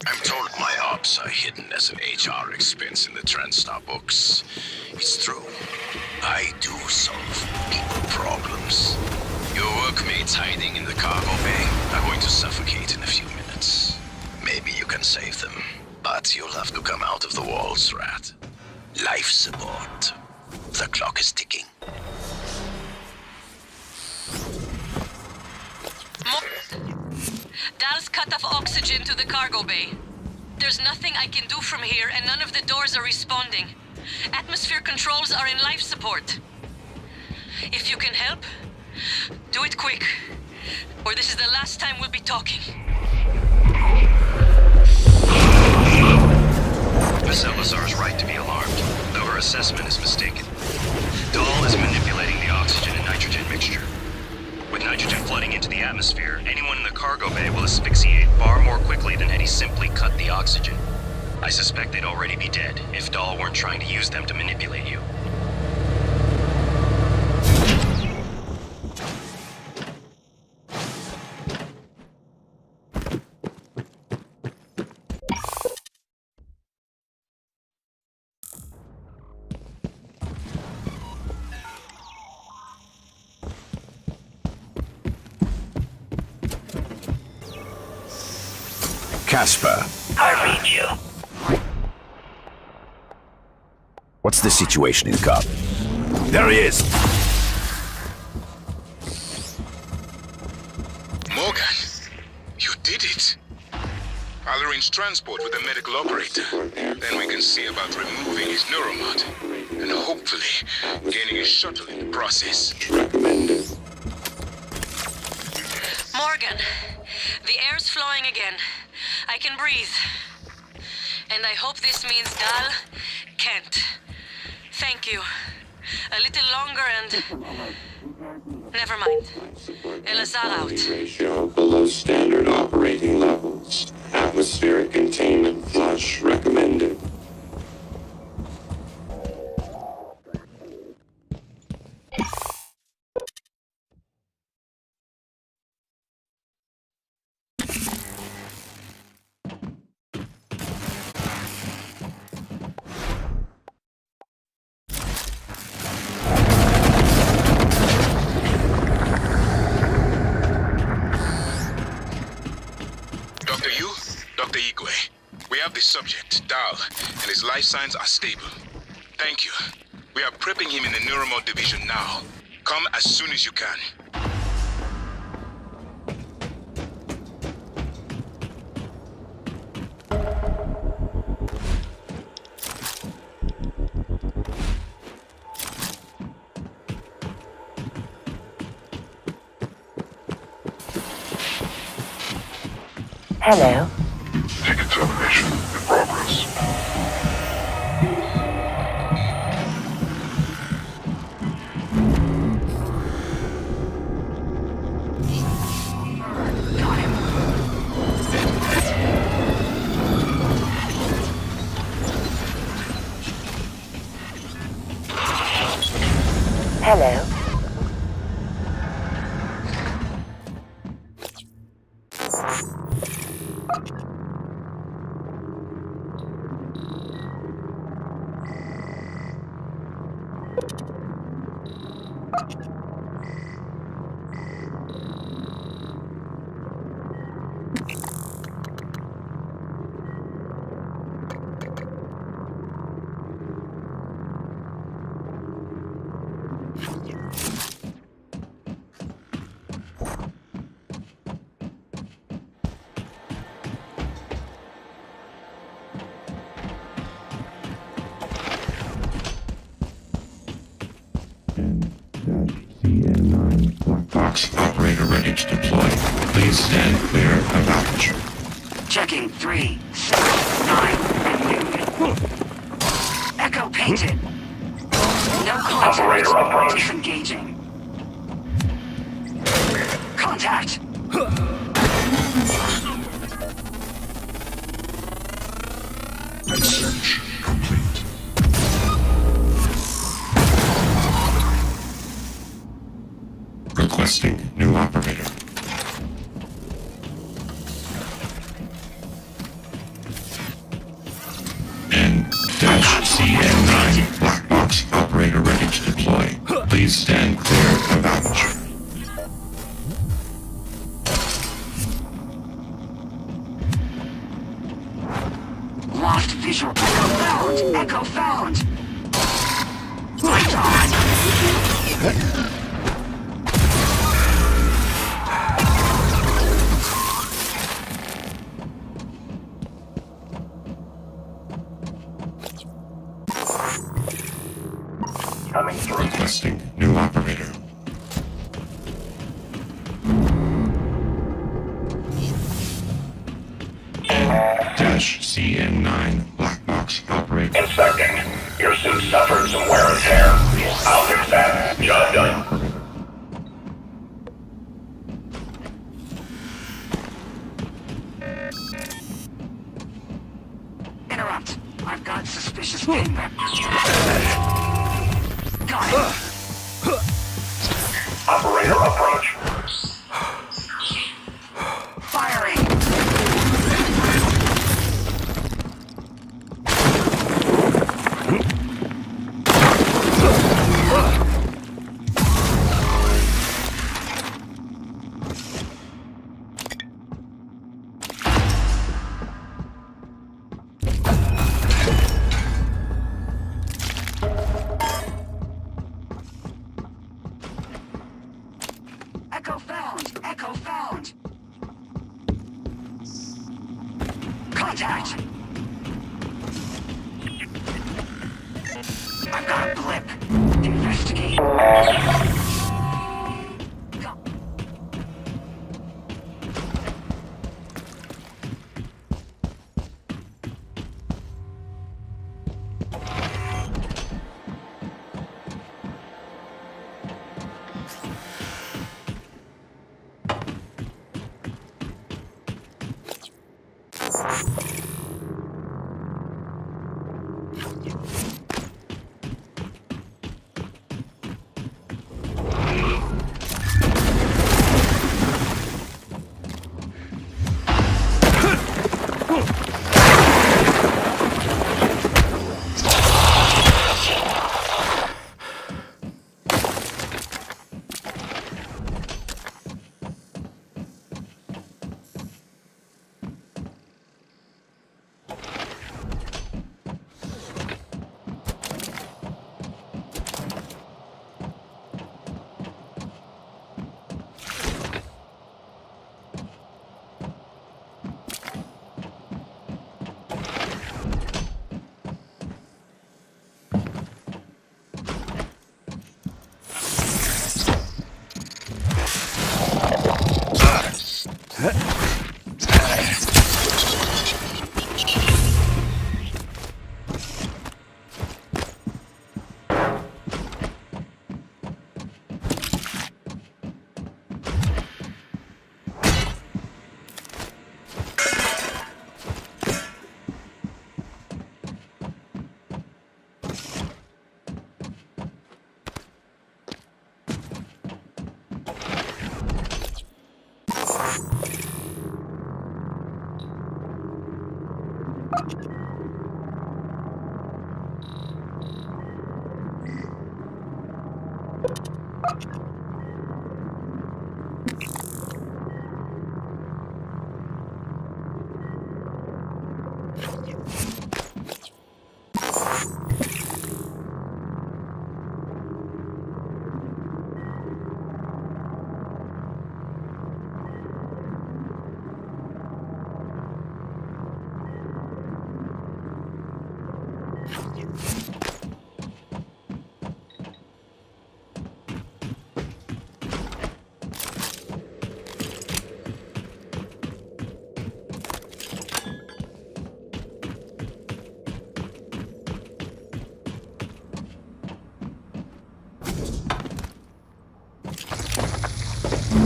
I'm told my ops are hidden as an HR expense in the TranStar books. It's true. I do solve people problems. Your workmates hiding in the cargo bay are going to suffocate in a few minutes. Maybe you can save them, but you'll have to come out of the walls, Rat. Life support. The clock is ticking. Dal's cut off oxygen to the cargo bay. There's nothing I can do from here, and none of the doors are responding. Atmosphere controls are in life support. If you can help, do it quick, or this is the last time we'll be talking. Miss Elazar is right to be alarmed, though her assessment is mistaken. Dahl is manipulating the oxygen and nitrogen mixture. With nitrogen flooding into the atmosphere, anyone in the cargo bay will asphyxiate far more quickly than had he simply cut the oxygen. I suspect they'd already be dead if Dahl weren't trying to use them to manipulate you. Casper. I read you. What's the situation in Cobb? There he is! Morgan, you did it. I'll arrange transport with the medical operator. Then we can see about removing his neuromod. And hopefully gaining a shuttle in the process. Recommended. Morgan, the air's flowing again. I can breathe. And I hope this means Dal can't. Thank you. A little longer and... Never mind. Elazar out. Ratio below standard operating levels. Atmospheric containment flush recommended. Dr. Yu, Dr. Igwe, we have the subject, Dal, and his life signs are stable. Thank you. We are prepping him in the neuromod division now. Come as soon as you can. Hello. Decontamination in progress. Hello. CN9 black box operator ready to deploy. Please stand clear of aperture. Checking 3, 7, 9, renewed. Echo painted. No contact. Disengaging. Contact. Search complete. Requesting new operator. N-CN9 black box operator ready to deploy. Please stand clear of aperture. Lost visual. Echo found. Echo found. Right on. Coming through. Requesting new operator. Dash CN9 black box operator. Inspecting. Your suit suffered some wear and tear. I'll fix that. Job done. Interrupt. I've got suspicious ping. Got it. Operator approach. Firing. key.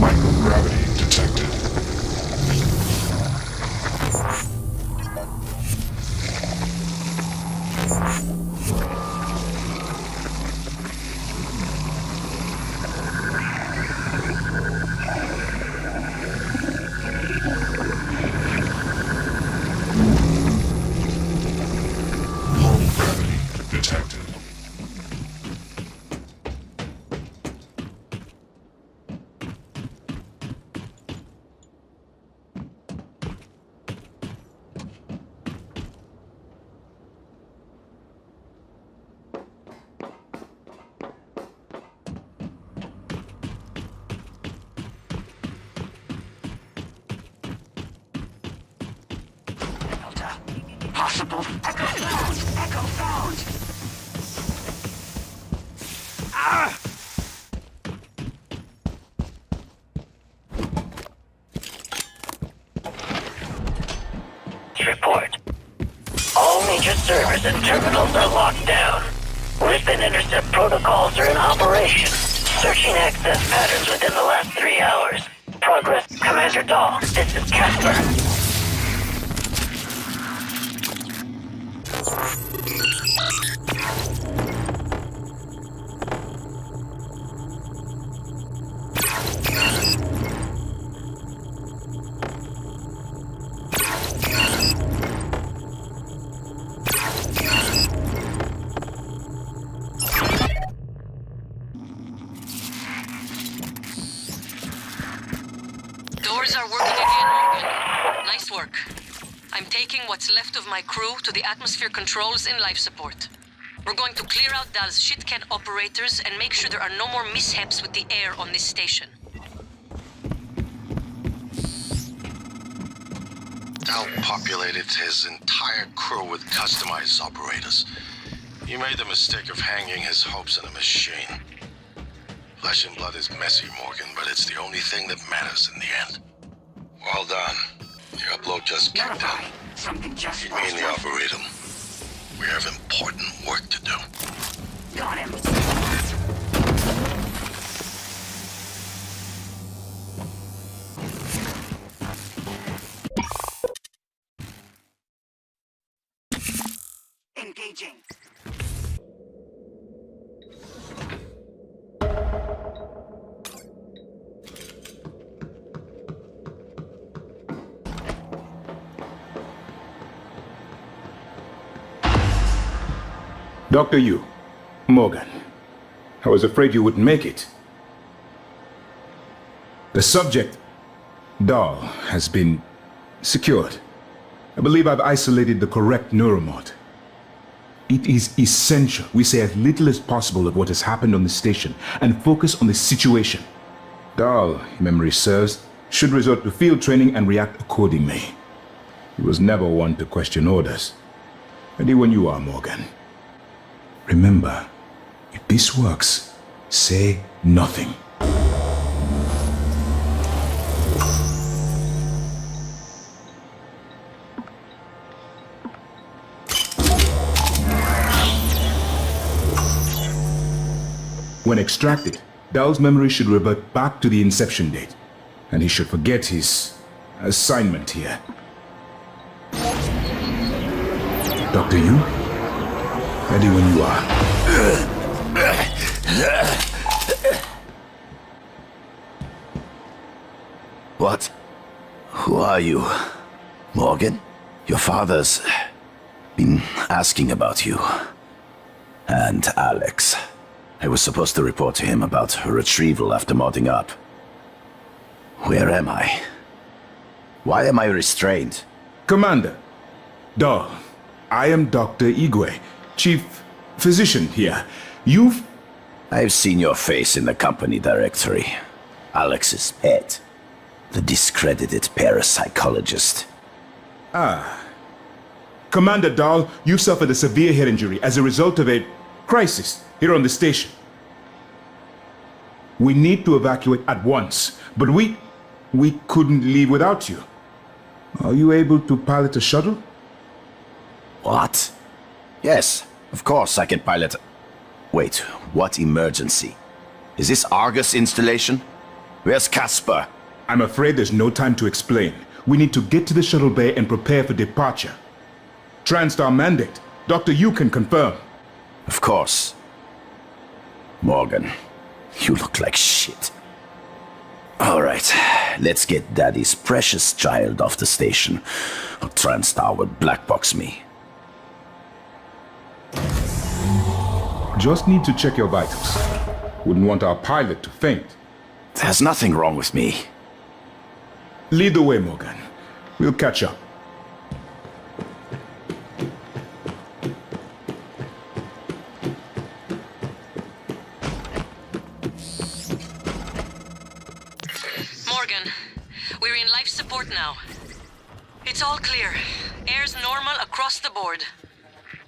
Microgravity detected. Home gravity detected. Delta. Possible. Echo found! Echo found! Ah! Report. All major servers and terminals are locked down. Rip and intercept protocols are in operation. Searching access patterns within the last 3 hours. Progress, Commander Dahl. This is Casper. Doors are working again, Morgan. Nice work. I'm taking what's left of my crew to the atmosphere controls in life support. We're going to clear out Dal's shitcan operators and make sure there are no more mishaps with the air on this station. Dal populated his entire crew with customized operators. He made the mistake of hanging his hopes on a machine. Flesh and blood is messy, Morgan, but it's the only thing that matters in the end. Well done. Your upload just kicked in. Something just Meet me in the Arboretum. We have important work to do. got him. Engaging. Dr. Yu, Morgan, I was afraid you wouldn't make it. The subject, Dahl, has been secured. I believe I've isolated the correct neuromod. It is essential we say as little as possible of what has happened on the station and focus on the situation. Dahl, if memory serves, should resort to field training and react accordingly. He was never one to question orders. Ready when you are, Morgan. Remember, if this works, say nothing. When extracted, Dahl's memory should revert back to the inception date, and he should forget his assignment here. Dr. Yu? Ready when you are. What? Who are you? Morgan? Your father's been asking about you. And Alex. I was supposed to report to him about her retrieval after modding up. Where am I? Why am I restrained? Commander, Dahl, I am Dr. Igwe, Chief Physician here. I've seen your face in the company directory. Alex's pet. The discredited parapsychologist. Ah. Commander Dahl, you suffered a severe head injury as a result of a crisis here on the station. We need to evacuate at once, but we couldn't leave without you. Are you able to pilot a shuttle? What? Yes, of course I can pilot. Wait, what emergency? Is this Argus installation? Where's Casper? I'm afraid there's no time to explain. We need to get to the shuttle bay and prepare for departure. TranStar mandate. Dr. Yu can confirm. Of course. Morgan, you look like shit. All right, let's get Daddy's precious child off the station, or TranStar would blackbox me. Just need to check your vitals. Wouldn't want our pilot to faint. There's nothing wrong with me. Lead the way, Morgan. We'll catch up. Morgan, we're in life support now. It's all clear. Air's normal across the board.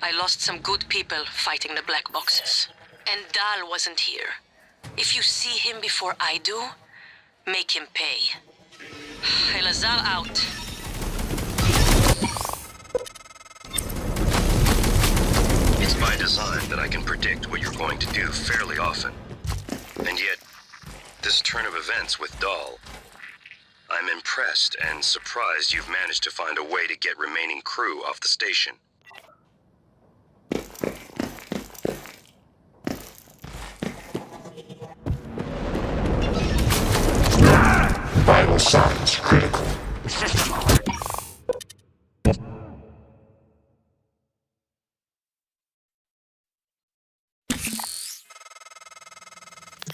I lost some good people fighting the black boxes. And Dahl wasn't here. If you see him before I do, make him pay. Elazar out. It's by design that I can predict what you're going to do fairly often. And yet, this turn of events with Dahl, I'm impressed and surprised you've managed to find a way to get remaining crew off the station. Vital signs critical. System alert.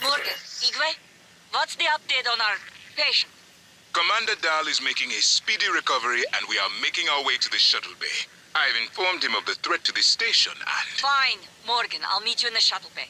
Morgan, Igwe, what's the update on our patient? Commander Dahl is making a speedy recovery, and we are making our way to the shuttle bay. I've informed him of the threat to the station, and... Fine, Morgan, I'll meet you in the shuttle bay.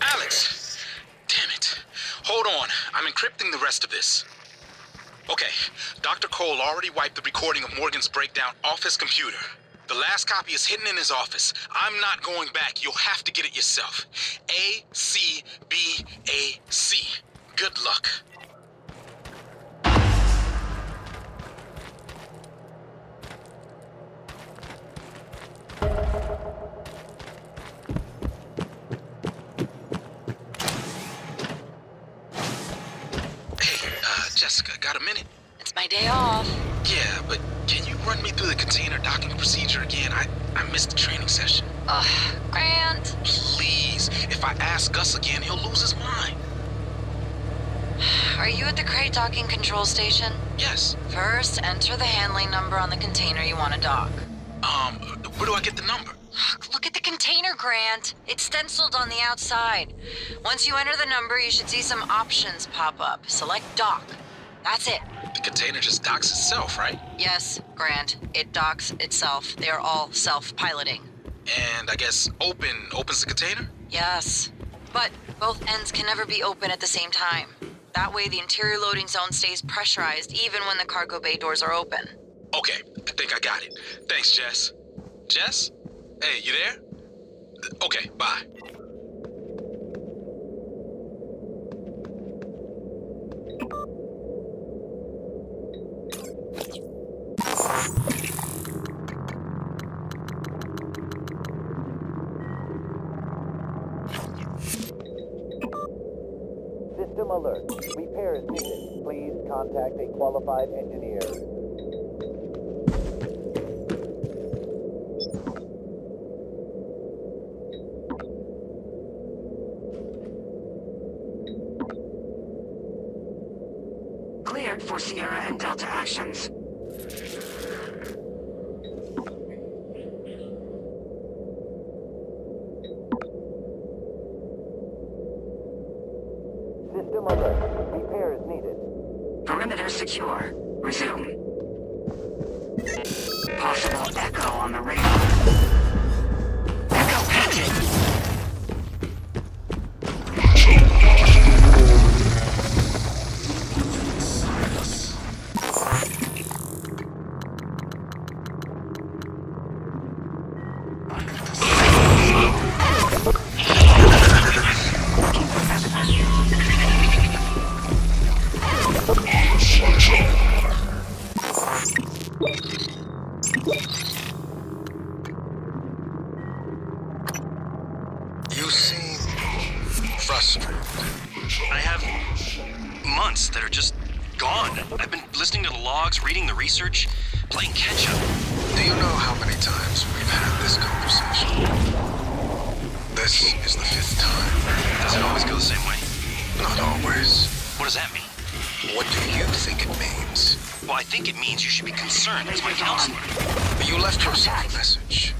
Alex! Damn it. Hold on. I'm encrypting the rest of this. Okay, Dr. Cole already wiped the recording of Morgan's breakdown off his computer. The last copy is hidden in his office. I'm not going back. You'll have to get it yourself. A-C-B-A-C. Good luck. Jessica, got a minute? It's my day off. Yeah, but can you run me through the container docking procedure again? I missed the training session. Ugh, Grant. Please, if I ask Gus again, he'll lose his mind. Are you at the crate docking control station? Yes. First, enter the handling number on the container you want to dock. Where do I get the number? Look at the container, Grant. It's stenciled on the outside. Once you enter the number, you should see some options pop up. Select dock. That's it. The container just docks itself, right? Yes, Grant. It docks itself. They are all self-piloting. And I guess opens the container? Yes. But both ends can never be open at the same time. That way the interior loading zone stays pressurized even when the cargo bay doors are open. Okay, I think I got it. Thanks, Jess. Jess? Hey, you there? Okay, bye. System alert. Repair is needed. Please contact a qualified engineer. Cleared for Sierra and Delta actions. System alert. Repair is needed. Perimeter secure. Resume. Possible echo on the radar. Echo painted. You seem frustrated. I have months that are just gone. I've been listening to the logs, reading the research, playing catch-up. Do you know how many times we've had this conversation? This is the 5th time. Does it always go the same way? Not always. What does that mean? What do you think it means? Well, I think it means you should be concerned as my counselor. You left yourself a message.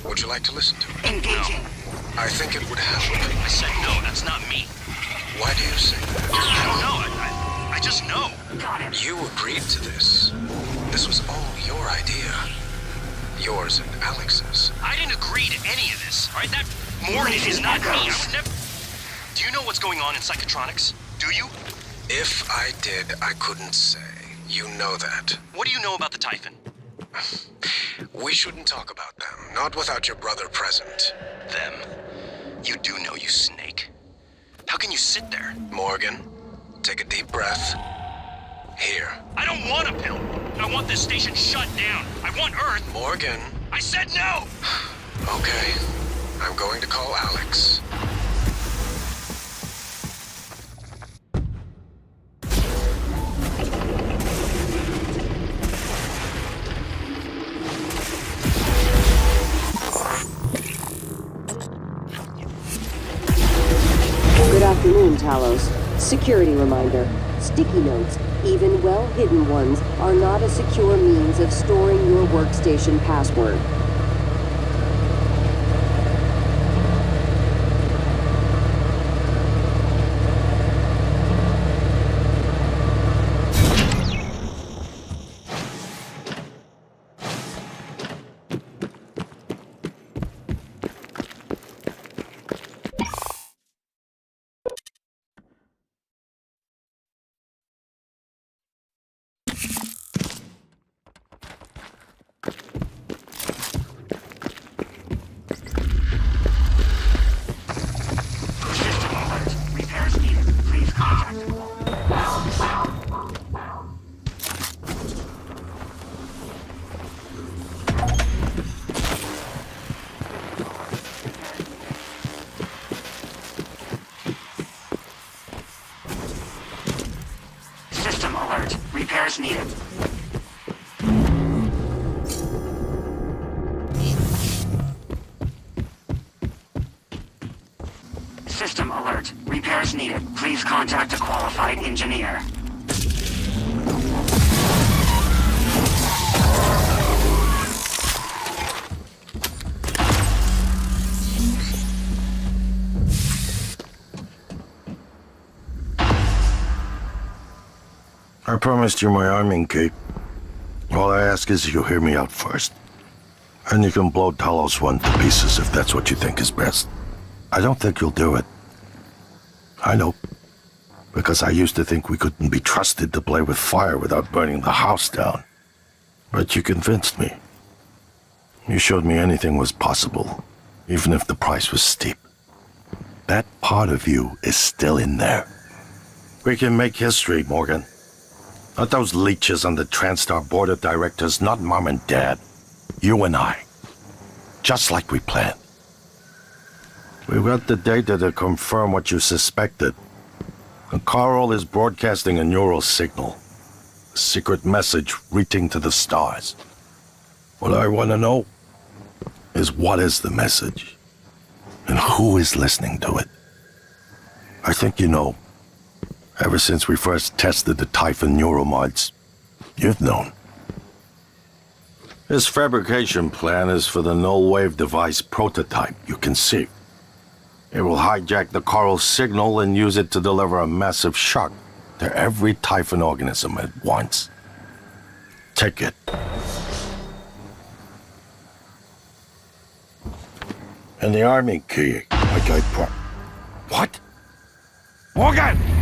Would you like to listen to it? Engaging. I think it would help. I said no, that's not me. Why do you say that? I don't know. I just know. Got him. You agreed to this. This was all your idea. Yours and Alex's. I didn't agree to any of this, all right? That Morgan is not me. I would never... Do you know what's going on in Psychotronics? Do you? If I did, I couldn't say. You know that. What do you know about the Typhon? We shouldn't talk about them. Not without your brother present. Them? You do know, you snake. How can you sit there? Morgan, take a deep breath. Here. I don't want a pill. I want this station shut down. I want Earth. Morgan. I said no! Okay. I'm going to call Alex. afternoon, Talos. Security reminder. Sticky notes, even well-hidden ones, are not a secure means of storing your workstation password. System alert. Repairs needed. System alert. Repairs needed. Please contact a qualified engineer. I promised you my arming, Kate. All I ask is you hear me out first. And you can blow Talos 1 to pieces if that's what you think is best. I don't think you'll do it. I know. Because I used to think we couldn't be trusted to play with fire without burning the house down. But you convinced me. You showed me anything was possible, even if the price was steep. That part of you is still in there. We can make history, Morgan. Not those leeches on the TranStar board of directors, not Mom and Dad. You and I. Just like we planned. We've got the data to confirm what you suspected. And Carl is broadcasting a neural signal. A secret message reaching to the stars. What I want to know is what is the message? And who is listening to it? I think you know. Ever since we first tested the Typhon neuromods, you've known. This fabrication plan is for the null-wave device prototype you conceived. It will hijack the Carl signal and use it to deliver a massive shock to every Typhon organism at once. Take it. And the army key, like I What? Morgan!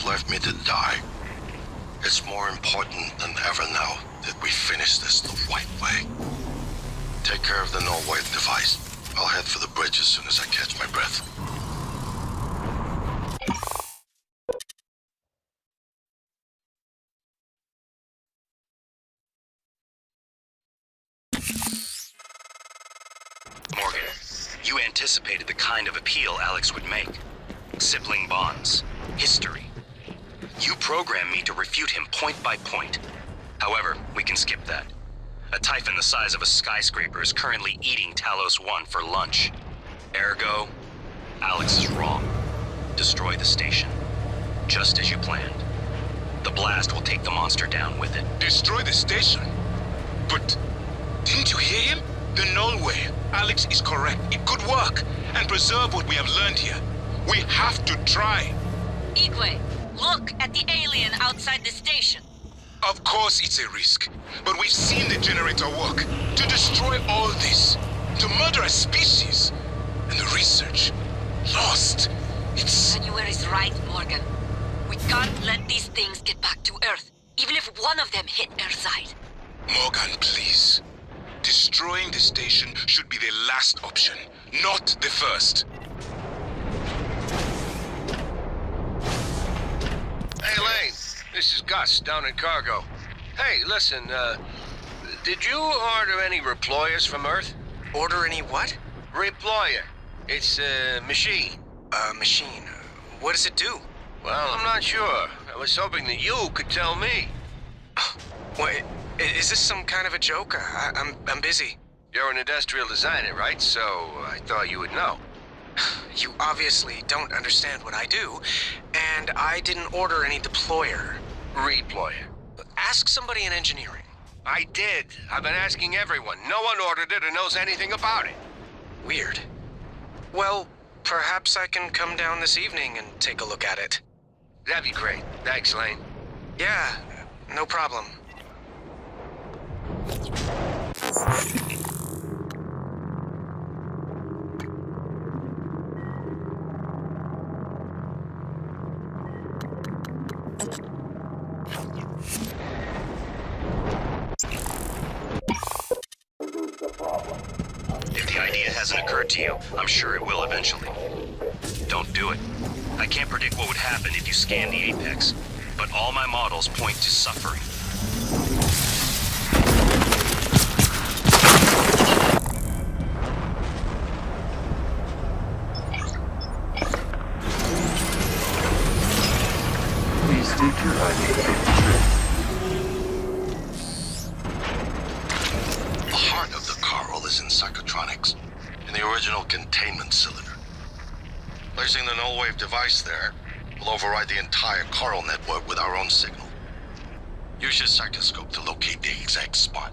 left me to die. It's more important than ever now that we finish this the right way. Take care of the null-wave device. I'll head for the bridge as soon as I catch my breath. Morgan, you anticipated the kind of appeal Alex would make. Sibling bonds, history. You programmed me to refute him point by point. However, we can skip that. A Typhon the size of a skyscraper is currently eating Talos 1 for lunch. Ergo, Alex is wrong. Destroy the station. Just as you planned. The blast will take the monster down with it. Destroy the station? But Didn't you hear him? The nullware. Alex is correct. It could work and preserve what we have learned here. We have to try. Igwe, look at the alien outside the station. Of course it's a risk, but we've seen the generator work. To destroy all this, to murder a species, and the research lost. It's... Manuel is right, Morgan. We can't let these things get back to Earth, even if one of them hit Earthside. Morgan, please. Destroying the station should be the last option, not the first. Hey, Lane. This is Gus, down in cargo. Hey, listen, did you order any reployers from Earth? Order any what? Reployer. It's a machine. A machine? What does it do? Well, I'm not sure. I was hoping that you could tell me. Wait, is this some kind of a joke? I'm busy. You're an industrial designer, right? So I thought you would know. You obviously don't understand what I do, and I didn't order any deployer. Reployer. Ask somebody in engineering. I did. I've been asking everyone. No one ordered it or knows anything about it. Weird. Well, perhaps I can come down this evening and take a look at it. That'd be great. Thanks, Lane. Yeah, no problem. If the idea hasn't occurred to you, I'm sure it will eventually. Don't do it. I can't predict what would happen if you scan the Apex, but all my models point to suffering. Please take your The heart of the coral is in psychotronics, in the original containment cylinder. Placing the null wave device there will override the entire coral network with our own signal. Use your psychoscope to locate the exact spot.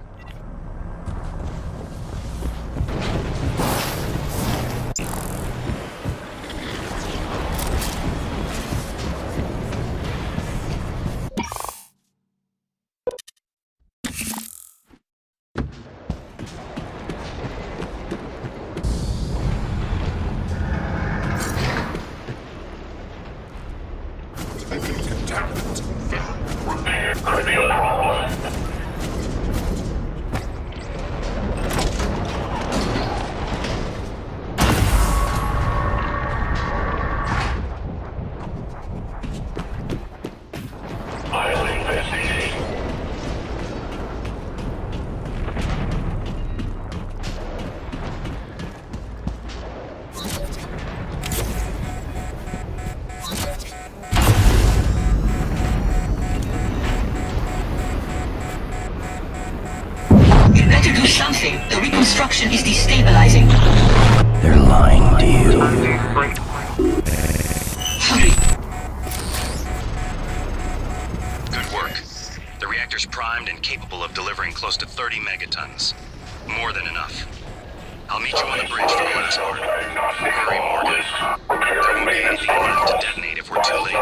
Something. The reconstruction is destabilizing. They're lying to you. Hurry. Good work. The reactor's primed and capable of delivering close to 30 megatons. More than enough. I'll meet you on the bridge for the last part. Hurry, Morgan. There won't be anything left to detonate if we're too late.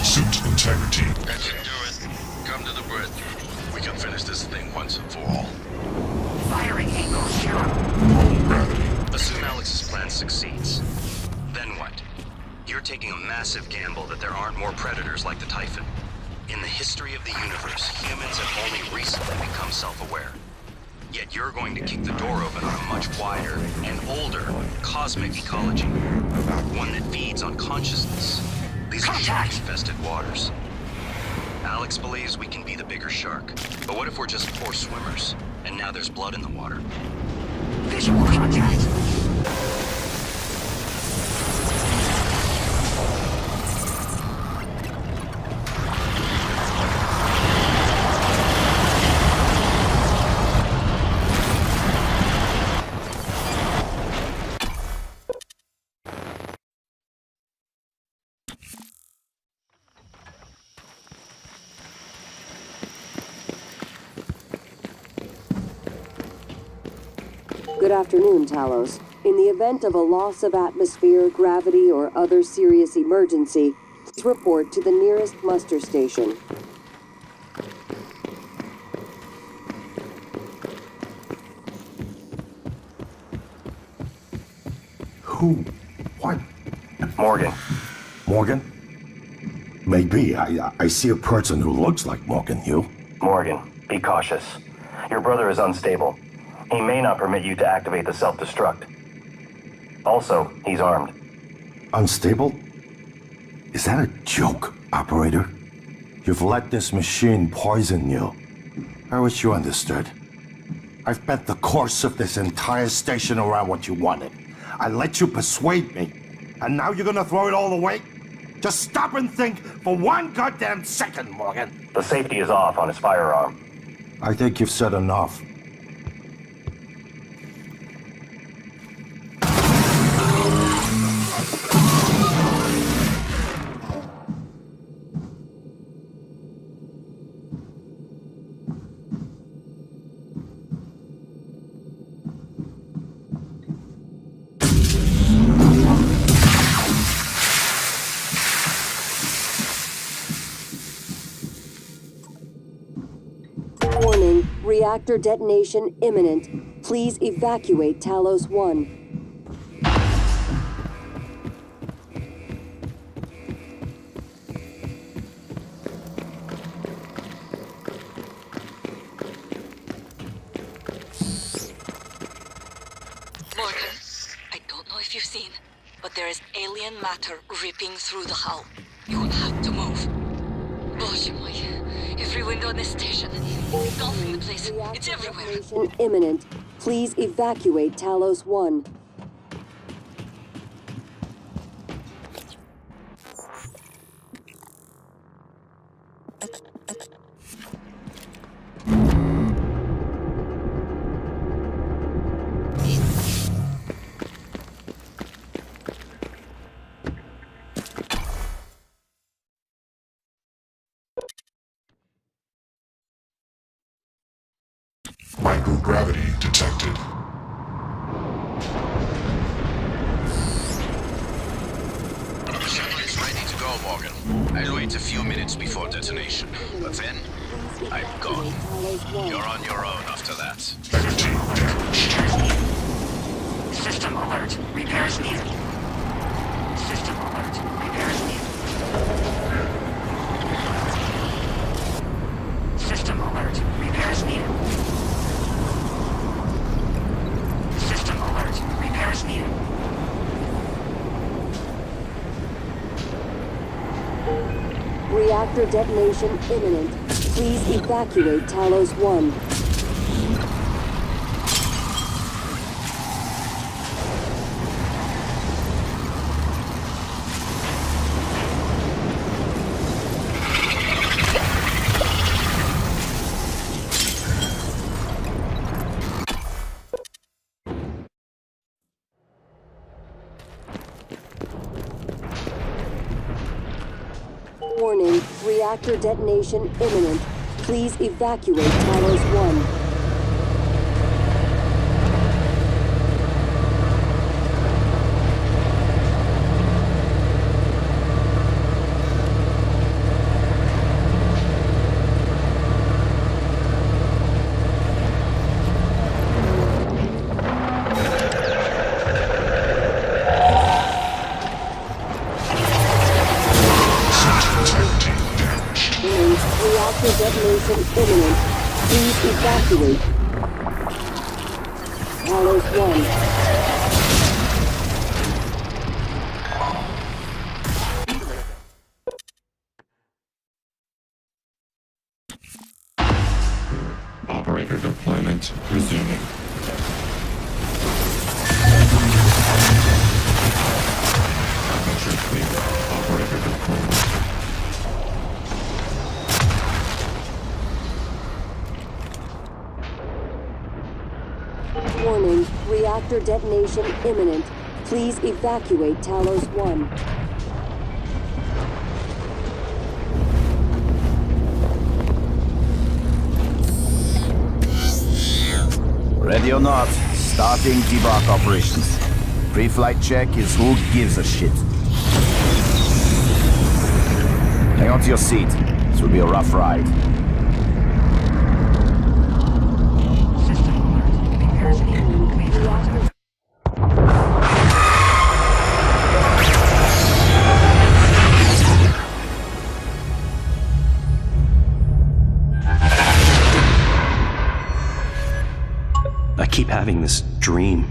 Suit integrity. That should do it. Come to the bridge. We can finish this thing once and for all. Firing angle 0. Assume Alex's plan succeeds. Then what? You're taking a massive gamble that there aren't more predators like the Typhon. In the history of the universe, humans have only recently become self-aware. Yet you're going to kick the door open on a much wider and older cosmic ecology. One that feeds on consciousness. These are shark-infested waters. Alex believes we can be the bigger shark. But what if we're just poor swimmers, and now there's blood in the water? Visual contact. Good afternoon, Talos. In the event of a loss of atmosphere, gravity, or other serious emergency, please report to the nearest muster station. Who? What? Morgan. Morgan? Maybe. I see a person who looks like Morgan. You? Morgan, be cautious. Your brother is unstable. He may not permit you to activate the self-destruct. Also, he's armed. Unstable? Is that a joke, operator? You've let this machine poison you. I wish you understood. I've bet the course of this entire station around what you wanted. I let you persuade me. And now you're gonna throw it all away? Just stop and think for one goddamn second, Morgan. The safety is off on his firearm. I think you've said enough. Warning, reactor detonation imminent. Please evacuate Talos 1. Morgan, I don't know if you've seen, but there is alien matter ripping through the hull. You will have to move. Боже мой, every window in this station. Engulfing the place. It's everywhere. Detonation imminent. Please evacuate Talos 1. Microgravity detected. The shuttle is ready to go, Morgan. I'll wait a few minutes before detonation. But then, I'm gone. You're on your own after that. System alert. Repairs needed. System alert. Repairs needed. System alert. Repairs needed. System alert. Repairs needed. Reactor detonation imminent. Please evacuate Talos 1. Warning, reactor detonation imminent. Please evacuate Talos 1. Reactor detonation imminent. Please evacuate. Talos 1. Operator deployment resuming. Aperture clear. Operator deployment. Warning, reactor detonation imminent. Please evacuate Talos 1. Ready or not, starting debark operations. Pre-flight check is who gives a shit. Hang on to your seat. This will be a rough ride. I keep having this dream.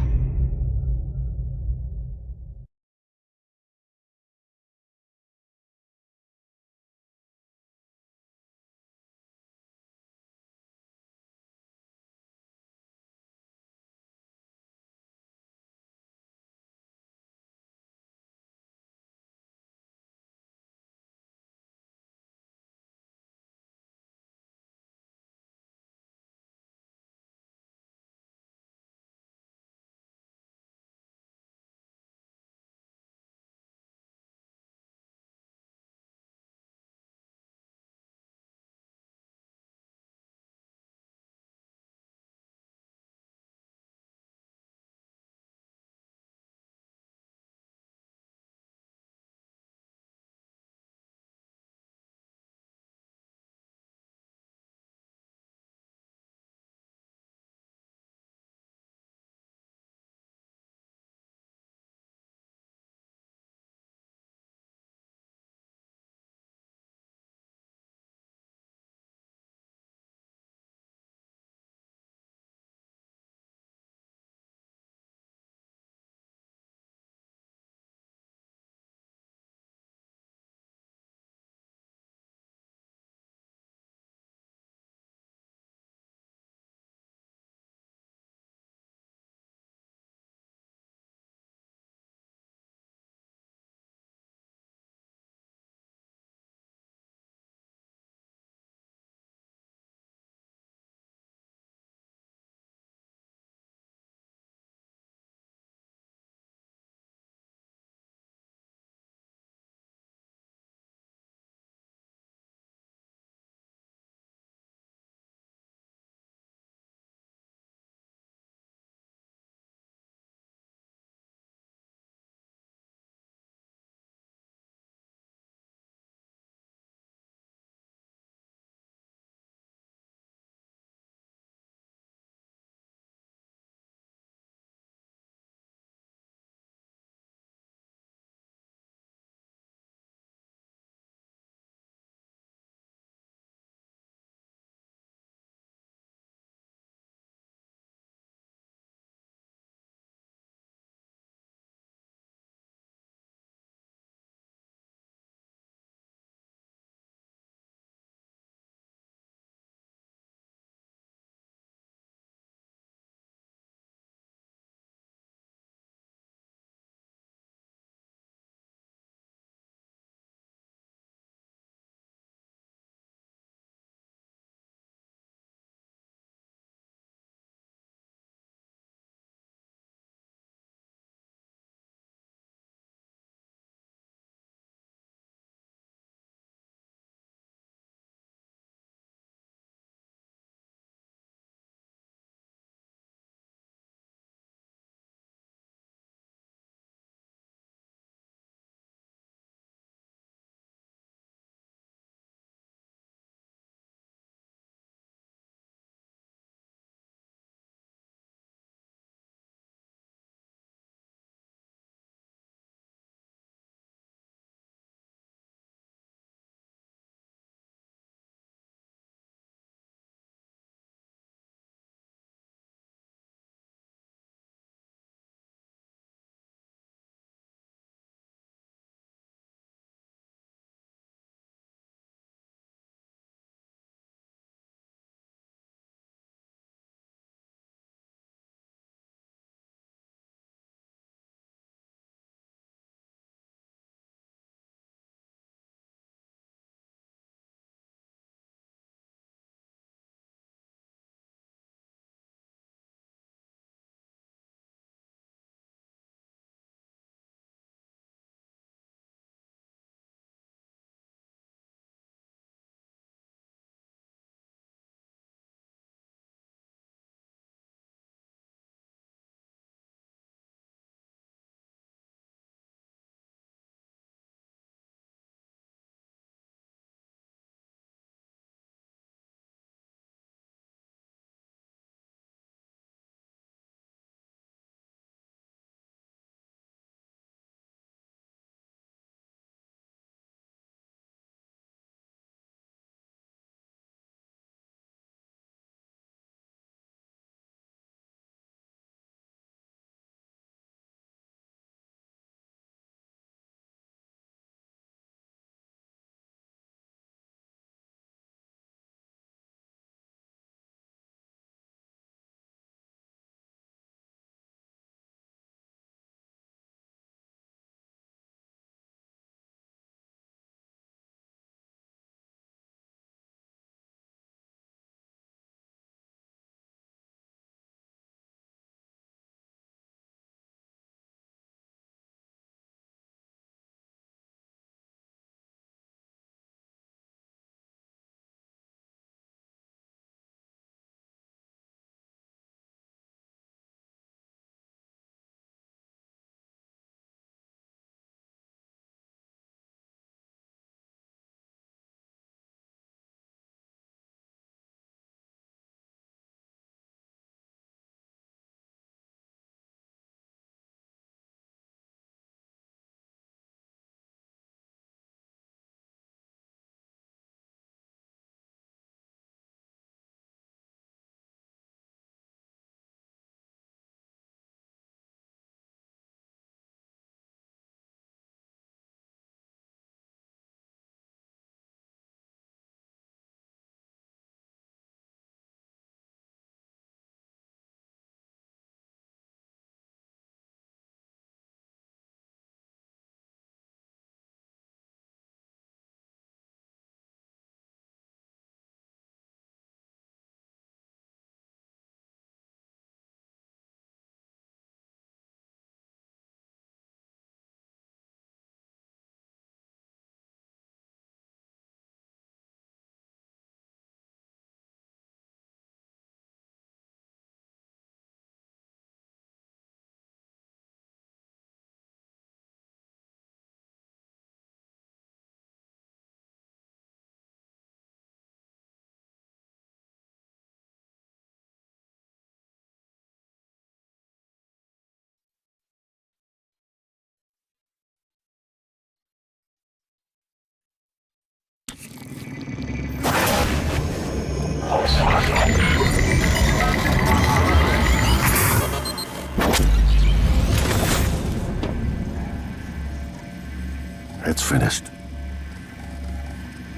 it's finished.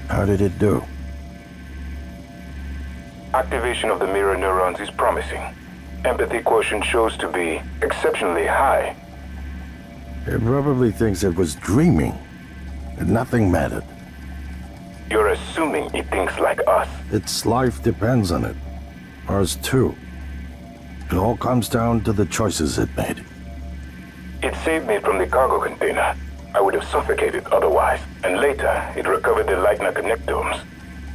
How did it do? Activation of the mirror neurons is promising. Empathy quotient shows to be exceptionally high. It probably thinks it was dreaming, and nothing mattered. You're assuming it thinks like us. Its life depends on it. Ours too. It all comes down to the choices it made. It saved me from the cargo container. I would have suffocated otherwise. And later, it recovered the Leitner connectomes.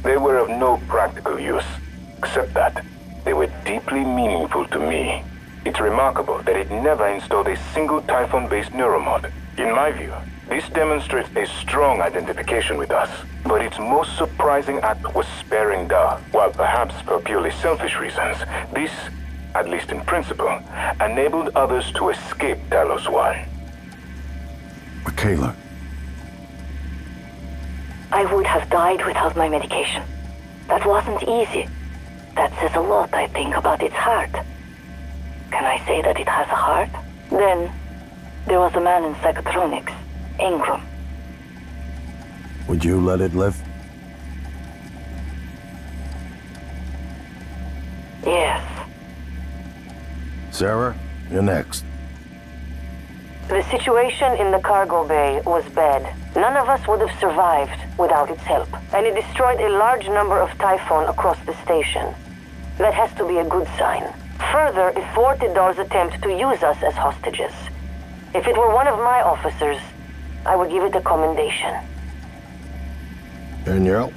They were of no practical use, except that they were deeply meaningful to me. It's remarkable that it never installed a single Typhon-based neuromod. In my view, this demonstrates a strong identification with us. But its most surprising act was sparing Da. While perhaps for purely selfish reasons, this, at least in principle, enabled others to escape Talos 1. Michaela. I would have died without my medication. That wasn't easy. That says a lot, I think, about its heart. Can I say that it has a heart? Then, there was a man in psychotronics, Ingram. Would you let it live? Yes. Sarah, you're next. The situation in the cargo bay was bad. None of us would have survived without its help, and it destroyed a large number of Typhon across the station. That has to be a good sign. Further, it thwarted Dar's attempt to use us as hostages. If it were one of my officers, I would give it a commendation. Danielle,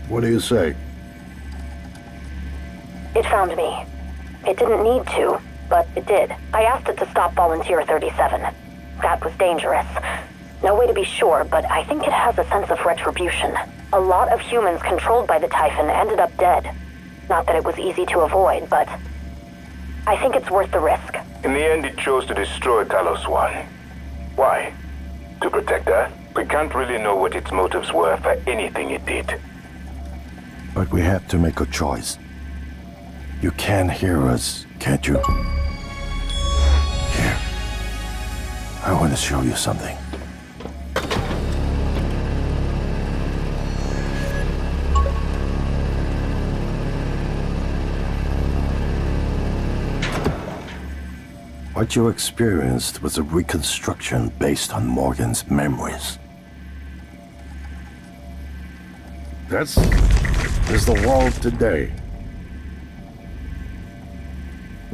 what do you say? It found me. It didn't need to, but it did. I asked it to stop Volunteer 37. That was dangerous. No way to be sure, but I think it has a sense of retribution. A lot of humans controlled by the Typhon ended up dead. Not that it was easy to avoid, but I think it's worth the risk. In the end, it chose to destroy Talos 1. Why? To protect Earth? We can't really know what its motives were for anything it did. But we have to make a choice. You can hear us, can't you? Here. I want to show you something. What you experienced was a reconstruction based on Morgan's memories. This is the world today.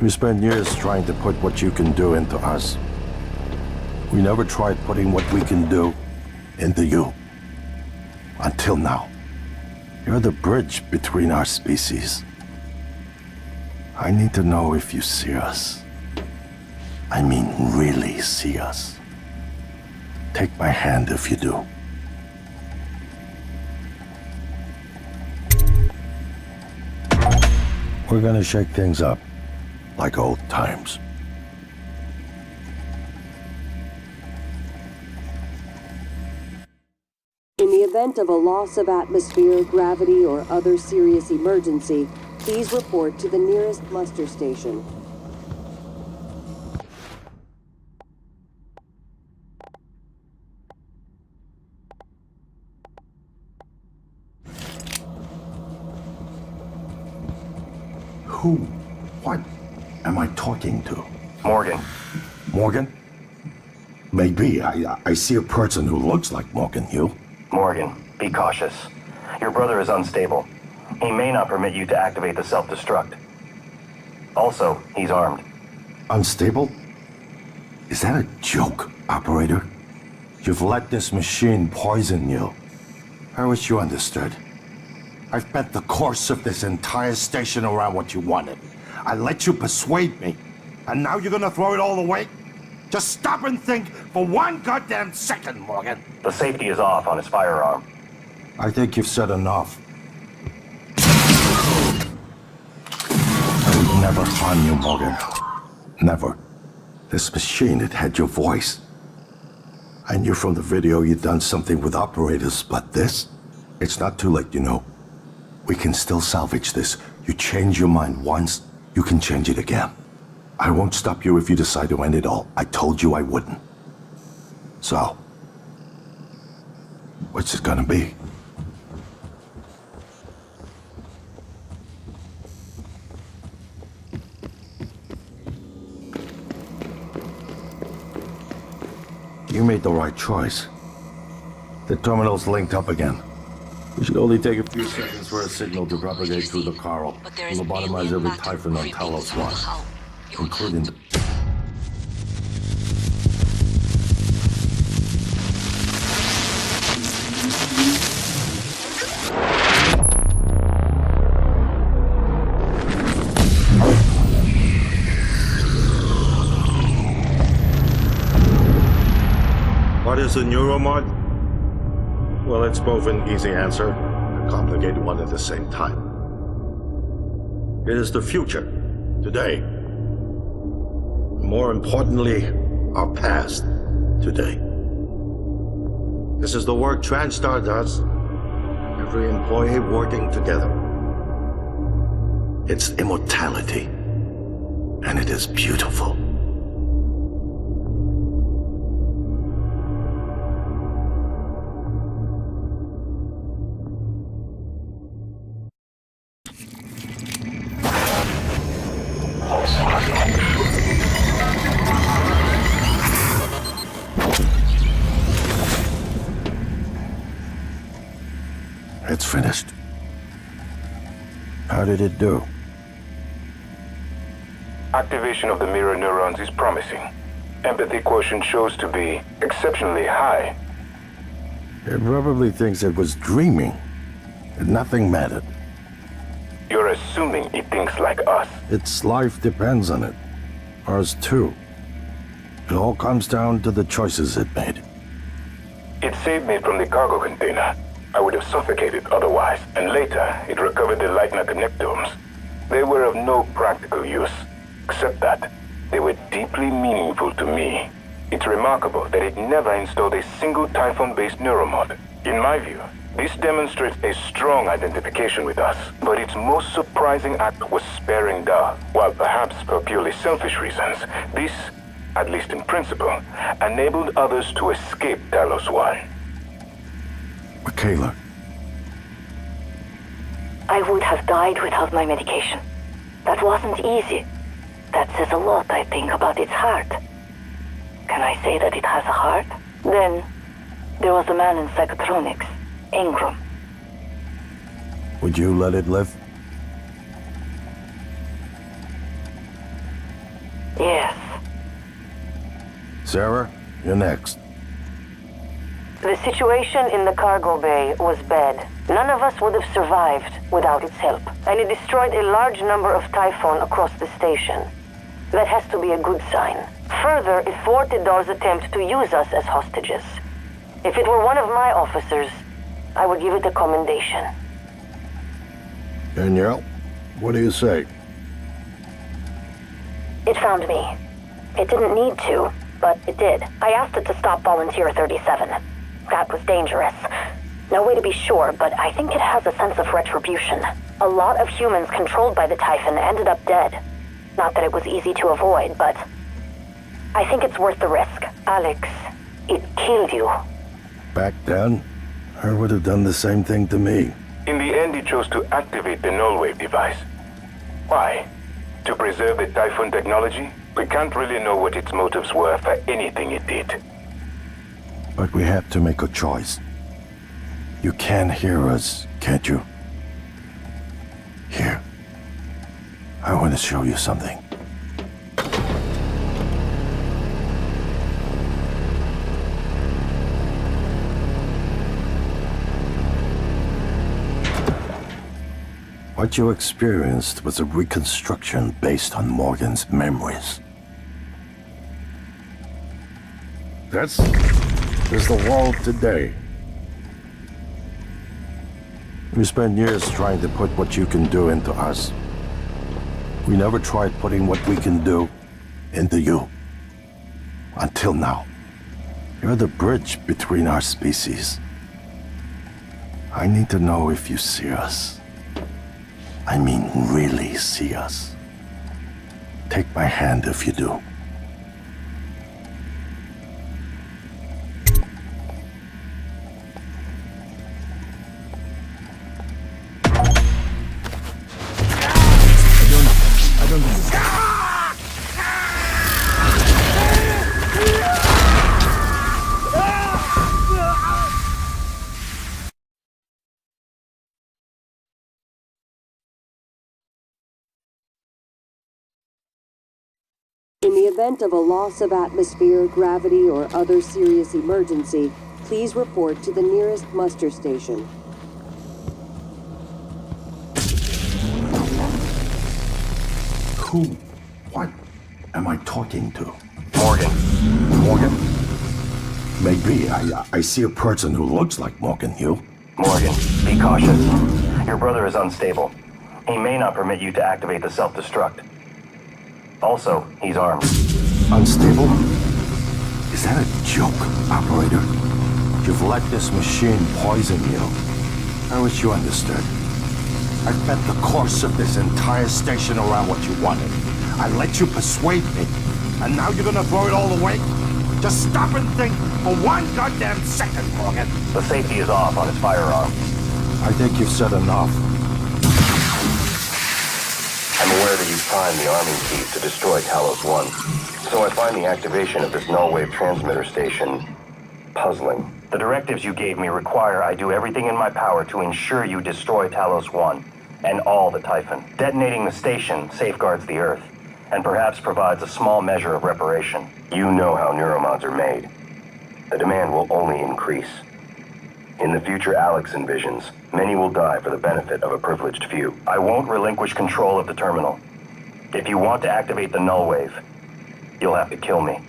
We spent years trying to put what you can do into us. We never tried putting what we can do into you. Until now. You're the bridge between our species. I need to know if you see us. I mean, really see us. Take my hand if you do. We're gonna shake things up, like old times. In the event of a loss of atmosphere, gravity, or other serious emergency, please report to the nearest muster station. Who? What am I talking to? Morgan. Morgan? Maybe. I see a person who looks like Morgan. You? Morgan, be cautious. Your brother is unstable. He may not permit you to activate the self-destruct. Also, he's armed. Unstable? Is that a joke, operator? You've let this machine poison you. I wish you understood. I've bet the course of this entire station around what you wanted. I let you persuade me. And now you're gonna throw it all away? Just stop and think for one goddamn second, Morgan. The safety is off on his firearm. I think you've said enough. I would never harm you, Morgan. Never. This machine, it had your voice. I knew from the video you'd done something with operators, but this? It's not too late, you know. We can still salvage this. You change your mind once, you can change it again. I won't stop you if you decide to end it all. I told you I wouldn't. So, What's it gonna be? You made the right choice. The terminal's linked up again. It should only take a few seconds for a signal to propagate through the Carl and lobotomize every Typhon on Talos 1, including the... What is a neuromod? Well, it's both an easy answer and a complicated one at the same time. It is the future, today. More importantly, our past, today. This is the work TranStar does. Every employee working together. It's immortality. And it is beautiful. It's finished. How did it do? Activation of the mirror neurons is promising. Empathy quotient shows to be exceptionally high. It probably thinks it was dreaming. And nothing mattered. You're assuming it thinks like us. Its life depends on it. Ours too. It all comes down to the choices it made. It saved me from the cargo container. I would have suffocated otherwise, and later it recovered the Leitner connectomes. They were of no practical use, except that they were deeply meaningful to me. It's remarkable that it never installed a single Typhon-based neuromod. In my view, this demonstrates a strong identification with us, but its most surprising act was sparing Da. While perhaps for purely selfish reasons, this, at least in principle, enabled others to escape Talos 1. Michaela. I would have died without my medication. That wasn't easy. That says a lot, I think, about its heart. Can I say that it has a heart? Then, there was a man in psychotronics, Ingram. Would you let it live? Yes. Sarah, you're next. The situation in the cargo bay was bad. None of us would have survived without its help, and it destroyed a large number of Typhon across the station. That has to be a good sign. Further, it thwarted Dar's attempt to use us as hostages. If it were one of my officers, I would give it a commendation. Danielle, what do you say? It found me. It didn't need to, but it did. I asked it to stop Volunteer 37. That was dangerous. No way to be sure, but I think it has a sense of retribution. A lot of humans controlled by the Typhon ended up dead. Not that it was easy to avoid, but I think it's worth the risk. Alex, it killed you. Back then, I would have done the same thing to me. In the end, he chose to activate the null-wave device. Why? To preserve the Typhon technology? We can't really know what its motives were for anything it did. But we have to make a choice. You can hear us, can't you? Here. I want to show you something. What you experienced was a reconstruction based on Morgan's memories. This is the world today. We spent years trying to put what you can do into us. We never tried putting what we can do into you. Until now. You're the bridge between our species. I need to know if you see us. I mean, really see us. Take my hand if you do. In the event of a loss of atmosphere, gravity, or other serious emergency, please report to the nearest muster station. Who? What am I talking to? Morgan. Morgan? Maybe. I see a person who looks like Morgan, you. Morgan, be cautious. Your brother is unstable. He may not permit you to activate the self-destruct. Also, he's armed. Unstable? Is that a joke, operator? You've let this machine poison you. I wish you understood. I bet the course of this entire station around what you wanted. I let you persuade me. And now you're gonna throw it all away? Just stop and think for one goddamn second, Morgan. The safety is off on his firearm. I think you've said enough. I'm aware that you've primed the arming keys to destroy Talos 1. So I find the activation of this null-wave transmitter station puzzling. The directives you gave me require I do everything in my power to ensure you destroy Talos 1 and all the Typhon. Detonating the station safeguards the Earth, and perhaps provides a small measure of reparation. You know how neuromods are made. The demand will only increase. In the future Alex envisions, many will die for the benefit of a privileged few. I won't relinquish control of the terminal. If you want to activate the null wave, you'll have to kill me.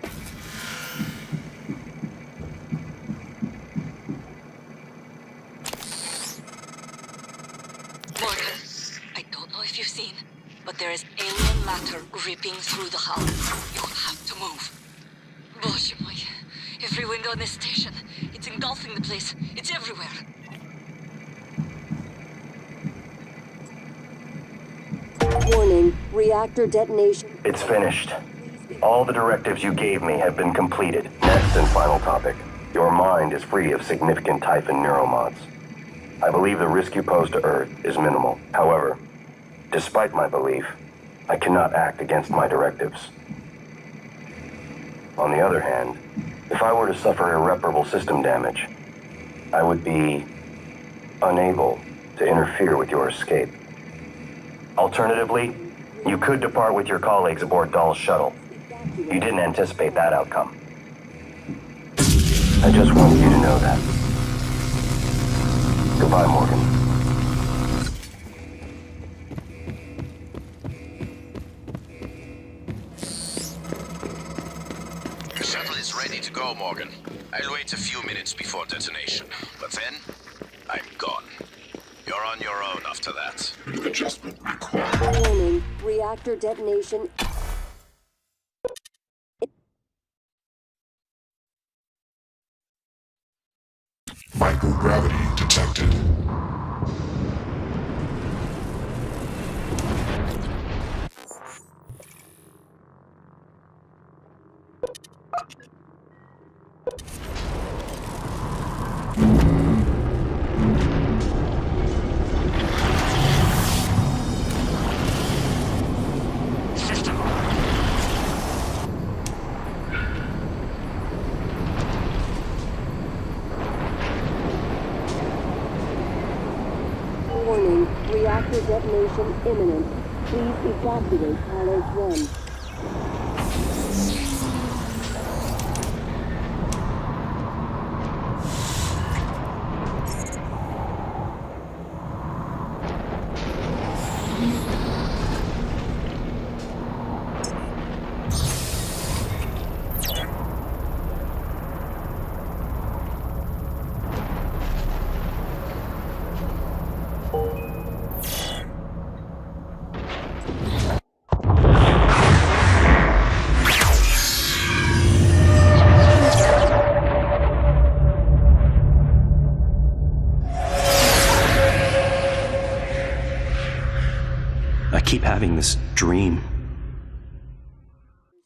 Morgan, I don't know if you've seen, but there is alien matter ripping through the hull. You'll have to move. Боже мой, every window in this station, it's engulfing the place. It's everywhere. Warning, reactor detonation. It's finished. All the directives you gave me have been completed. Next and final topic. Your mind is free of significant Typhon neuromods. I believe the risk you pose to Earth is minimal. However, despite my belief, I cannot act against my directives. On the other hand, if I were to suffer irreparable system damage, I would be unable to interfere with your escape. Alternatively, you could depart with your colleagues aboard Dahl's shuttle. You didn't anticipate that outcome. I just wanted you to know that. Goodbye, Morgan. The shuttle is ready to go, Morgan. I'll wait a few minutes before detonation, but then, I'm gone. You're on your own after that. Adjustment required. Warning, reactor detonation. Microgravity detected. System. Warning, reactor detonation imminent. Please evacuate Talos 1. I keep having this dream.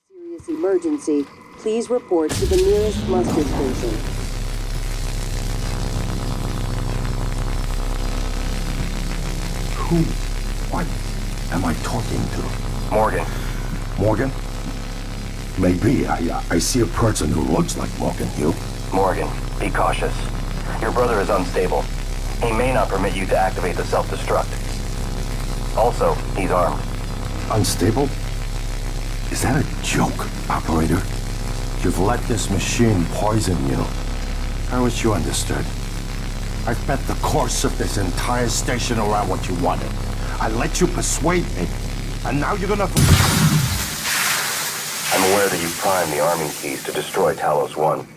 Serious emergency. Please report to the nearest muster station. Who? What am I talking to? Morgan. Morgan? Maybe. I see a person who looks like Morgan, you. Morgan, be cautious. Your brother is unstable. He may not permit you to activate the self-destruct. Also, he's armed. Unstable? Is that a joke, operator? You've let this machine poison you. I wish you understood. I've bet the course of this entire station around what you wanted. I let you persuade me, and now you're gonna... I'm aware that you primed the arming keys to destroy Talos 1.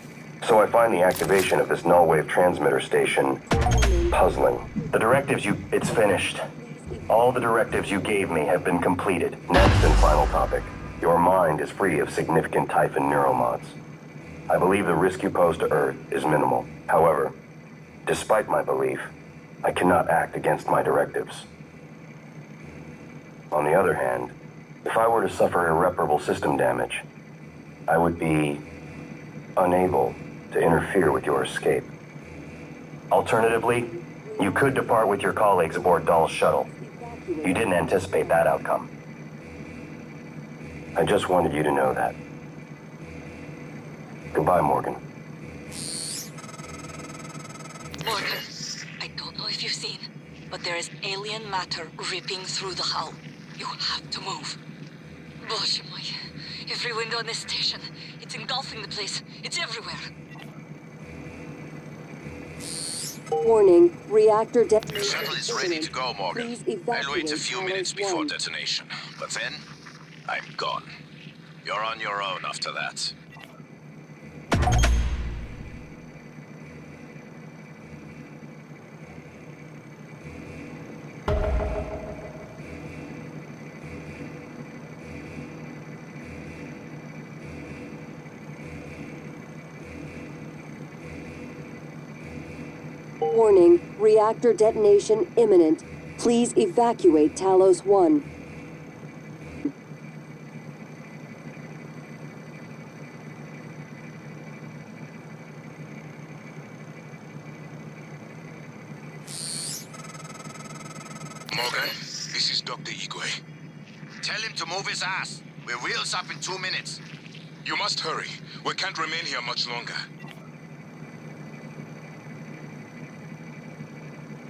So I find the activation of this null-wave transmitter station puzzling. The directives you... It's finished. All the directives you gave me have been completed. Next and final topic. Your mind is free of significant Typhon neuromods. I believe the risk you pose to Earth is minimal. However, despite my belief, I cannot act against my directives. On the other hand, if I were to suffer irreparable system damage, I would be unable to interfere with your escape. Alternatively, you could depart with your colleagues aboard Dahl's shuttle. You didn't anticipate that outcome. I just wanted you to know that. Goodbye, Morgan. Morgan, I don't know if you've seen, but there is alien matter ripping through the hull. You have to move. Боже мой. Every window in this station. It's engulfing the place. It's everywhere. Warning, reactor The shuttle is ready to go, Morgan. I'll wait a few minutes before detonation, but then I'm gone. You're on your own after that. Warning, reactor detonation imminent. Please evacuate Talos 1. Morgan, this is Dr. Igwe. Tell him to move his ass. We're wheels up in 2 minutes. You must hurry. We can't remain here much longer.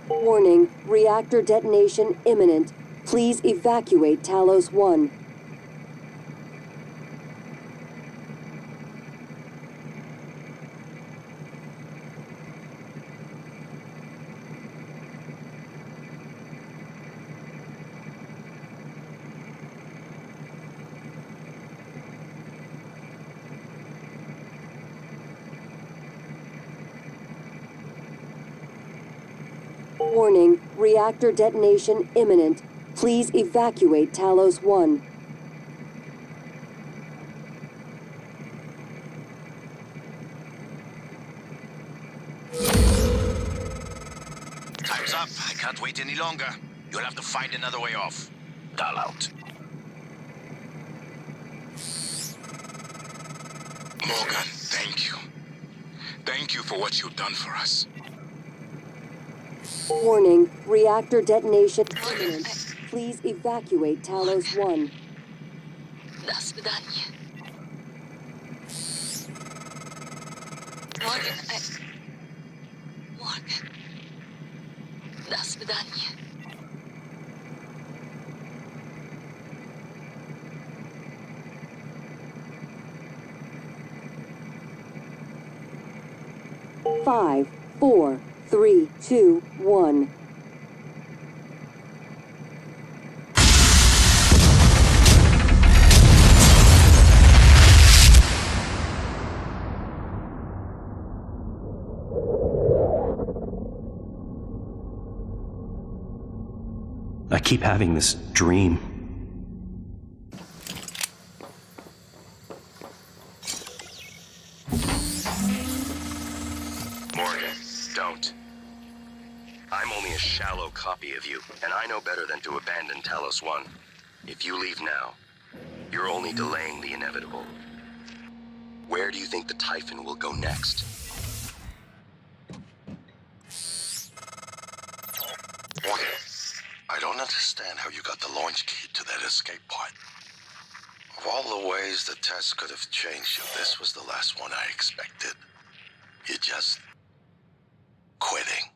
Warning, reactor detonation imminent. Please evacuate Talos 1. Warning, reactor detonation imminent. Please evacuate Talos 1. Time's up. I can't wait any longer. You'll have to find another way off. Dahl out. Morgan, thank you. Thank you for what you've done for us. Warning, reactor detonation imminent. Please evacuate Talos 1. До свидания. Morgan, Morgan. До свидания. Five, 4, 3, 2, 1. I keep having this dream. Morgan, don't. I'm only a shallow copy of you, and I know better than to abandon Talos 1. If you leave now, you're only delaying the inevitable. Where do you think the Typhon will go next? Morgan, I don't understand how you got the launch key to that escape pod. Of all the ways the test could have changed you, this was the last one I expected. You just... quitting.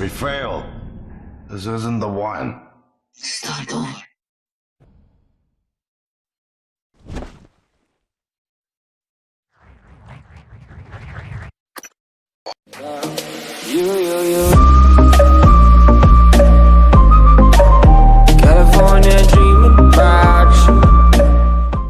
We failed. This isn't the one. Start over.